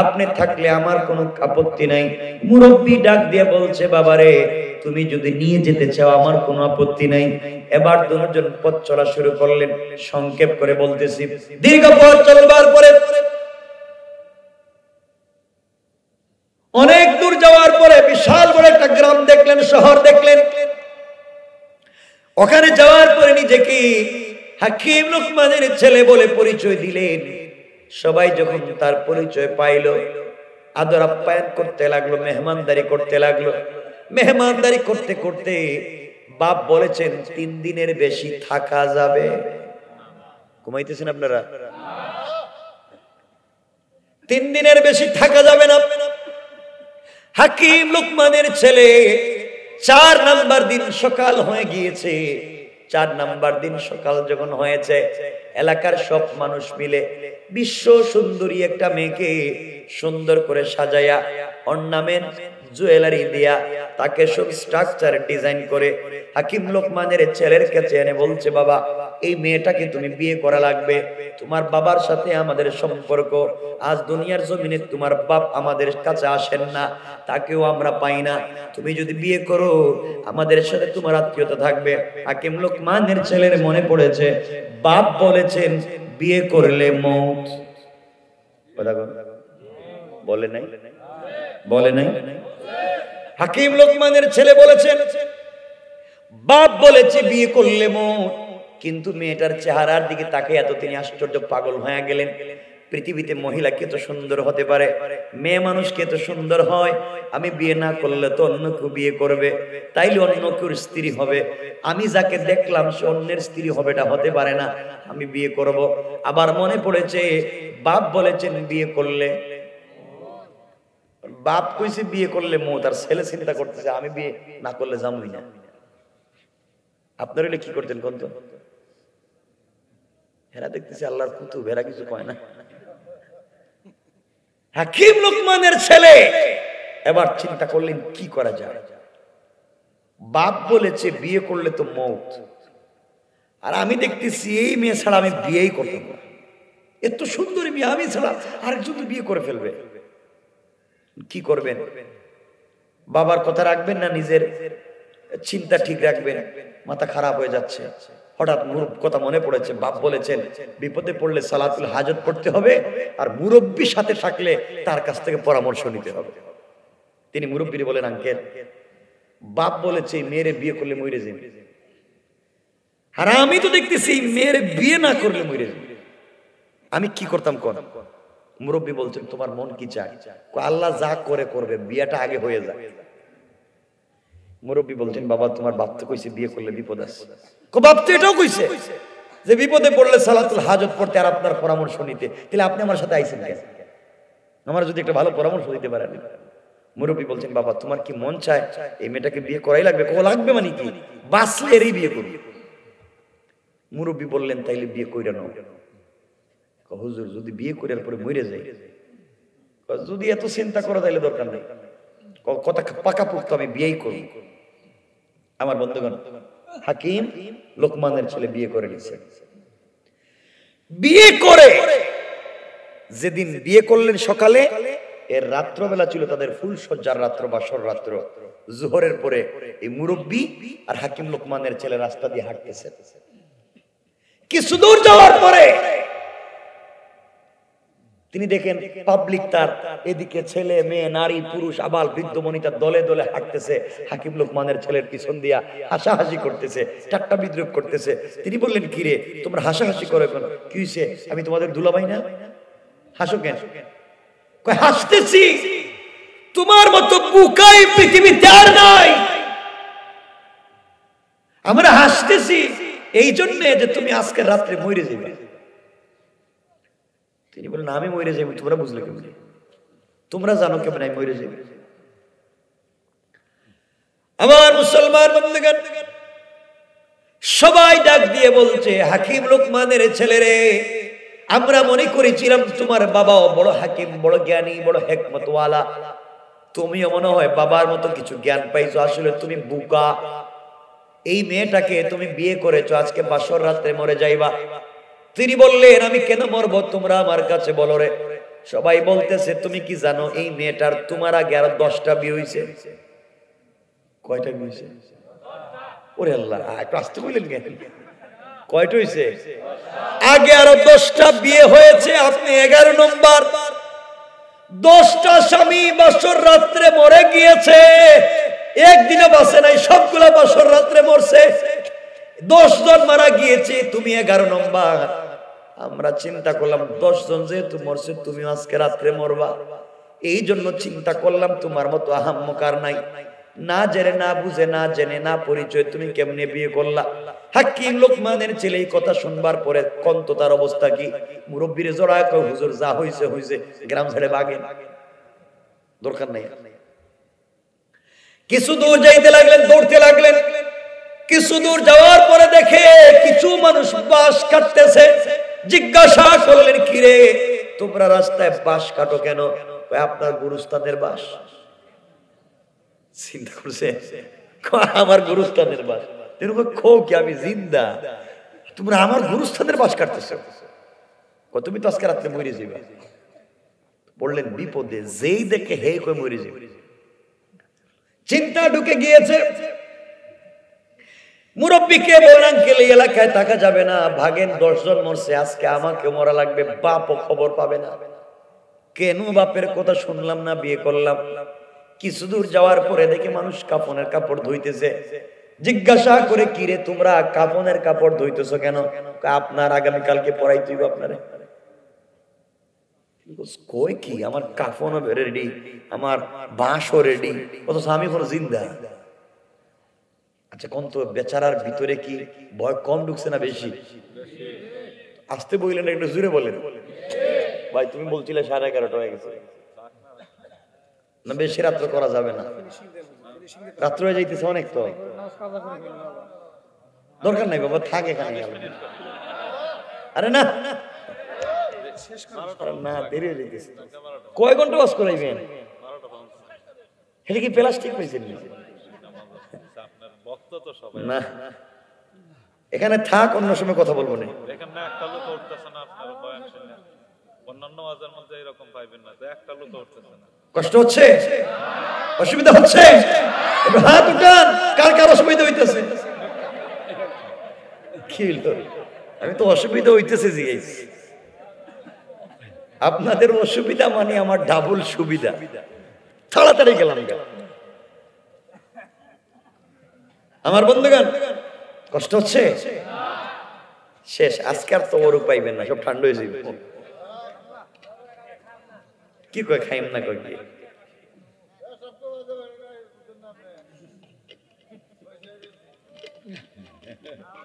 A: আপনি থাকলে আমার কোনো আপত্তি নাই। মুরব্বী ডাক দিয়ে বলছে বাবারে তুমি যদি নিয়ে যেতে চাও আমার কোনো আপত্তি নাই। এবার দুজন পথ চলা শুরু করলেন। সংক্ষেপ করে বলতেছি, দীর্ঘ পথ চলবার পরে অনেক দূর যাওয়ার পরে বিশাল বড় একটা গ্রাম দেখলেন, শহর দেখলেন। ওখানে যাওয়ার পরে নিজেকে হাকিম লোকমানের ছেলে বলে পরিচয় দিলেন। সবাই যখন তার পরিচয় পাইল আদর আপ্যায়ন করতে লাগলো, মেহমানদারি করতে লাগলো। মেহমানদারি করতে করতে বাপ বলেছেন 3 দিনের বেশি থাকা যাবে। ঘুমাইতেছেন আপনারা? 3 দিনের বেশি থাকা যাবে না। হাকিম লোকমানের ছেলে 4 নাম্বার দিন সকাল হয়ে গিয়েছে। 4 নাম্বার দিন সকাল যখন হয়েছে এলাকার সব মানুষ মিলে বিশ্ব সুন্দরী একটা মেয়েকে সুন্দর করে সাজায়া অর্নামেন্ট জুয়েলারি দিয়া তাকে সব স্ট্রাকচার ডিজাইন করে হাকিম লোকমানের ছেলের কাছে এনে বলছে বাবা এই মেয়েটাকে তুমি বিয়ে করা লাগবে, তোমার বাবার সাথে আমাদের সম্পর্ক, আজ দুনিয়ার জমিনে তোমার বাপ আমাদের কাছে আসেন না, তাকেও আমরা পাই না, তুমি যদি বিয়ে করো আমাদের সাথে তোমার আত্মীয়তা থাকবে। হাকিম লোকমানের ছেলের মনে পড়েছে বাপ বলেছেন বিয়ে করলে মৌত। বলে নাই? বলে নাই? হাকিম লোকমানের ছেলে বলেছেন বাপ বলেছে বিয়ে করলে মৌত, কিন্তু মেয়েটার চেহারার দিকে তাকে এত তিনি আশ্চর্য পাগল হয়ে গেলেন। পৃথিবীতে মহিলা কে তো সুন্দর হতে পারে, মেয়ে মানুষ কে তো সুন্দর হয়, আমি বিয়ে না করলে তো অন্য কেউ বিয়ে করবে, তাইলে অন্য কেউ স্ত্রী হবে, আমি যাকে দেখলাম সে অন্যের স্ত্রী হবেটা হতে পারে না, আমি বিয়ে করব। আবার মনে পড়েছে বাপ বলেছেন বিয়ে করলে, বাপ কইছে বিয়ে করলে মৌত, আর ছেলে চিন্তা করতেছে আমি বিয়ে না করলে যাবই না। আপনার কি করতেন কোন? তো হেরা দেখতেছি আল্লাহর কুতুব, হেরা কিছু কয় না। হাকিম লোকমানের ছেলে এবার চিন্তা করলেন কি করা যায়। বাপ বলেছে বিয়ে করলে তো মৌত, আর আমি দেখতেছি এই মেয়ে ছাড়া আমি বিয়েই করতাম না, এত সুন্দরী মেয়ে আমি ছাড়া আরেকজন তো বিয়ে করে ফেলবে, কি করবেন? বাবার কথা রাখবেন না নিজের চিন্তা ঠিক রাখবেন, মাথা খারাপ হয়ে যাচ্ছে, হঠাৎ কথা মনে পড়েছে, বাপ বলেছেন বিপদে পড়লে সালাতুল হাজত পড়তে হবে, আর মুরব্বী সাথে থাকলে তার কাছ থেকে পরামর্শ নিতে হবে। তিনি মুরব্বীরে বলেন, আঙ্কেল বাপ বলেছে মেয়েরে বিয়ে করলে মরে যাবে, আর আমি তো দেখতেছি মেয়েরে বিয়ে না করলে মরে যাবে, আমি কি করতাম কোন? মুরব্বী বলছেন তোমার মন কি চায়? আল্লাহ যা করে করবে, বিয়েটা আগে হয়ে যায়। মুরব্বী বলছেন বাবা তোমার বাপ তো কইছে বিয়ে করলে বিপদ আছে। বাপ তো এটাও কইছে যে বিপদে পড়লে সালাতুল হাজত পড়তে আর আপনার পরামর্শ নিতে, তাহলে আপনি আমার সাথে আইছেন কেন? আমার যদি একটা ভালো পরামর্শ দিতে পারেন। মুরব্বী বলছেন বাবা তোমার কি মন চায় এই মেয়েটাকে বিয়ে করাই লাগবে? লাগবে মানে কি, বাঁচলে এরই বিয়ে করবে। মুরব্বী বললেন তাইলে বিয়ে কইরা নাও। হুজুর যদি বিয়ে করার পরে মরে যায়, যদি এত চিন্তা করা তাইলে দরকার নেই, কথা পাকা পোক্ত আমি বিয়েই করব। আমার বন্ধুগণ, হাকিম লোকমানের ছেলে বিয়ে করে নিছে। বিয়ে করে যেদিন বিয়ে করলেন সকালে, এর রাত্রবেলা ছিল তাদের ফুল সজ্জার রাত্র, বাসর রাত্র। জোহরের পরে এই মুরব্বী আর হাকিম লোকমানের ছেলে রাস্তা দিয়ে হাঁটতেছে। কিছু দূর যাওয়ার পরে তিনি দেখেন পাবলিক তার এদিকে ছেলে মেয়ে নারী পুরুষ আবাল বৃদ্ধ বনিতা দলে দলে হাঁটতেছে, হাকিম লোকমানের ছেলের পিছন দিয়া হাসাহাসি করতেছে, ঠাট্টা বিদ্রুপ করতেছে। তিনি বললেন কি রে তোমরা হাসাহাসি করো কেন? কি হইছে? আমি তোমাদের দুলাভাই না, হাসো কেন? কয় হাসতেছি তোমার মতো বুকাই পৃথিবীতে আর নাই, আমরা হাসতেছি এই জন্য যে তুমি আজকে রাত্রে মরে যাবে। তিনি বলেন আমি মরে যাবো, তোমরা বুঝলে কেমন? তোমরা জানো কেমন আমি মরে যাবো? আমার মুসলমান বন্ধুগণ, সবাই ডাক দিয়ে বলছে হাকিম লোকমানের ছেলেরে, আমরা মনে করেছিলাম তোমার বাবাও বড় হাকিম, বড় জ্ঞানী, বড় হিকমতওয়ালা, তুমিও মনে হয় বাবার মতো কিছু জ্ঞান পাইছো, আসলে তুমি বোকা। এই মেয়েটাকে তুমি বিয়ে করেছো, আজকে বাসর রাত্রে মরে যাইবা। তিনি বললেন আমি কেন মরবো, তোমরা আমার কাছে বলো রে। সবাই বলতেছে তুমি কি জানো এই মেয়েটার তোমার আগে আরো 10টা বিয়ে হয়েছে। কয়টা বিয়ে হয়েছে? ওরে আল্লাহ, একটু আসতে বললেন কেন? কয়টা হয়েছে? আগে আরো 10টা বিয়ে হয়েছে, আপনি 11 নম্বর। 10টা স্বামী বাসর রাত্রে মরে গিয়েছে, একদিনও বাঁচে নাই, সবগুলা বাসর রাত্রে মরছে। 10 জন মারা গিয়েছে, তুমি 11 নম্বর। আমরা চিন্তা করলাম 10 জন যেহেতু মরছে, তুমি আজকে রাত্রে মরবা, এই জন্য চিন্তা করলাম তোমার মতো আহাম্মকার নাই, না জেনে না বুঝে না জেনে না পরিচয় তুমি কেমনে বিয়ে করলা। হাকিম লোকমানের ছেলে এই কথা শুনবার পরে কন্ত তার অবস্থা কি? মুরব্বীরে জড়ায় কয় হুজুর যা হইছে হইছে, গ্রাম ছেড়ে ভাগেন, দরকার নাই। কিছু দূর যাইতে লাগলেন, দৌড়তে লাগলেন। কিছু দূর যাওয়ার পরে দেখে কিছু মানুষ বাঁশ কাটতেছে। জিজ্ঞাসা করলেন কিরে তোমরা রাস্তায় বাঁশ কাটো কেন? আপনার গুরুস্থানের বাঁশ। চিন্তা করছে আমার গুরুস্থানের বাঁশ, খো কি আমি জিন্দা, তোমরা আমার গুরুস্থানের বাঁশ কাটতেছো, তুমি তো আজকে রাত্রে মরে যাবে। বললেন বিপদে যেই দেখে হে কই মরে যাবে। চিন্তা ঢুকে গিয়েছে। মুরব্বীকে বললেন কে এই এলাকায় থাকা যাবে না, ভাগেন, 10 জন মরছে, আজকে আমাকে মরা লাগবে, বাপও খবর পাবে না। কেন বাপের কথা শুনলাম না, বিয়ে করলাম। কিছু দূর যাওয়ার পরে দেখে মানুষ কাফনের কাপড় ধুইতেছে। জিজ্ঞাসা করে কিরে তোমরা কাফনের কাপড় ধুইতেছো কেন? আপনার আগামীকালকে পড়াই তুই আপনারে। কই কি আমার কাফনও রেডি, আমার বাঁশও রেডি, অথচ আমি কোনো জিন্দা। আচ্ছা কোন তো বেচারার ভিতরে কি ভয় কম ঢুকছে না বেশি? আসতে বললেন একটু জোরে বলেন। ভাই তুমি বলছিলে 11:30 হয়ে গেছে না, বেশি রাত্র করা যাবে না, রাত্র হয়ে যাইতেছে অনেক, তো দরকার নাই বাবা, থাক এখানে। আরে না না, দেরি হয়ে যাইতেছে। কয় ঘন্টা বাস করাইবেন? এটা কি প্লাস্টিক পেয়েছেন না? এখানে থাক, অন্য সময় কথা বলবো না। কষ্ট হচ্ছে, অসুবিধা হচ্ছে? হাত উঠান, কার কার অসুবিধা হইতেছে? কি হলো? আমি তো অসুবিধা হইতেছে জিজ্ঞেস। আপনাদের অসুবিধা মানে আমার ডাবল সুবিধা। তাড়াতাড়ি গেলাম। আমার বন্ধুগণ, কষ্ট হচ্ছে? শেষ। আজকে আর তো ওর পাইবেন না, সব ঠান্ডা হয়ে যাবে। কি কয় খাইম না কয় কি?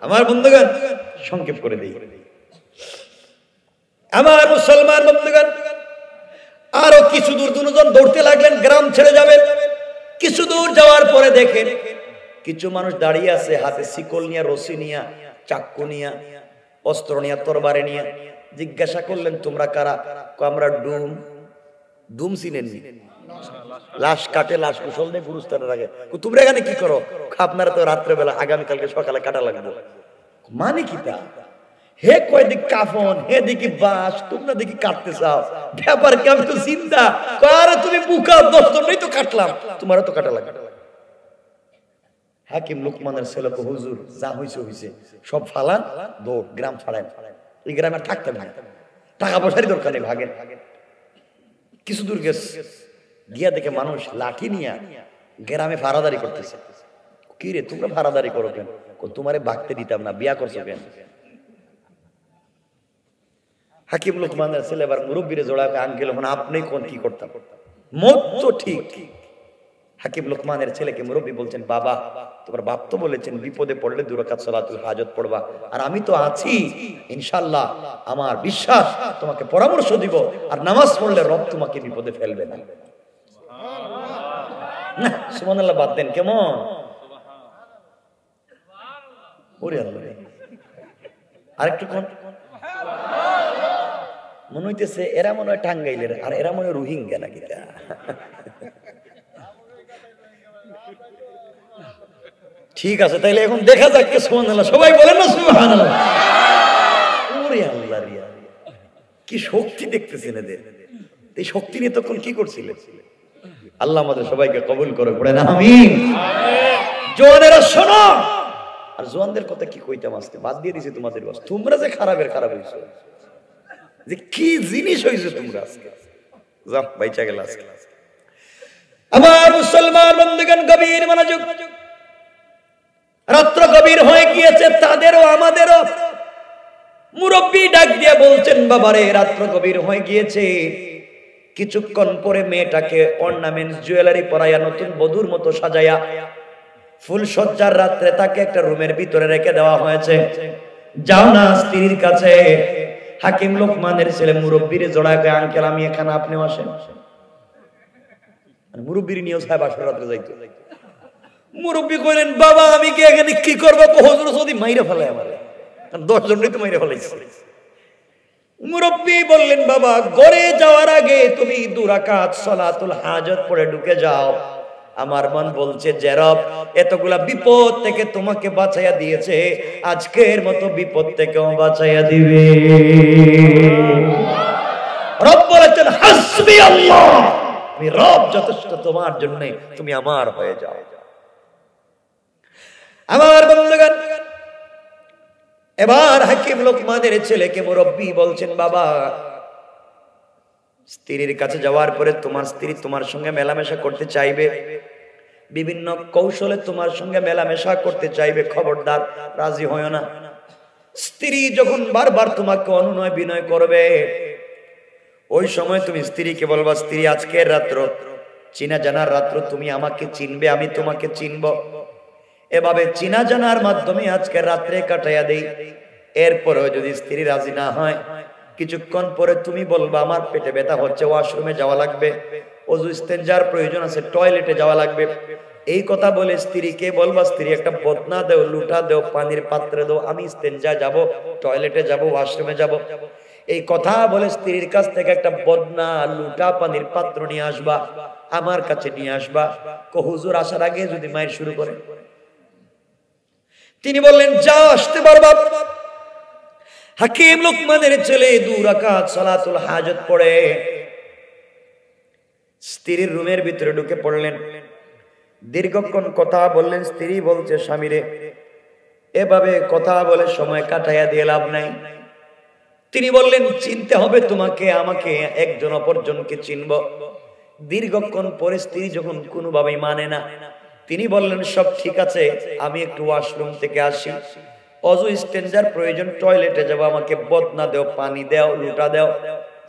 A: আমার বন্ধুগণ, সংক্ষেপ করে দিই। আমার মুসলমান বন্ধুগণ, আরো কিছু দূর দুজন দৌড়তে লাগলেন, গ্রাম ছেড়ে যাবেন। কিছু দূর যাওয়ার পরে দেখেন কিছু মানুষ দাঁড়িয়ে আছে, হাতে শিকল নিয়ে, রশি নিয়ে, চাক্কু নিয়ে, অস্ত্র নিয়ে, তরবারি নিয়ে। জিজ্ঞাসা করলেন, তোমরা কারা? আমরা ডুম। ডুম চিনেননি? লাশ কাটে, লাশ কুশল দিয়ে গুরুস্থানের আগে। তোমরা এখানে কি করো? আপনারা তো রাত্রেবেলা, আগামীকালকে সকালে কাটা লাগবে। মানে কি তা? হে কয় দিক কাফন, হে দেখি বাস, তোমরা দেখি কাটতে চাও। ব্যাপার কি? আমি তো চিন্তা কারে, তুমি বুকা 10 জন নেই তো কাটলাম, তোমারও তো কাটা লাগবে। হাকিম লোকমানের ছেলে তো, হুজুর যা হইছে হইছে, সব ফালান, দৌড়, গ্রাম ছাড়েন। এই গ্রামে থাকতে না, টাকা পয়সারই দরকার নেই, ভাগেন। কিছু দূর গিয়া দেখে মানুষ লাঠি নিয়ে গ্রামে ভাড়াদারি করতেছে। কি রে, তোমরা ভাড়াদারি করো কেন? তোমারে বাগতে দিতাম না, বিয়া করছো কেন? হাকিম লোকমানের ছেলে এবার মুরব্বীরে জোড়াকে, আঙ্কেল এখন আপনি কোন কি করতাম? মত তো ঠিক। হাকিম লোকমানের ছেলেকে মুরব্বী বলছেন, বাবা তোমার বাপ তো বলেছেন বিপদে পড়লে 2 রাকাত সালাতুল হাজত পড়বা, আর আমি তো আছি ইনশাআল্লাহ, আমার বিশ্বাস তোমাকে পরামর্শ দিব, আর নামাজ পড়লে রব তোমাকে বিপদে ফেলবে না। না সুবহানাল্লাহ বাদ দেন, কেমন? ওরে আল্লাহ, আরেকটু কোন মনে হইতেছে এরা মনে হয় টাঙ্গাইলের, আর এরা মনে হয় রোহিঙ্গা নাকি? ঠিক আছে, তাইলে এখন দেখা যাক কে সুবহানাল্লাহ। সবাই বলেন না সুবহানাল্লাহ। ওরে আল্লাহ রিয়া, কি শক্তি দেখতেছেন এদের। এই শক্তি নিয়ে তখন কি করছিলেন? আল্লাহ আমাদের সবাইকে কবুল করে, পড়েন আমিন। জওয়ানেরা শোনো, আর জওয়ানদের কথা কি কইতাম, আজকে বাদ দিয়ে দিছি তোমাদের বাস। তোমরা যে খারাপের খারাপ হইছো, যে কি জিনিস হইছো তোমরা আজকে, যা বাইচা গেল আজকে। আমার মুসলমান বন্ধুগণ, গভীর মনোযোগ। রাত্র গভীর হয়ে গিয়েছে, তাদেরও আমাদেরও। মুরব্বী ডাক দিয়ে বলছেন, বাবারে রাত্র গভীর হয়ে গিয়েছে, কিছুক্ষণ পরে মেয়েটাকে অর্নামেন্ট জুয়েলারি পরাইয়া, নতুন বধূর মতো সাজাইয়া, ফুল সজ্জার রাত্রে তাকে একটা রুমের ভিতরে রেখে দেওয়া হয়েছে। যাও না স্ত্রীর কাছে। হাকিম লোকমানের ছেলে মুরব্বীর জোড়াকে, আঙ্কেল আমি এখানে, আপনিও আসেন। মুরব্বীর নিয়েও সাহেব আসর রাত্রে যাইতো। মুরব্বী কইলেন, বাবা আমি কি এখানে কি করবো? হুজুর যদি মাইরা ফেলায় আমার, 10 জনই তো মাইরা ফেলাইছে। মুরব্বী বললেন, বাবা ঘরে যাওয়ার আগে তুমি 2 রাকাত সালাতুল হাজত পড়ে ঢুকে যাও। আমার মন বলছে যে রব এতগুলা বিপদ থেকে তোমাকে বাঁচাইয়া দিয়েছে, আজকের মতো বিপদ থেকেও বাঁচাইয়া দিবে। রব বলেছেন, হাসবি আল্লাহ, আমি রব যথেষ্ট তোমার জন্য, তুমি আমার হয়ে যাও। আমার বন্ধুগণ, এবার হাকিম লোকমানের ছেলেকে মুরব্বী বলছেন, বাবা স্ত্রীর কাছে যাওয়ার পরে তোমার স্ত্রী তোমার সঙ্গে মেলামেশা করতে চাইবে, বিভিন্ন কৌশলে তোমার সঙ্গে মেলামেশা করতে চাইবে, খবরদার রাজি হয় না। স্ত্রী যখন বারবার তোমাকে অনুনয় বিনয় করবে, ওই সময় তুমি স্ত্রীকে বলবা, স্ত্রী আজকের রাত্র চিনা জানার রাত্র, তুমি আমাকে চিনবে, আমি তোমাকে চিনব। এভাবে চিনা জানার মাধ্যমে আজকের রাত্রে কাটাইয়া দেই। এরপরেও যদি স্ত্রী রাজি না হয়, কিছুক্ষণ পরে তুমি বলবা, আমার পেটে ব্যথা হচ্ছে, ওয়াশরুমে যাওয়া লাগবে, ওযু ইস্তেঞ্জার প্রয়োজন আছে, টয়লেটে যাওয়া লাগবে। এই কথা বলে স্ত্রীকে বলবা, স্ত্রী একটা বদনা দেও, লুটা দেও, পানির পাত্রে দাও, আমি ইস্তেঞ্জা যাব, টয়লেটে যাব, ওয়াশরুমে যাব। এই কথা বলে স্ত্রীর কাছ থেকে একটা বদনা, লুটা, পানির পাত্র নিয়ে আসবা, আমার কাছে নিয়ে আসবা। হুজুর আসার আগে যদি মায়ের শুরু করে। তিনি বললেন, যাও, আসতে পারবা। হাকিম লোকমানের ছেলে 2 রাকাত সালাতুল হাজত পড়ে স্ত্রীর রুমের ভিতরে ঢুকে পড়লেন। দীর্ঘক্ষণ কথা বললেন। স্ত্রী বলছে, স্বামীরে এভাবে কথা বলে সময় কাটাইয়া দিয়ে লাভ নাই। তিনি বললেন, চিনতে হবে তোমাকে, আমাকে, একজন অপরজনকে চিনব। দীর্ঘক্ষণ পরে স্ত্রী যখন কোনোভাবেই মানে না, তিনি বললেন, সব ঠিক আছে, আমি একটু ওয়াশরুম থেকে আসি, অজু স্টেঞ্জার প্রয়োজন, টয়লেটে যাবো, আমাকে বদনা দেও, পানি দাও, লোটা দাও।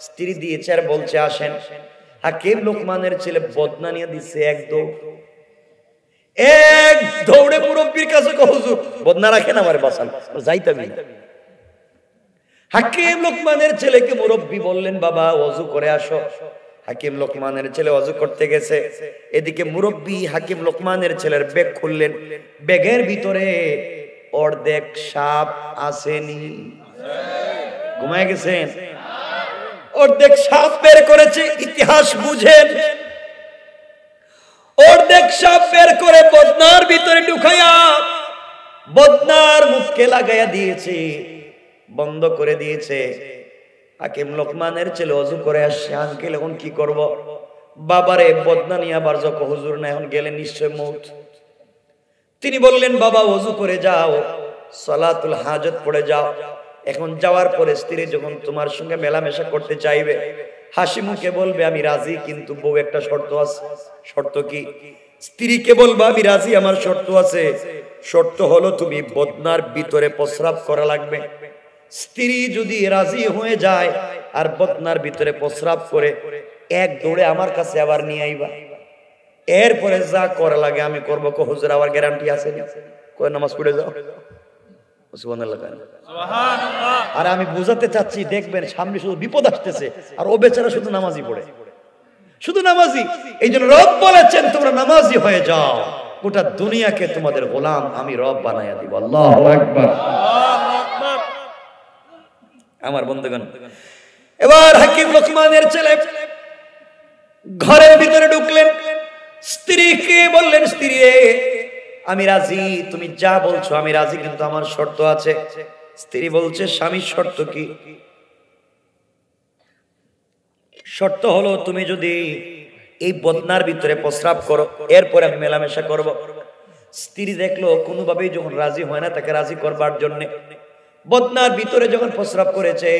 A: স্ত্রী দিয়েছে আর বলছে, আসেন। হাকিম লোকমানের ছেলে বদনা নিয়ে দিচ্ছে এক দৌড়ে মুরব্বীর কাছে, হুজুর বদনা রাখেন, আমার বাসান, যাইতামই না। হাকিম লোকমানের ছেলেকে মুরব্বী বললেন, বাবা ওযু করে আসো। হাকিম লোকমানের ছেলে ওযু করতে গেছে। এদিকে মুরব্বী হাকিম লোকমানের ছেলের ব্যাগ খুললেন। ব্যাগের ভিতরে অর্ধেক সাপ আসেনি, ঘুমায় গেছেন, অর্ধেক সাপ বের করেছে। ইতিহাস বুঝেন, অর্ধেক সাপ বের করে বদনার ভিতরে ঢুকাইয়া বদনার মুখকে লাগাইয়া দিয়েছে, বন্ধ করে দিয়েছে। হাকিম লোকমানের ছেলে ওযু করে আসছে। আঙ্কেল এখন কি করব? বাবারে বদনা নিয়ে আবার যখন, হুজুর না এখন গেলে নিশ্চয় মউত। তিনি বললেন, বাবা ওযু করে যাও, সালাতুল হাজত পড়ে যাও। এখন যাওয়ার পরে স্ত্রী যখন তোমার সঙ্গে মেলামেশা করতে চাইবে, হাসি মুখে বলবে, আমি রাজি, কিন্তু বউ একটা শর্ত আছে। শর্ত কি? স্ত্রীকে বলবা, আমি রাজি, আমার শর্ত আছে। শর্ত হলো তুমি বদনার ভিতরে প্রস্রাব করা লাগবে। স্ত্রী যদি রাজি হয়ে যায় আর বদনার ভিতরে প্রস্রাব করে, এক দৌড়ে আমার কাছে আবার নিয়ে আইবা। এরপরে যা করা লাগে আমি করব। হুজুর আবার গ্যারান্টি আছে? কয় নামাজ পড়ে যাও, সুবহানাল্লাহ। আর আমি বুঝাতে চাচ্ছি, দেখবেন সামনে শুধু বিপদ আসতেছে, আর ও বেচারা শুধু নামাজি পড়ে, শুধু নামাজি। এই জন্য রব বলেছেন, তোমরা নামাজি হয়ে যাও, গোটা দুনিয়াকে তোমাদের গোলাম আমি রব বানাইয়া দিব। আল্লাহু আকবার। আমার বন্ধুগণ, এবার হাকিম লোকমানের ছেলে ঘরের ভিতরে ঢুকলেন। স্ত্রীকে বললেন, স্ত্রী আমি রাজি, তুমি যা বলছো আমি রাজি, কিন্তু আমার শর্ত আছে। স্ত্রী বলছে, স্বামীর শর্ত কি? শর্ত হলো তুমি যদি এই বদনার ভিতরে প্রস্রাব করো, এরপরে আমি মেলামেশা করব। স্ত্রী দেখলো কোনোভাবেই যখন রাজি হয় না, তাকে রাজি করবার জন্য বদনার ভিতরে যখন প্রস্রাব করেছে,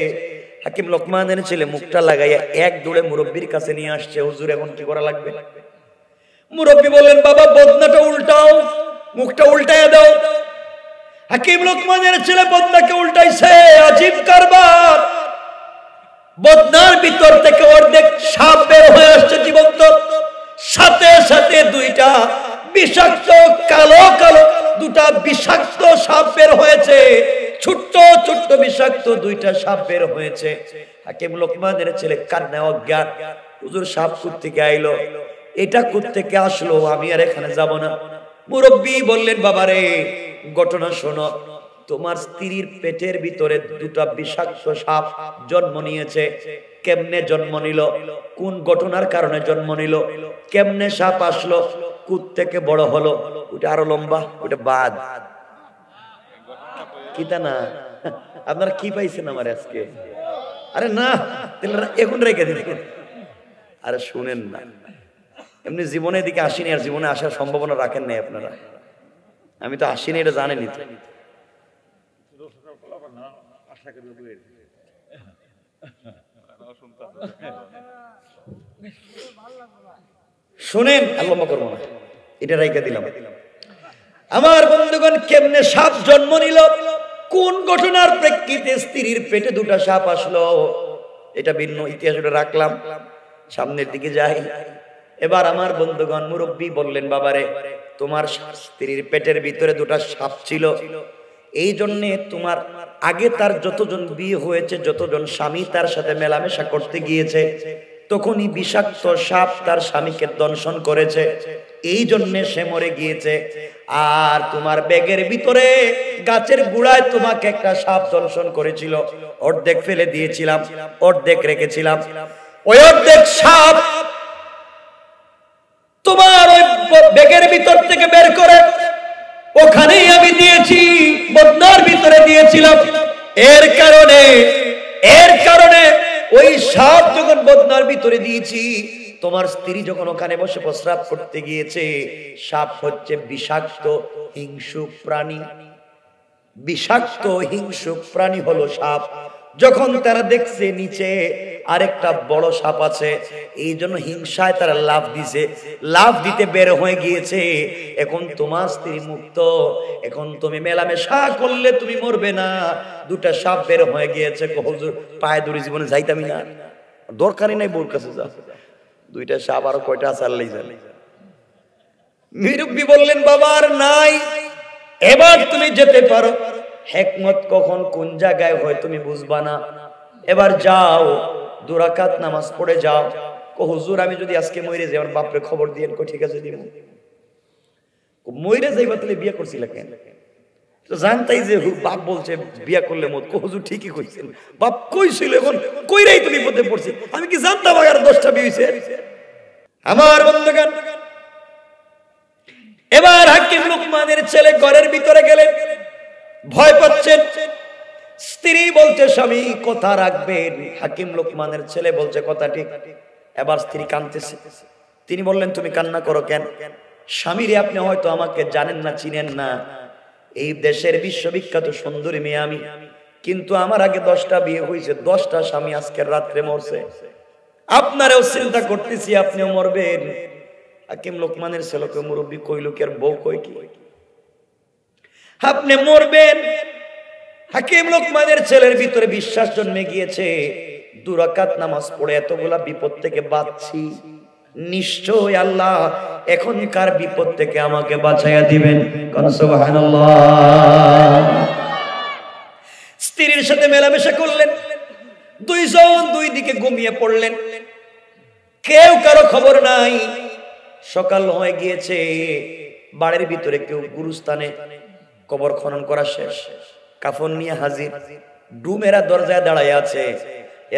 A: হাকিম লোকমানের ছেলে মুখটা লাগাইয়া এক দৌড়ে মুরব্বীর কাছে নিয়ে আসছে। হুজুর এখন কি করা লাগবে? মুরব্বী বললেন, বাবা বদনাটা উল্টাও, মুখটা উল্টাইয়া দাও। হাকিম লোকমানের ছেলে বদনাকে উল্টাইছে। আজীব কারবার, বদনার ভিতর থেকে অর্ধেক সাপ বের হয়ে আসছে জীবন্ত, সাথে সাথে দুইটা বিষাক্ত কালো কালো দুটা বিষাক্ত সাপ বের হয়েছে, ছোট্ট ছোট্ট বিষাক্ত দুইটা সাপ বের হয়েছে। হাকিম লোকমানের ছেলে কান্নায় অজ্ঞান। হুজুর সাপ কোত্থেকে আইলো, এটা কোত্থেকে আসলো, আমি আর এখানে যাব না। মুরব্বী বললেন, বাবারে ঘটনা শোনো, তোমার স্ত্রীর পেটের ভিতরে দুটা বিষাক্ত সাপ জন্ম নিয়েছে। কেমনে জন্ম নিল, কোন ঘটনার কারণে জন্ম নিল, কেমনে সাপ আসলো, কোত্থেকে বড় হলো, ওটা আরো লম্বা, ওটা বাদ। কিতা না আপনারা কি পাইছেন আমার আজকে? আরে না, এখন রেখে দিন। আরে শুনেন না, এমনি জীবনের দিকে আসেনি, আর জীবনে আসার সম্ভাবনা রাখেন নাই আপনারা। আমি তো আসিনি, এটা জানেনি তো। শুনেন, আল্লাহ করবো না, এটা রেখে দিলাম। আমার বন্ধুগণ, কেমনে সাপ জন্ম নিল, কোন ঘটনার প্রেক্ষিতে স্ত্রীর পেটে দুটা সাপ আসলো, এটা ভিন্ন ইতিহাস রাখলাম, সামনের দিকে যাই। এবার আমার বন্ধুগণ, মুরব্বী বললেন, বাবারে তোমার স্ত্রীর পেটের ভিতরে দুটা সাপ ছিল, এই জন্য তোমার আগে তার যতজন বিয়ে হয়েছে, যতজন স্বামী তার সাথে মেলামেশা করতে গিয়েছে, তখনই বিষাক্ত সাপ তার স্বামীকে দংশন করেছে, এই জন্য সে মরে গিয়েছে। আর তোমার ব্যাগের ভিতরে গাছের গুড়ায় তোমাকে একটা সাপ দংশন করেছিল, অর্ধেক ফেলে দিয়েছিলাম, অর্ধেক রেখেছিলাম। ওই অর্ধেক সাপ তোমার ওই ব্যাগের ভিতর থেকে বের করে ওখানেই আমি দিয়েছি, বদনার ভিতরে দিয়েছিলাম। এর কারণে ওই সাপ যখন বদনার ভিতরে দিয়েছি, তোমার স্ত্রী যখন ওখানে বসে প্রস্রাব করতে গিয়েছে, সাপ হচ্ছে বিষাক্ত হিংসুক প্রাণী, বিষাক্ত হিংসুক প্রাণী হলো সাপ। যখন তারা দেখছে নিচে আরেকটা বড় সাপ আছে, এই জন্য হিংসায় তারা লাফ দিছে, লাফ দিতে বের হয়ে গিয়েছে। এখন তোমার স্ত্রী মুক্ত, এখন তুমি মেলামেশা করলে তুমি মরবে না। দুটা সাপ বের হয়ে গিয়েছে, হুজুর পায়ে ধরে জীবনে যাইতামই না, দরকারই নাই বোর কাছে যা। দুইটা সাপ আরো কয়টা আছে আল্লাহ জানে। মুরব্বি বললেন বাবা আর নাই, এবার তুমি যেতে পারো। হিকমত কখন কোন জায়গায় হয় তুমি বুঝবা না। এবার যাও, 2 রাকাত নামাজ পড়ে যাও। হুজুর আমি যদি আজকে মরে যাই আমার বাপরে খবর দিয়েন। ঠিক আছে দিব। মরে যাইবা তাহলে বিয়ে করছিল কেন? জানতাই যে বাপ বলছে বিয়া করলে মত। হুজুর ঠিকই কইছেন, বাপ কইছিল, এখন কইরাই তুমি বিপদে পড়ছি। আমি কি জানতাম আর 10টা বিয়ে হইছে? আমার বন্ধুগণ, এবার হাকিম লুকমানের ছেলে ঘরের ভিতরে গেলেন, ভয় পাচ্ছেন। স্ত্রী বলছে স্বামী কথা রাখবেন। হাকিম লুকমানের ছেলে বলছে কথা ঠিক। এবার স্ত্রী কাঁদতেছে। তিনি বললেন তুমি কান্না করো কেন? স্বামীরে আপনি হয়তো আমাকে জানেন না, চিনেন না। এই দেশের বিশ্ববিখ্যাত সুন্দরী মেয়ে আমি, কিন্তু আমার আগে 10টা বিয়ে হয়েছে, 10টা স্বামী আজকের রাত্রে মরছে। আপনারাও চিন্তা করতেছি আপনিও মরবেন। হাকিম লোকমানের ছেলেকে মুরব্বী কইল কি আর বউ কই কি আপনি মরবেন? হাকিম লোকমানের ছেলের ভিতরে বিশ্বাস জন্মে গিয়েছে, 2 রাকাত নামাজ পড়ে এতগুলা বিপদ থেকে বাঁচছি, নিশ্চয় আল্লাহ এখনকার বিপদ থেকে আমাকে বাঁচাইয়া দিবেন। কোন সুবহানাল্লাহ। স্ত্রীর সাথে মেলামেশা করলেন, দুইজন দুই দিকে ঘুমিয়ে পড়লেন, কেউ কারো খবর নাই। সকাল হয়ে গিয়েছে, বাড়ির ভিতরে কেউ গুরুস্থানে কবর খনন করা শেষ, কাফন নিয়ে হাজির, ডুমেরা দরজায় দাঁড়ায় আছে।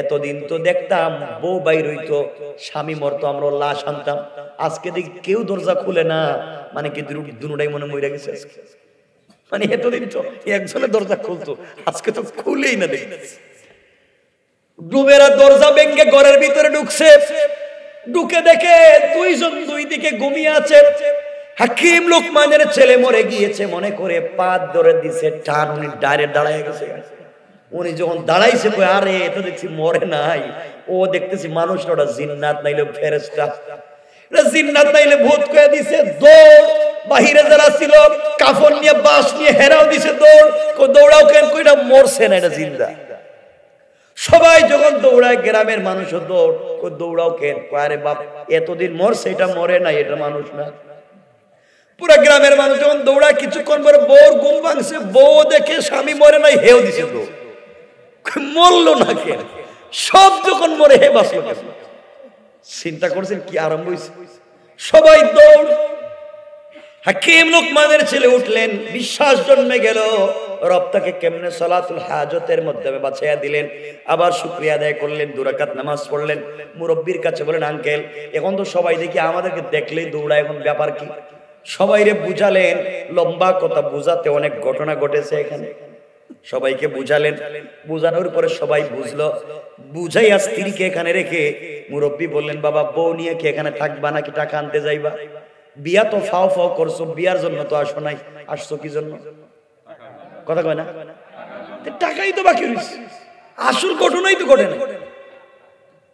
A: এতদিন তো দেখতাম বউ বাইর হইতো, স্বামী মরতো, আমরা লাশ আনতাম। আজকে দেখি কেউ দরজা খুলে না, মানে কি দুটাই মনে মরে গেছে। মানে এতদিন তো একজনের দরজা খুলতো, আজকে তো খুলেই না। দেখি ডুমেরা দরজা ভেঙে ঘরের ভিতরে ঢুকছে, ঢুকে দেখে দুইজন দুই দিকে ঘুমিয়ে আছে। হাকিম লোকমানের ছেলে মরে গিয়েছে মনে করে পাত ধরে দিছে, টান, উনি ডাইরেক্ট দাঁড়ায় গেছে। উনি যখন দাঁড়াইছে, আরে এটা দেখছি মরে নাই, ও দেখতেছি মানুষটা, ওটা জিন্নাত নাইলে ফেরেশতা, জিন্নাত নাইলে ভূত কয়ে দিছে। দৌড়, বাহিরে যারা ছিল কাফন নিয়ে বাঁশ নিয়ে হেরাও দিছে, দৌড়। দৌড়াও কেন? কইটা মরছে না, এটা জিন্দা। সবাই যখন দৌড়ায়, গ্রামের মানুষও দৌড়, দৌড়াও কেন? আরে বাপ, এতদিন মরছে, এটা মরে নাই, এটা মানুষ না। পুরা গ্রামের মানুষ যখন দৌড়ায়, কিছুক্ষণ পরে বউর ঘুম ভাঙছে, বউ দেখে স্বামী মরে নাই, হেও দিছে। তো মরলো না কেন? সব যখন মরে হে বাঁচলো কেন? চিন্তা করছেন কি আরম্ভ হয়েছে? সবাই দৌড়। হাকিম লোকমানের ছেলে উঠলেন, বিশ্বাস জন্মে গেল, রব তাকে কেমনে সালাতুল হাজতের মধ্যে বাঁচাইয়া দিলেন। আবার শুকরিয়া আদায় করলেন, 2 রাকাত নামাজ পড়লেন। মুরব্বির কাছে বলেন আঙ্কেল এখন তো সবাই দেখি আমাদেরকে দেখলেই দৌড়ায়, এখন ব্যাপার কি? সবাইরে বুঝালেন, লম্বা কথা, বুঝাতে অনেক ঘটনা ঘটেছে এখানে। সবাইকে বুঝালেন, বুঝানোর পরে সবাই বুঝলো। বুঝাইয়া স্ত্রীকে এখানে রেখে মুরব্বি বললেন বাবা বউ নিয়ে কি এখানে থাকবা নাকি টাকা আনতে যাইবা? বিয়া তো ফাও ফাও করছো, বিয়ার জন্য তো আসো নাই, আসছো কি জন্য? কথা কয় না? টাকাই তো বাকি রয়েছে, আসল ঘটনাই তো ঘটে না।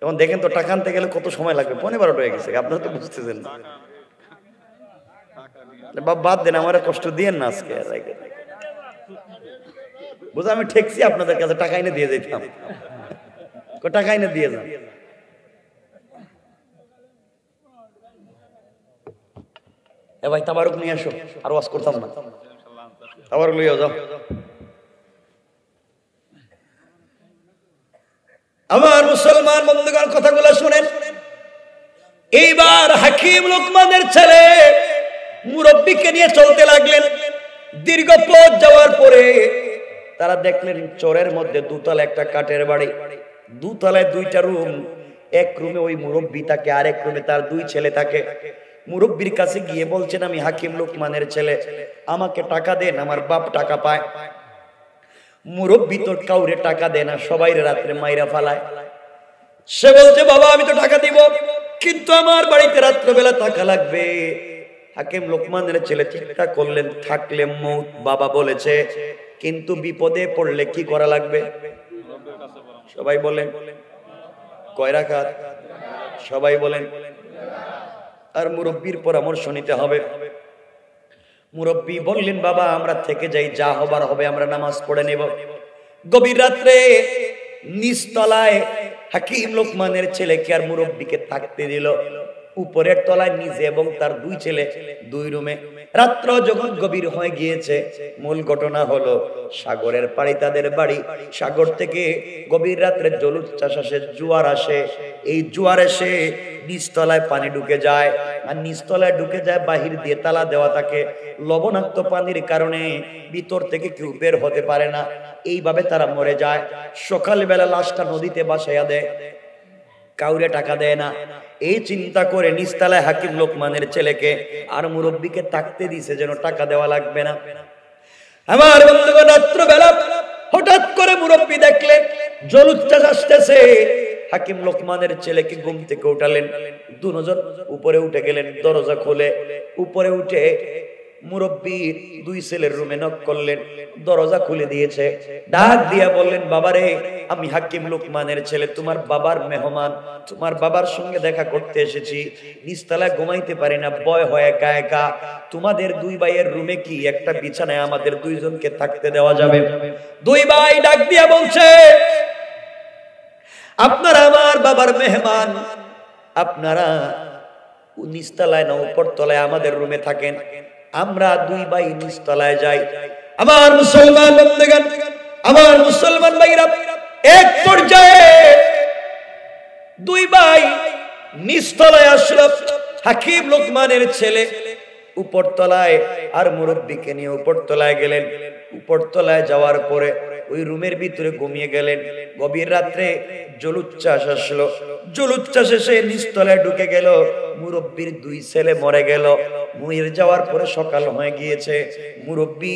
A: এখন দেখেন তো টাকা আনতে গেলে কত সময় লাগবে, 15-12টা হয়ে গেছে, আপনারা তো বুঝতেছেন না। বাদ দেন, আমার কষ্ট দিয়েন না আজকে। বুঝা আমি ঠেকছি আপনাদের কাছে, টাকা এনে দিয়ে যেতাম, টাকা এনে দিয়ে যান। এ ভাই তাবারুক নিয়ে আসো, আর ওয়াজ করতাম না, তাবারুক লইয়া যাও। আমার মুসলমান বন্ধুগণ কথাগুলো শুনেন। এইবার হাকিম লোকমানের ছেলে মুরব্বিকে নিয়ে চলতে লাগলেন। দীর্ঘ পথ যাওয়ার পরে তারা দেখলেন চরের মধ্যে দুতলা একটা কাঠের বাড়ি, দুতলায় 2টা রুম। এক রুমে ওই মুরব্বি থাকে, আরেক রুমে তার 2 ছেলে থাকে। মুরব্বির কাছে গিয়ে বলছেন আমি হাকিম লোকমানের ছেলে, আমাকে টাকা দেন, আমার বাপ টাকা পায়। মুরব্বি তো কাউরে টাকা দেয় না, সবাই রাত্রে মাইরা ফালায়। সে বলছে বাবা আমি তো টাকা দিব, কিন্তু আমার বাড়িতে রাত্রবেলা টাকা লাগবে। হাকিম লোকমানের ছেলে চিন্তা করলেন, থাকলে মৌত বাবা বলেছে, কিন্তু বিপদে পড়লে কি করা লাগবে? সবাই বলেন কয় রাকাত? সবাই বলেন। আর মুরব্বীর পরামর্শ নিতে হবে। মুরব্বী বললেন, বাবা আমরা থেকে যাই, যা হবার হবে, আমরা নামাজ পড়ে নেব। গভীর রাত্রে নিচতলায় হাকিম লোকমানের ছেলেকে আর মুরব্বীকে থাকতে দিল। উপরের তলায় নিজে এবং তার দুই ছেলে দুই রুমে। রাত্র যখন গভীর হয়ে গিয়েছে, মূল ঘটনা হলো সাগরের পাড়ি তাদের বাড়ি। সাগর থেকে গভীর রাত্রে জলোচ্ছ্বাস আসে, জোয়ার আসে। এই জোয়ার এসে নিচতলায় পানি ঢুকে যায়, আর নিচতলায় ঢুকে যায়, বাহির দিয়ে তালা দেওয়া থাকে। লবণাক্ত পানির কারণে ভিতর থেকে কেউ বের হতে পারে না। এইভাবে তারা মরে যায়। সকালবেলা লাশটা নদীতে ভাসাইয়া দেয়, কাউরে টাকা দেয় না। এই চিন্তা করে নিচতলায় হাকিম লোকমানের ছেলেকে আর মুরব্বীকে থাকতে দিছে, যেন টাকা দেওয়া লাগবে না। আমার বন্ধুগণ, রাত্রবেলা হঠাৎ করে মুরব্বী দেখলেন জলোচ্ছ্বাস আসতেছে। হাকিম লোকমানের ছেলেকে ঘুম থেকে উঠালেন, দুজন উপরে উঠে গেলেন। দরজা খুলে উপরে উঠে মুরব্বীর দুই ছেলের রুমে নক করলেন। দরজা খুলে দিয়েছে। ডাক দিয়া বললেন, বাবারে আমি হাকিম লোকমানের ছেলে, তোমার বাবার মেহমান, তোমার বাবার সঙ্গে দেখা করতে এসেছি। নিচতলায় ঘুমাইতে পারি না, ভয় হয় একা একা। তোমাদের দুই ভাইয়ের রুমে কি একটা বিছানায় আমাদের দুইজনকে থাকতে দেওয়া যাবে? দুই ভাই ডাক দিয়া বলছে, আপনারা আমার বাবার মেহমান, আপনারা নিচতলায় না উপর তলায় আমাদের রুমে থাকেন, আমরা দুই ভাই নিচতলায় যাই। আমার মুসলমান বন্ধুগণ, আমার মুসলমান ভাইরা, এক পর্যায়ে দুই ভাই নিচতলায় আসলো। হাকিম লোকমানের ছেলে উপর তলায় আর মুরব্বীকে নিয়ে উপর তলায় গেলেন। উপর তলায় যাওয়ার পরে ওই রুমের ভিতরে ঘুমিয়ে গেলেন। গভীর রাত্রে জলোচ্ছ্বাস আসলো। জলোচ্ছ্বাস এসে নিচতলায় ঢুকে গেল। মুরব্বীর দুই ছেলে মরে গেল। মরে যাওয়ার পরে সকাল হয়ে গিয়েছে। মুরব্বী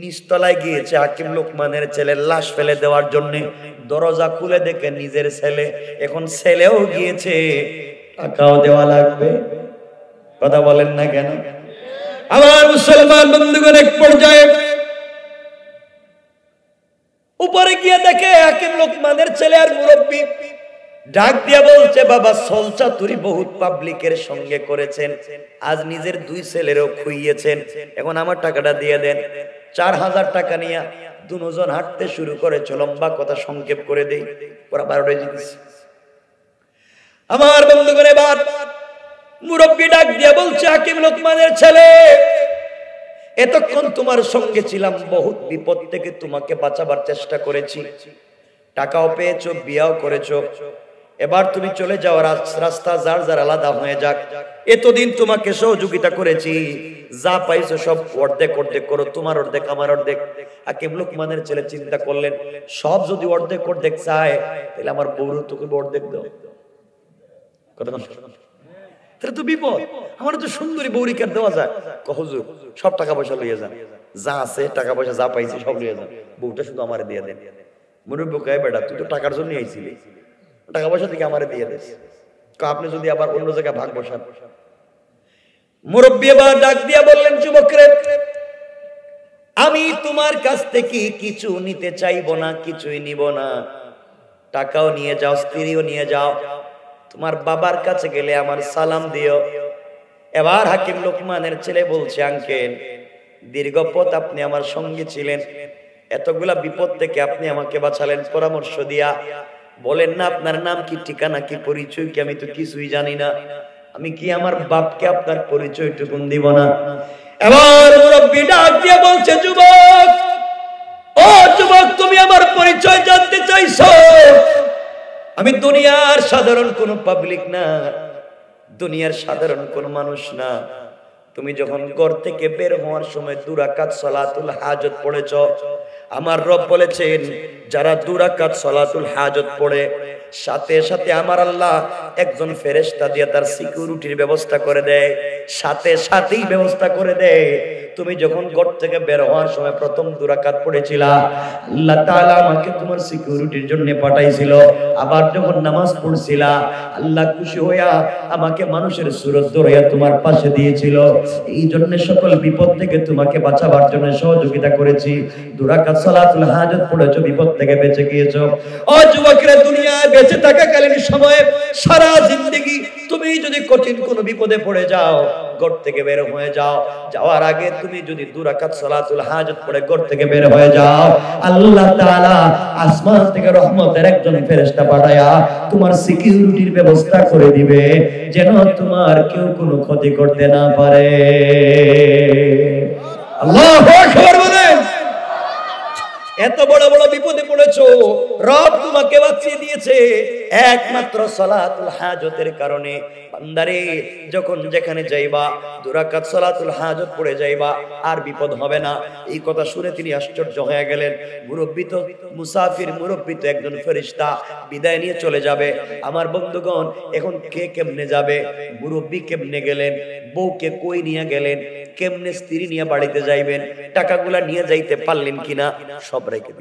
A: নিচতলায় গিয়েছে হাকিম লোকমানের ছেলের লাশ ফেলে দেওয়ার জন্য। দরজা খুলে দেখে নিজের ছেলে। এখন ছেলেও গিয়েছে, টাকাও দেওয়া লাগবে। কথা বলেন না কেন? আমার মুসলমান বন্ধুগণ, এক পর্যায়ে উপরে গিয়ে দেখে হাকিম লোকমানের ছেলে আর মুরব্বী। ডাক দিয়া বলছে, বাবা সলচাতুরি বহুত পাবলিকের সঙ্গে করেছেন, আজ নিজের দুই ছেলেরও খুইয়েছেন, এখন আমার টাকাটা দিয়ে দেন। 4000 টাকা নিয়ে দুজন হাঁটতে শুরু করেছে। লম্বা কথা সংক্ষেপ করে দেই, ওরা 12টায় জিতেছে। আমার বন্ধুগণ, এবার মুরব্বী ডাক দিয়া বলছে, হাকিম লোকমানের ছেলে, এতক্ষণ তোমার সঙ্গে ছিলাম, বহুত বিপদ থেকে তোমাকে বাঁচাবার চেষ্টা করেছি, টাকাও পেয়েছো, বিয়াও করেছো, এবার তুমি চলে যাও, রাস্তা যার যার আলাদা হয়ে যাক। এতদিন তোমাকে সহযোগিতা করেছি, যা পাইছো সব অর্ধেক অর্ধেক করো, তোমার অর্ধেক আমার অর্ধেক। হাকিম লোকমানের ছেলে চিন্তা করলেন, সব যদি অর্ধেক অর্ধেক চায়, তাহলে আমার বউরও তোকে অর্ধেক দাও। কথা তাহলে তো বিপদ, আমার তো সুন্দরী বৌরিকার দেওয়া যায়। হুজুর সব টাকা পয়সা লইয়া যান, যা আছে টাকা পয়সা যা পাইছি সব লইয়া যান, বউটা শুধু আমারে দিয়ে দেন। মুরব্বী কয়, বেটা তুই তো টাকার জন্য আইছিলি, টাকা পয়সা থেকে আমারে দিয়ে দেন, আপনি যদি আবার অন্য জায়গায় ভাগ বসান। মুরব্বী এবার ডাক দিয়া বললেন, যুবকরে, আমি তোমার কাছ থেকে কিছু নিতে চাইবো না, কিছুই নিব না, টাকাও নিয়ে যাও, স্ত্রীও নিয়ে যাও, তোমার বাবার কাছে গেলে আমার সালাম দিও। এবার হাকিম লোকমানের ছেলে বলছে, আঙ্কেল দীর্ঘ পথ আপনি আমার সঙ্গে ছিলেন, এতগুলা বিপদ থেকে আপনি আমাকে বাঁচালেন পরামর্শ দিয়া, বলেন না আপনার নাম কি, ঠিকানা কি, পরিচয় কি? আমি তো কিছুই জানি না, আমি কি আমার বাপকে আপনার পরিচয়টুকুন দিব না? এবার মুরব্বী ডাক দিয়ে বলছে, যুবক, ও যুবক, তুমি আমার পরিচয় জানতে চাইছো? আমি দুনিয়ার সাধারণ কোন পাবলিক না, দুনিয়ার সাধারণ কোন মানুষ না। তুমি যখন ঘর থেকে বের হওয়ার সময় 2 রাকাত সালাতুল হাজত পড়েছ, আমার রব বলেছেন, যারা 2 রাকাত সালাতুল হাজত পড়ে, সাথে সাথে আমার আল্লাহ একজন ফেরেশতা দিয়ে তার সিকিউরিটির ব্যবস্থা করে দেয়, সাথে সাথেই ব্যবস্থা করে দেয়, তুমি যখন ঘর থেকে বের হওয়ার সময় প্রথম 2 রাকাত পড়েছিলা, আল্লাহ তাআলা আমাকে তোমার সিকিউরিটির জন্য পাঠাইছিল। আবার যখন নামাজ পড়ছিলা, আল্লাহ খুশি হইয়া আমাকে মানুষের সুরত ধরিয়া তোমার পাশে দিয়েছিল। এই জন্য সকল বিপদ থেকে তোমাকে বাঁচাবার জন্য সহযোগিতা করেছি। 2 রাকাত সালাতুল হাজত পড়েছো, বিপদ থেকে বেঁচে গিয়েছো। ও যুবকরা, দুনিয়ায় বেঁচে থাকাকালীন সময়ে সারা জিন্দেগি তুমি যদি কঠিন কোনো বিপদে পড়ে যাও, ঘর থেকে বের হয়ে যাও, যাওয়ার আগে তুমি যদি 2 রাকাত সালাতুল হাজত পড়ে ঘর থেকে বের হয়ে যাও, আল্লাহ তাআলা আসমান থেকে রহমতের একজন ফেরেশতা পাঠায়া তোমার সিকিউরিটির ব্যবস্থা করে দিবে, যেন তোমার কেউ কোনো ক্ষতি করতে না পারে। আল্লাহু আকবার বলেন। এত বড় বড় বিপদে পড়েছো, রব তোমাকে বাঁচিয়ে দিয়েছে একমাত্র সালাতুল হাজতের কারণে। বান্দারে, যখন যেখানে যাইবা 2 রাকাত সালাতুল হাজত পড়ে যাইবা, আর বিপদ হবে না। এই কথা শুনে তিনি আশ্চর্য হয়ে গেলেন। মুরব্বি তো মুসাফির, মুরব্বি তো একজন ফেরেশতা, বিদায় নিয়ে চলে যাবে। আমার বন্ধুগণ, এখন কে কেমনে যাবে? মুরব্বি কেমনে গেলেন? বউকে কই নিয়ে গেলেন? কেমনে স্ত্রী নিয়ে বাড়িতে যাইবেন? টাকাগুলা নিয়ে যাইতে পারলেন কিনা? সব রেখে